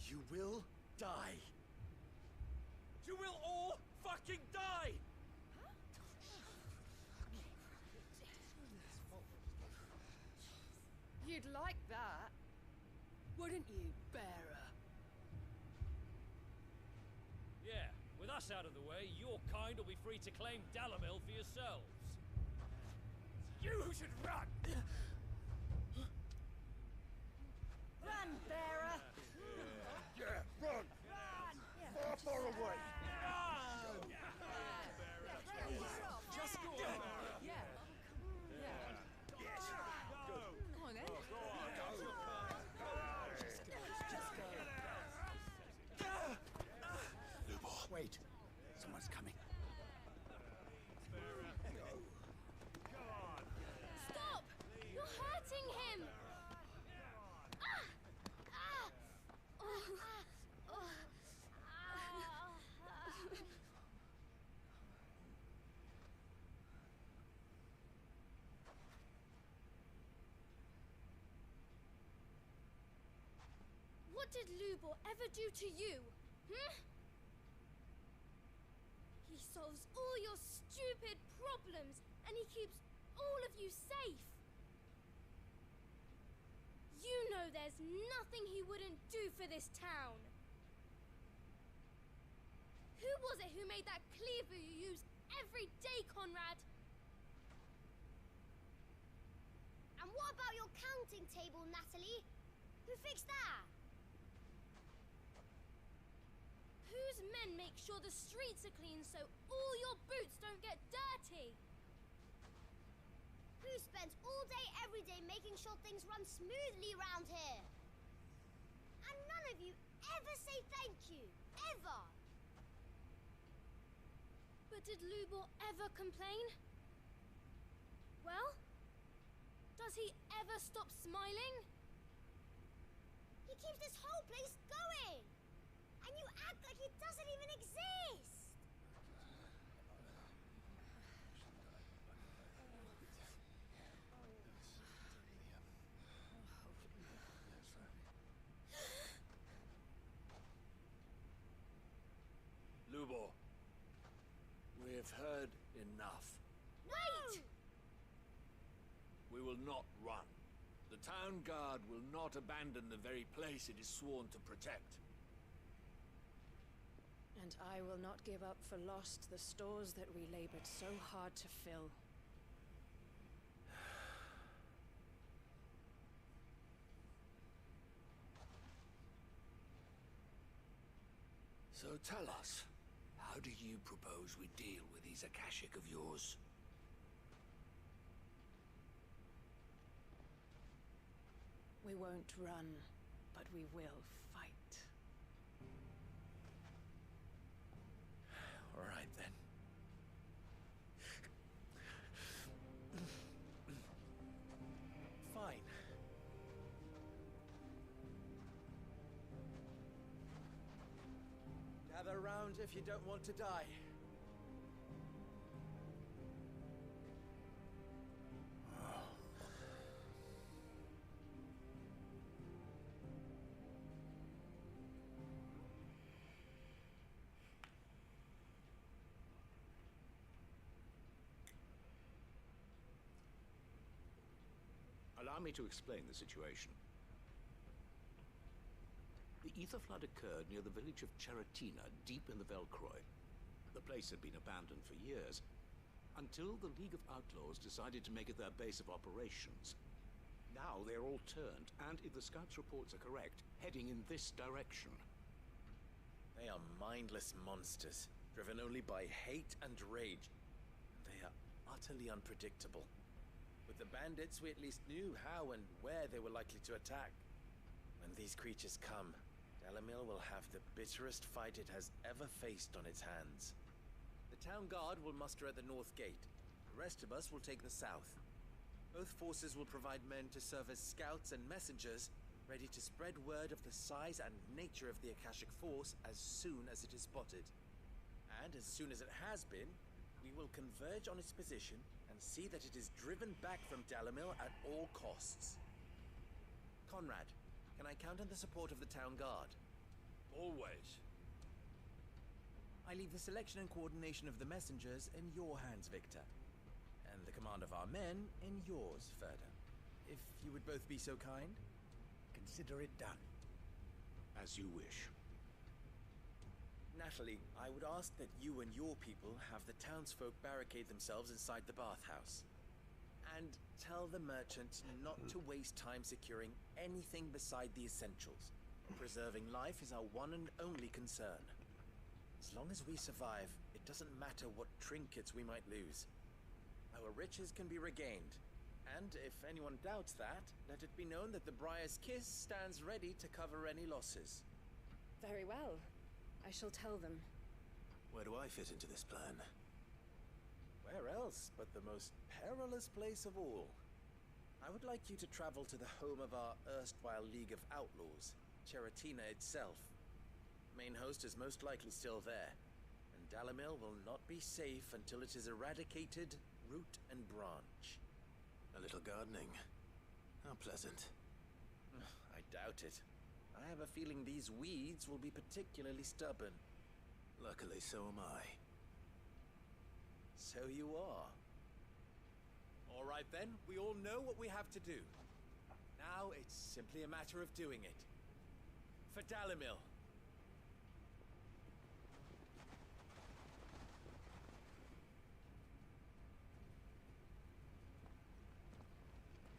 Speaker 9: you will die. You will all fucking die!
Speaker 14: You'd like that, wouldn't you, bearer?
Speaker 23: Yeah, with us out of the way, your kind will be free to claim Dalamil for yourselves.
Speaker 8: You who should run!
Speaker 14: Run, bearer!
Speaker 8: Yeah, run! Far, far away!
Speaker 14: Just go. Yeah. Yeah.
Speaker 8: Yes.
Speaker 14: Go on then.
Speaker 19: What did Lubor ever do to you? Hmm? He solves all your stupid problems, and he keeps all of you safe. You know there's nothing he wouldn't do for this town. Who was it who made that cleaver you use every day, Conrad? And what about your counting table, Natalie? Who fixed that? Whose men make sure the streets are clean so all your boots don't get dirty? Who spends all day every day making sure things run smoothly around here? And none of you ever say thank you. Ever. But did Lubor ever complain? Well, does he ever stop smiling? He keeps this whole place going! And you act like he doesn't even exist!
Speaker 23: Lubor, we have heard enough.
Speaker 19: Wait!
Speaker 23: We will not run. The town guard will not abandon the very place it is sworn to protect.
Speaker 14: And I will not give up for lost the stores that we labored so hard to fill.
Speaker 23: So tell us, how do you propose we deal with these Akashic of yours?
Speaker 14: We won't run, but we will fight.
Speaker 9: All right, then. Fine. Gather round if you don't want to die.
Speaker 10: Allow me to explain the situation. The ether flood occurred near the village of Cheratina, deep in the Velcroy. The place had been abandoned for years, until the League of Outlaws decided to make it their base of operations. Now they're all turned, and if the scouts' reports are correct, heading in this direction.
Speaker 9: They are mindless monsters, driven only by hate and rage. They are utterly unpredictable. With the bandits, we at least knew how and where they were likely to attack. When these creatures come, Dalamil will have the bitterest fight it has ever faced on its hands. The town guard will muster at the north gate. The rest of us will take the south. Both forces will provide men to serve as scouts and messengers, ready to spread word of the size and nature of the Akashic force as soon as it is spotted. And as soon as it has been, we will converge on its position and see that it is driven back from Dalamil at all costs. Conrad, can I count on the support of the town guard?
Speaker 23: Always.
Speaker 9: I leave the selection and coordination of the messengers in your hands, Victor. And the command of our men in yours, Ferda. If you would both be so kind.
Speaker 6: Consider it done.
Speaker 10: As you wish.
Speaker 9: Natalie, I would ask that you and your people have the townsfolk barricade themselves inside the bathhouse. And tell the merchant not to waste time securing anything beside the essentials. Preserving life is our one and only concern. As long as we survive, it doesn't matter what trinkets we might lose. Our riches can be regained. And if anyone doubts that, let it be known that the Briar's Kiss stands ready to cover any losses.
Speaker 14: Very well. I shall tell them.
Speaker 6: Where do I fit into this plan?
Speaker 9: Where else but the most perilous place of all? I would like you to travel to the home of our erstwhile League of Outlaws, Cheratina itself. Main host is most likely still there, and Dalamil will not be safe until it is eradicated root and branch.
Speaker 6: A little gardening. How pleasant.
Speaker 9: I doubt it. I have a feeling these weeds will be particularly stubborn.
Speaker 6: Luckily, so am I.
Speaker 9: So you are. All right then, we all know what we have to do. Now it's simply a matter of doing it. For Dalimil.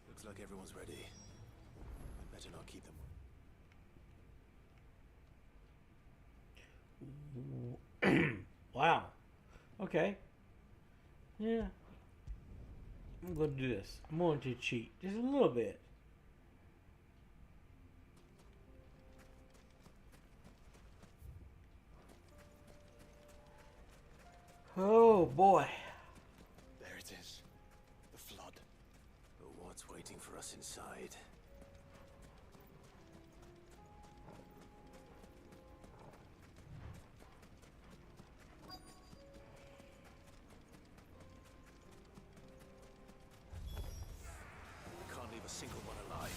Speaker 6: Looks like everyone's ready. We'd better not keep them.
Speaker 1: Wow. Okay. Yeah. I'm going to do this. I'm going to cheat just a little bit. Oh boy.
Speaker 6: There it is. The flood. But what's waiting for us inside? We can't leave a single one alive.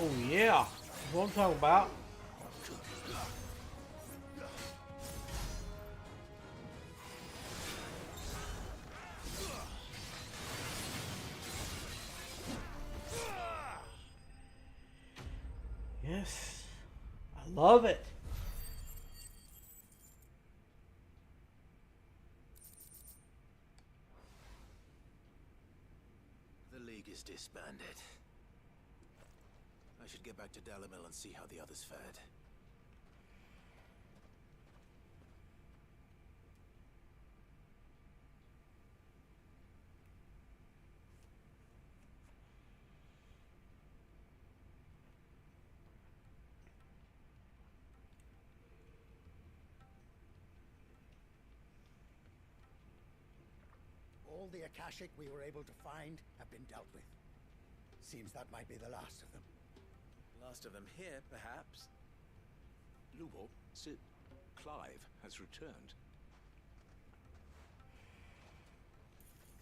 Speaker 1: Oh yeah, that's what I'm talking about. Yes, I love it.
Speaker 6: The League is disbanded. I should get back to Dalimil and see how the others fared.
Speaker 8: All the Akashic we were able to find have been dealt with. Seems that might be the last of them.
Speaker 9: Last of them here, perhaps.
Speaker 10: Lubo, Sid, Clive has returned.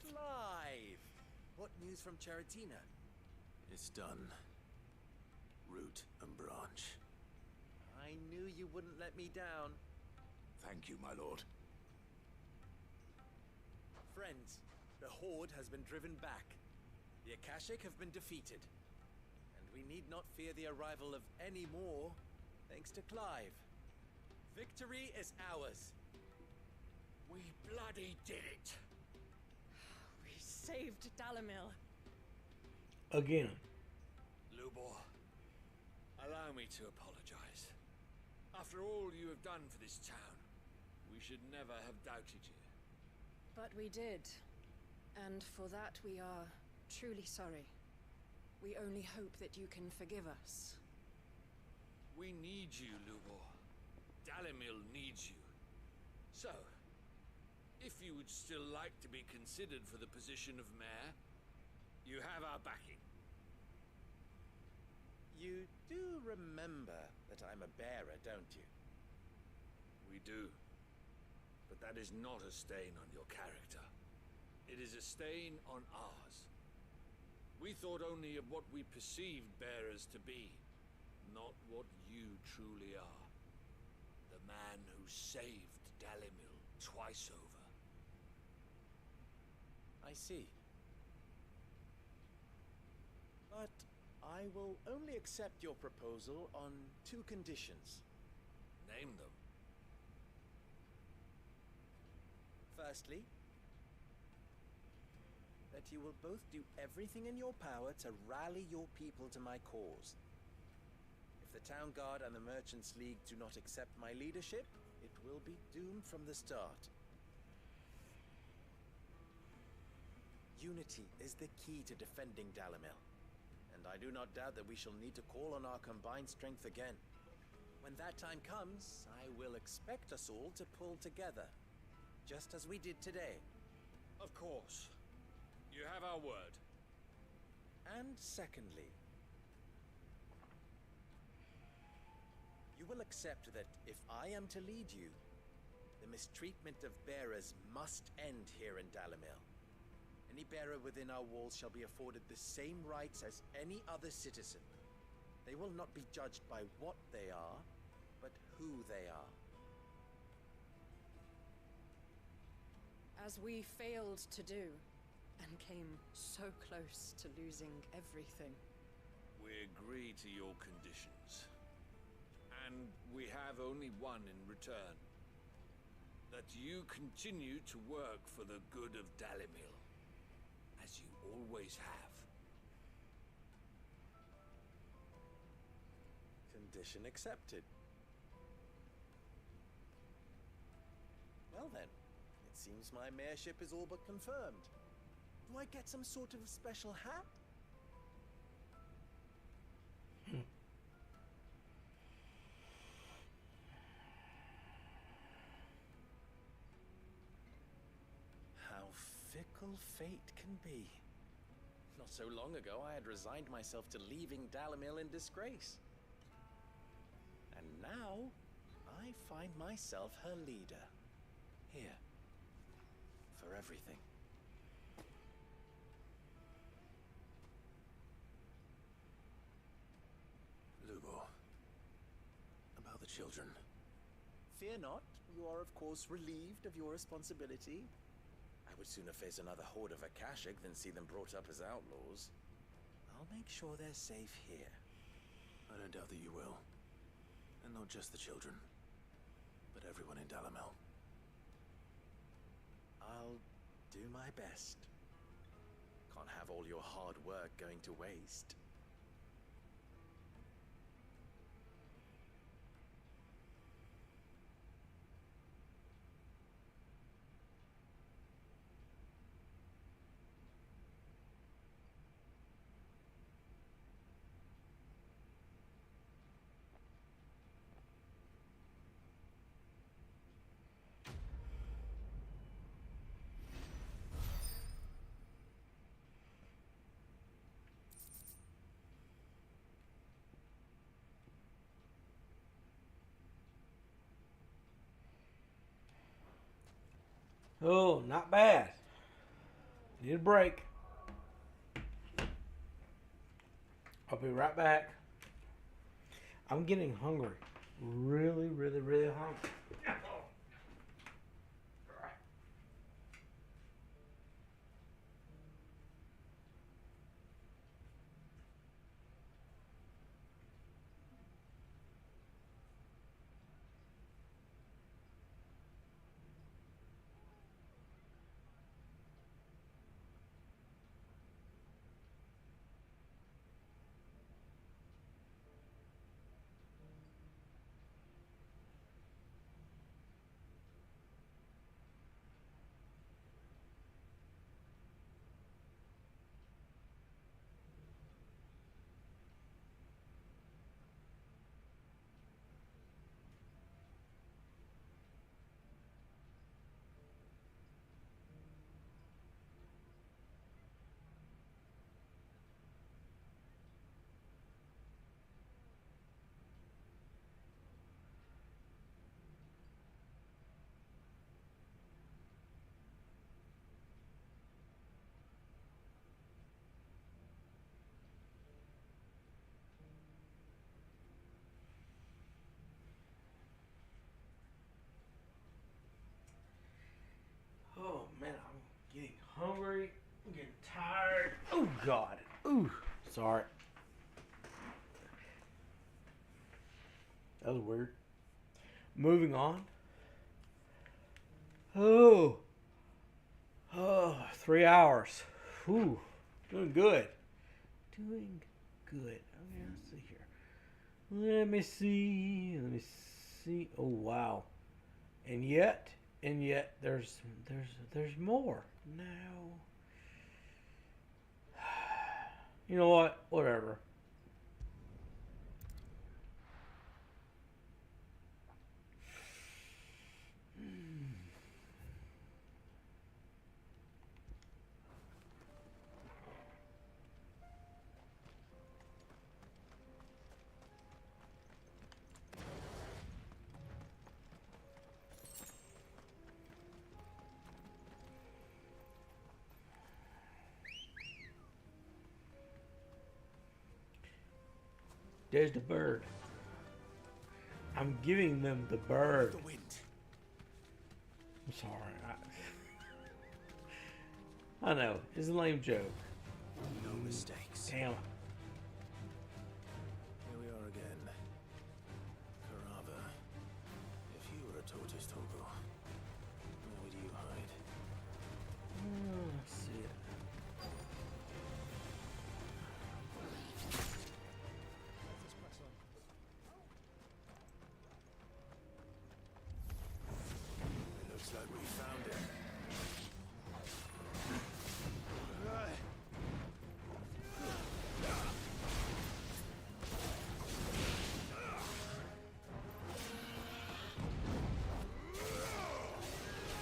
Speaker 9: Clive! What news from Charatina?
Speaker 6: It's done. Root and branch.
Speaker 9: I knew you wouldn't let me down.
Speaker 10: Thank you, my lord.
Speaker 9: Friends, the Horde has been driven back. The Akashic have been defeated. And we need not fear the arrival of any more, thanks to Clive. Victory is ours.
Speaker 23: We bloody did it!
Speaker 14: We saved Dalimil.
Speaker 1: Again.
Speaker 23: Lubor, allow me to apologize. After all you have done for this town, we should never have doubted you.
Speaker 14: But we did. And for that we are truly sorry. We only hope that you can forgive us.
Speaker 23: We need you, Lubor. Dalimil needs you. So, if you would still like to be considered for the position of mayor, you have our backing.
Speaker 9: You do remember that I'm a bearer, don't you?
Speaker 23: We do. But that is not a stain on your character. It is a stain on ours. We thought only of what we perceived bearers to be, not what you truly are. The man who saved Dalimil twice over.
Speaker 9: I see. But I will only accept your proposal on 2 conditions.
Speaker 23: Name them.
Speaker 9: Firstly, that you will both do everything in your power to rally your people to my cause. If the Town Guard and the Merchants League do not accept my leadership, it will be doomed from the start. Unity is the key to defending Dalimil, and I do not doubt that we shall need to call on our combined strength again. When that time comes, I will expect us all to pull together, just as we did today.
Speaker 23: Of course. You have our word.
Speaker 9: And secondly, you will accept that if I am to lead you, the mistreatment of bearers must end here in Dalimil. Any bearer within our walls shall be afforded the same rights as any other citizen. They will not be judged by what they are, but who they are.
Speaker 14: As we failed to do, and came so close to losing everything.
Speaker 23: We agree to your conditions. And we have only one in return. That you continue to work for the good of Dalimil, as you always have.
Speaker 9: Condition accepted. Well then, it seems my mayorship is all but confirmed. Do I get some sort of special hat? How fickle fate can be. Not so long ago, I had resigned myself to leaving Dalimil in disgrace. And now, I find myself her leader. Here. For everything.
Speaker 6: Lubo. About the children.
Speaker 9: Fear not, you are of course relieved of your responsibility. I would sooner face another horde of Akashic than see them brought up as outlaws. I'll make sure they're safe here.
Speaker 6: I don't doubt that you will. And not just the children, but everyone in Dalimil.
Speaker 9: I'll do my best. Can't have all your hard work going to waste.
Speaker 1: Oh, not bad. Need a break. I'll be right back. I'm getting hungry. Really, really, really hungry. Oh man, I'm getting hungry. I'm getting tired. Oh God. Ooh, sorry. That was weird. Moving on. Oh. Oh, 3 hours. Whew. Doing good. Doing good. Okay, let's see here. Let me see. Let me see. Oh wow. And yet, there's more. No. You know what? Whatever. There's the bird. I'm giving them the bird.
Speaker 6: The wind.
Speaker 1: I'm sorry. I know. It's a lame joke.
Speaker 6: No mistakes.
Speaker 1: Damn.
Speaker 6: Here we are again. Carava. If you were a tortoise, Togo, where would you hide?
Speaker 1: Let's see it.
Speaker 6: It looks like we found it.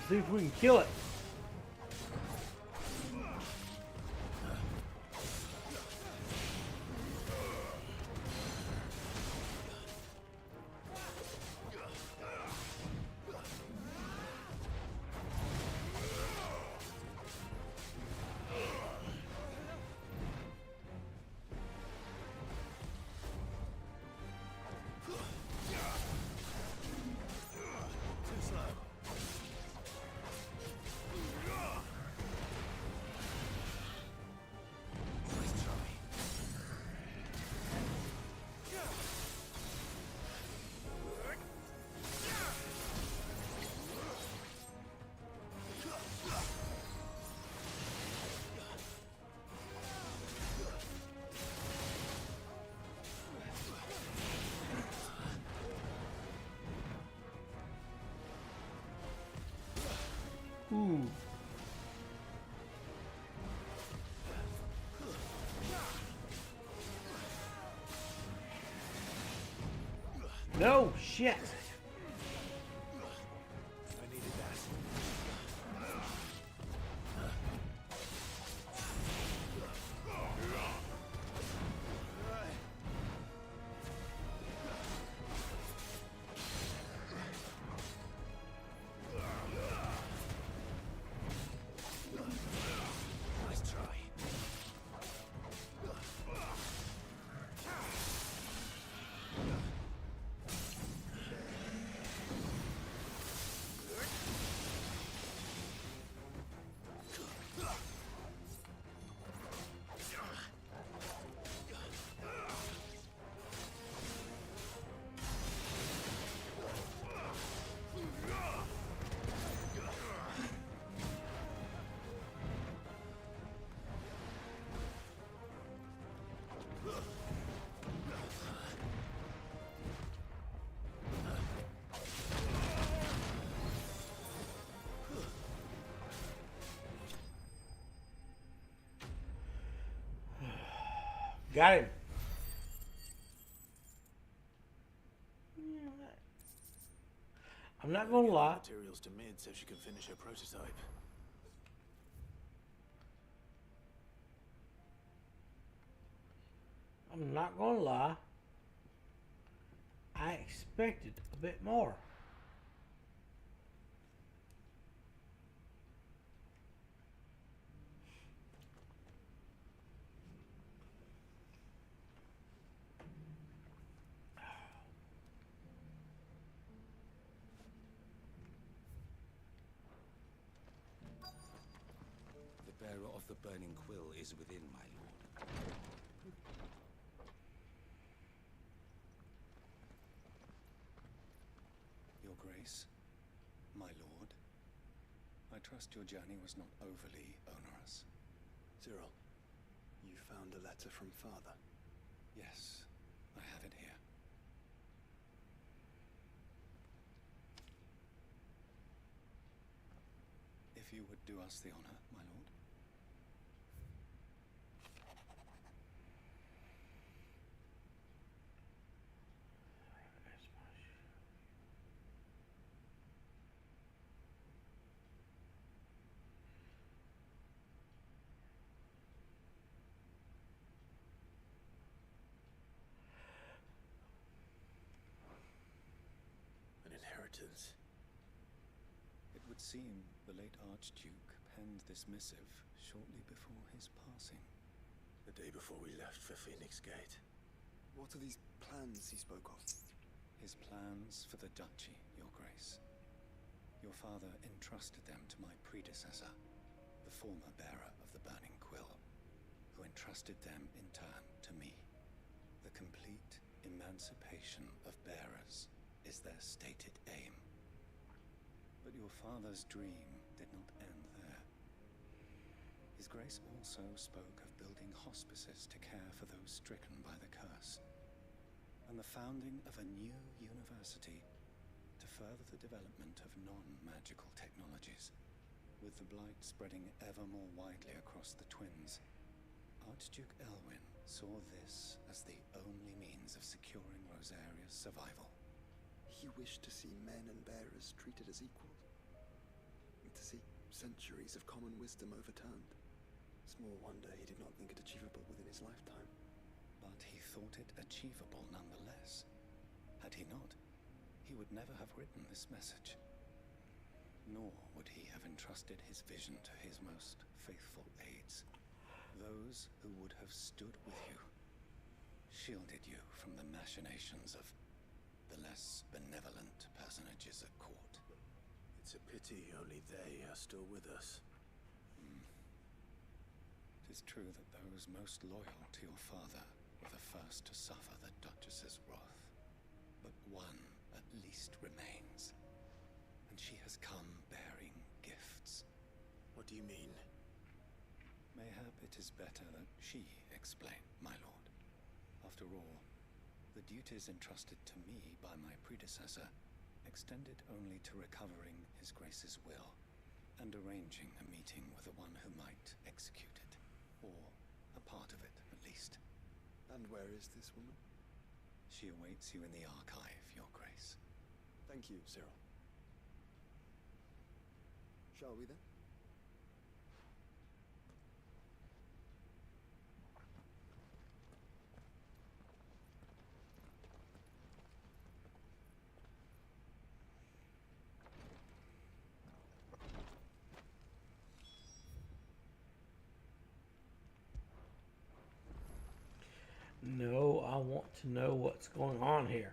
Speaker 1: See if we can kill it.
Speaker 6: Too slow. Nice try.
Speaker 1: Ooh. No shit.
Speaker 6: I needed that.
Speaker 1: Got him. I'm not gonna lie.
Speaker 6: Materials to Mid so she can finish her prototype.
Speaker 1: I'm not gonna lie. I expected a bit more.
Speaker 21: The bearer of the burning quill is within, my lord.
Speaker 2: Your Grace, my lord, I trust your journey was not overly onerous.
Speaker 6: Cyril, you found a letter from Father?
Speaker 2: Yes, I have it here. If you would do us the honor, my lord.
Speaker 6: An inheritance.
Speaker 2: It would seem the late Archduke penned this missive shortly before his passing.
Speaker 6: The day before we left for Phoenix Gate. What are these plans he spoke of?
Speaker 2: His plans for the duchy, your grace. Your father entrusted them to my predecessor, the former bearer of the Burning Quill, who entrusted them in turn to me. The complete emancipation of bearers is their stated aim. But your father's dream did not end there. His Grace also spoke of building hospices to care for those stricken by the curse, and the founding of a new university to further the development of non-magical technologies. With the blight spreading ever more widely across the twins, Archduke Elwyn saw this as the only means of securing Rosaria's survival.
Speaker 6: He wished to see men and bearers treated as equals. To see centuries of common wisdom overturned. Small wonder he did not think it achievable within his lifetime.
Speaker 2: But he thought it achievable nonetheless. Had he not, he would never have written this message. Nor would he have entrusted his vision to his most faithful aides, those who would have stood with you, shielded you from the machinations of the less benevolent personages at court.
Speaker 6: It's a pity only they are still with us.
Speaker 2: It is true that those most loyal to your father were the first to suffer the Duchess's wrath. But one at least remains, and she has come bearing gifts.
Speaker 6: What do you mean?
Speaker 2: Mayhap it is better that she explain, my lord. After all, the duties entrusted to me by my predecessor extended only to recovering His Grace's will and arranging a meeting with the one who might execute it, or a part of it at least.
Speaker 6: And where is this woman?
Speaker 2: She awaits you in the archive, your grace.
Speaker 6: Thank you, Cyril. Shall we then?
Speaker 1: No, I want to know what's going on here.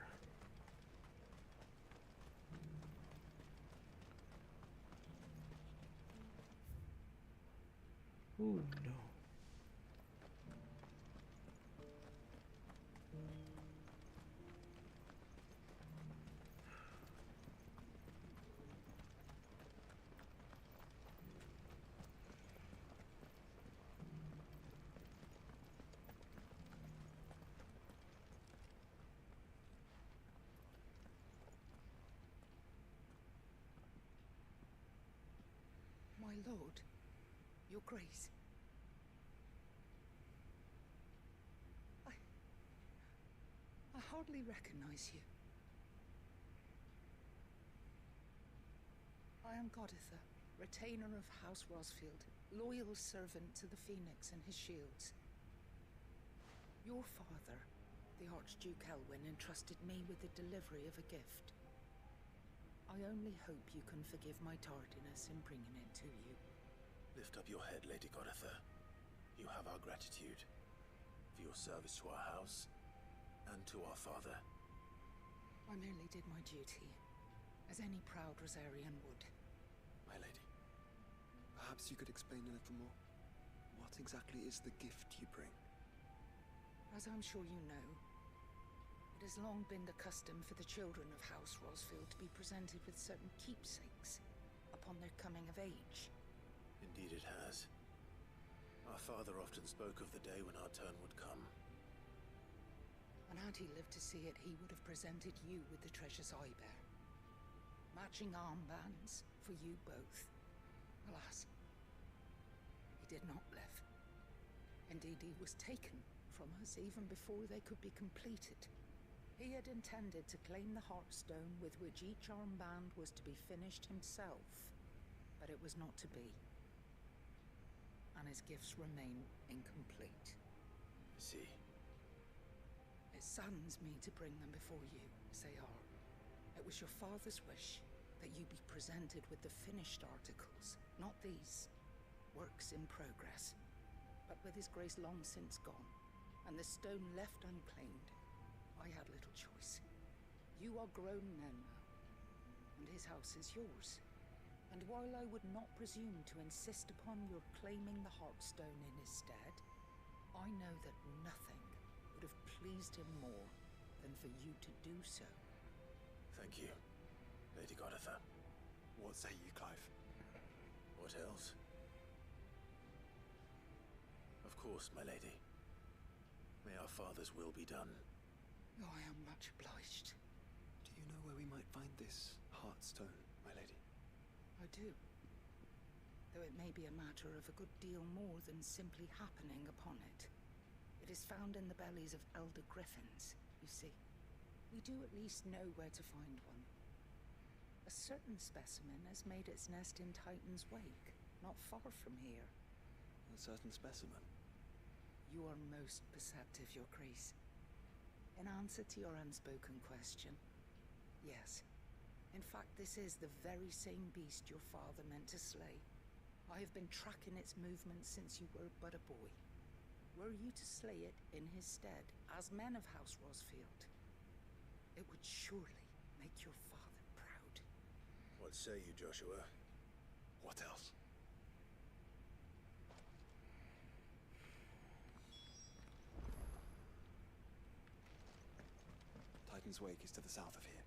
Speaker 1: Ooh, no.
Speaker 3: My lord, your grace. hardly recognize you. I am Goditha, retainer of House Rosfield, loyal servant to the Phoenix and his shields. Your father, the Archduke Elwyn, entrusted me with the delivery of a gift. I only hope you can forgive my tardiness in bringing it to you.
Speaker 9: Lift up your head, Lady Goditha. You have our gratitude for your service to our house and to our father.
Speaker 3: I merely did my duty, as any proud Rosarian would.
Speaker 17: My lady, perhaps you could explain a little more? What exactly is the gift you bring?
Speaker 3: As I'm sure you know, it has long been the custom for the children of House Rosfield to be presented with certain keepsakes upon their coming of age.
Speaker 9: Indeed it has. Our father often spoke of the day when our turn would come.
Speaker 3: And had he lived to see it, he would have presented you with the treasures I bear. Matching armbands for you both. Alas, he did not live. Indeed, he was taken from us even before they could be completed. He had intended to claim the Heartstone with which each armband was to be finished himself, but it was not to be. And his gifts remain incomplete.
Speaker 9: I see.
Speaker 3: It saddens me to bring them before you, as they are. It was your father's wish that you be presented with the finished articles, not these, works in progress. But with his grace long since gone, and the stone left unclaimed, I had little choice. You are grown men now, and his house is yours. And while I would not presume to insist upon your claiming the Heartstone in his stead, I know that nothing would have pleased him more than for you to do so.
Speaker 9: Thank you, Lady Goditha.
Speaker 17: What say you, Clive?
Speaker 9: What else? Of course, my lady. May our father's will be done.
Speaker 3: Oh, I am much obliged.
Speaker 17: Do you know where we might find this Heartstone, my lady?
Speaker 3: I do. Though it may be a matter of a good deal more than simply happening upon it. It is found in the bellies of elder griffins, you see. We do at least know where to find one. A certain specimen has made its nest in Titan's Wake, not far from here.
Speaker 17: A certain specimen?
Speaker 3: You are most perceptive, Your Grace. In answer to your unspoken question, yes. In fact, this is the very same beast your father meant to slay. I have been tracking its movements since you were but a boy. Were you to slay it in his stead, as men of House Rosfield, it would surely make your father proud.
Speaker 9: What say you, Joshua?
Speaker 17: What else? Titan's Wake is to the south of here.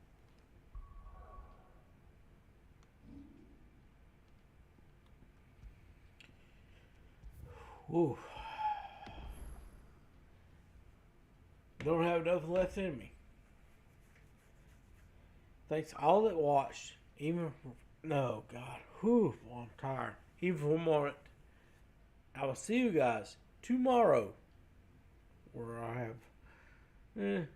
Speaker 1: Ooh. Don't have nothing left in me. Thanks to all that watched. Even for, no, God. Whew, well, I'm tired. Even for a moment. I will see you guys tomorrow. Where I have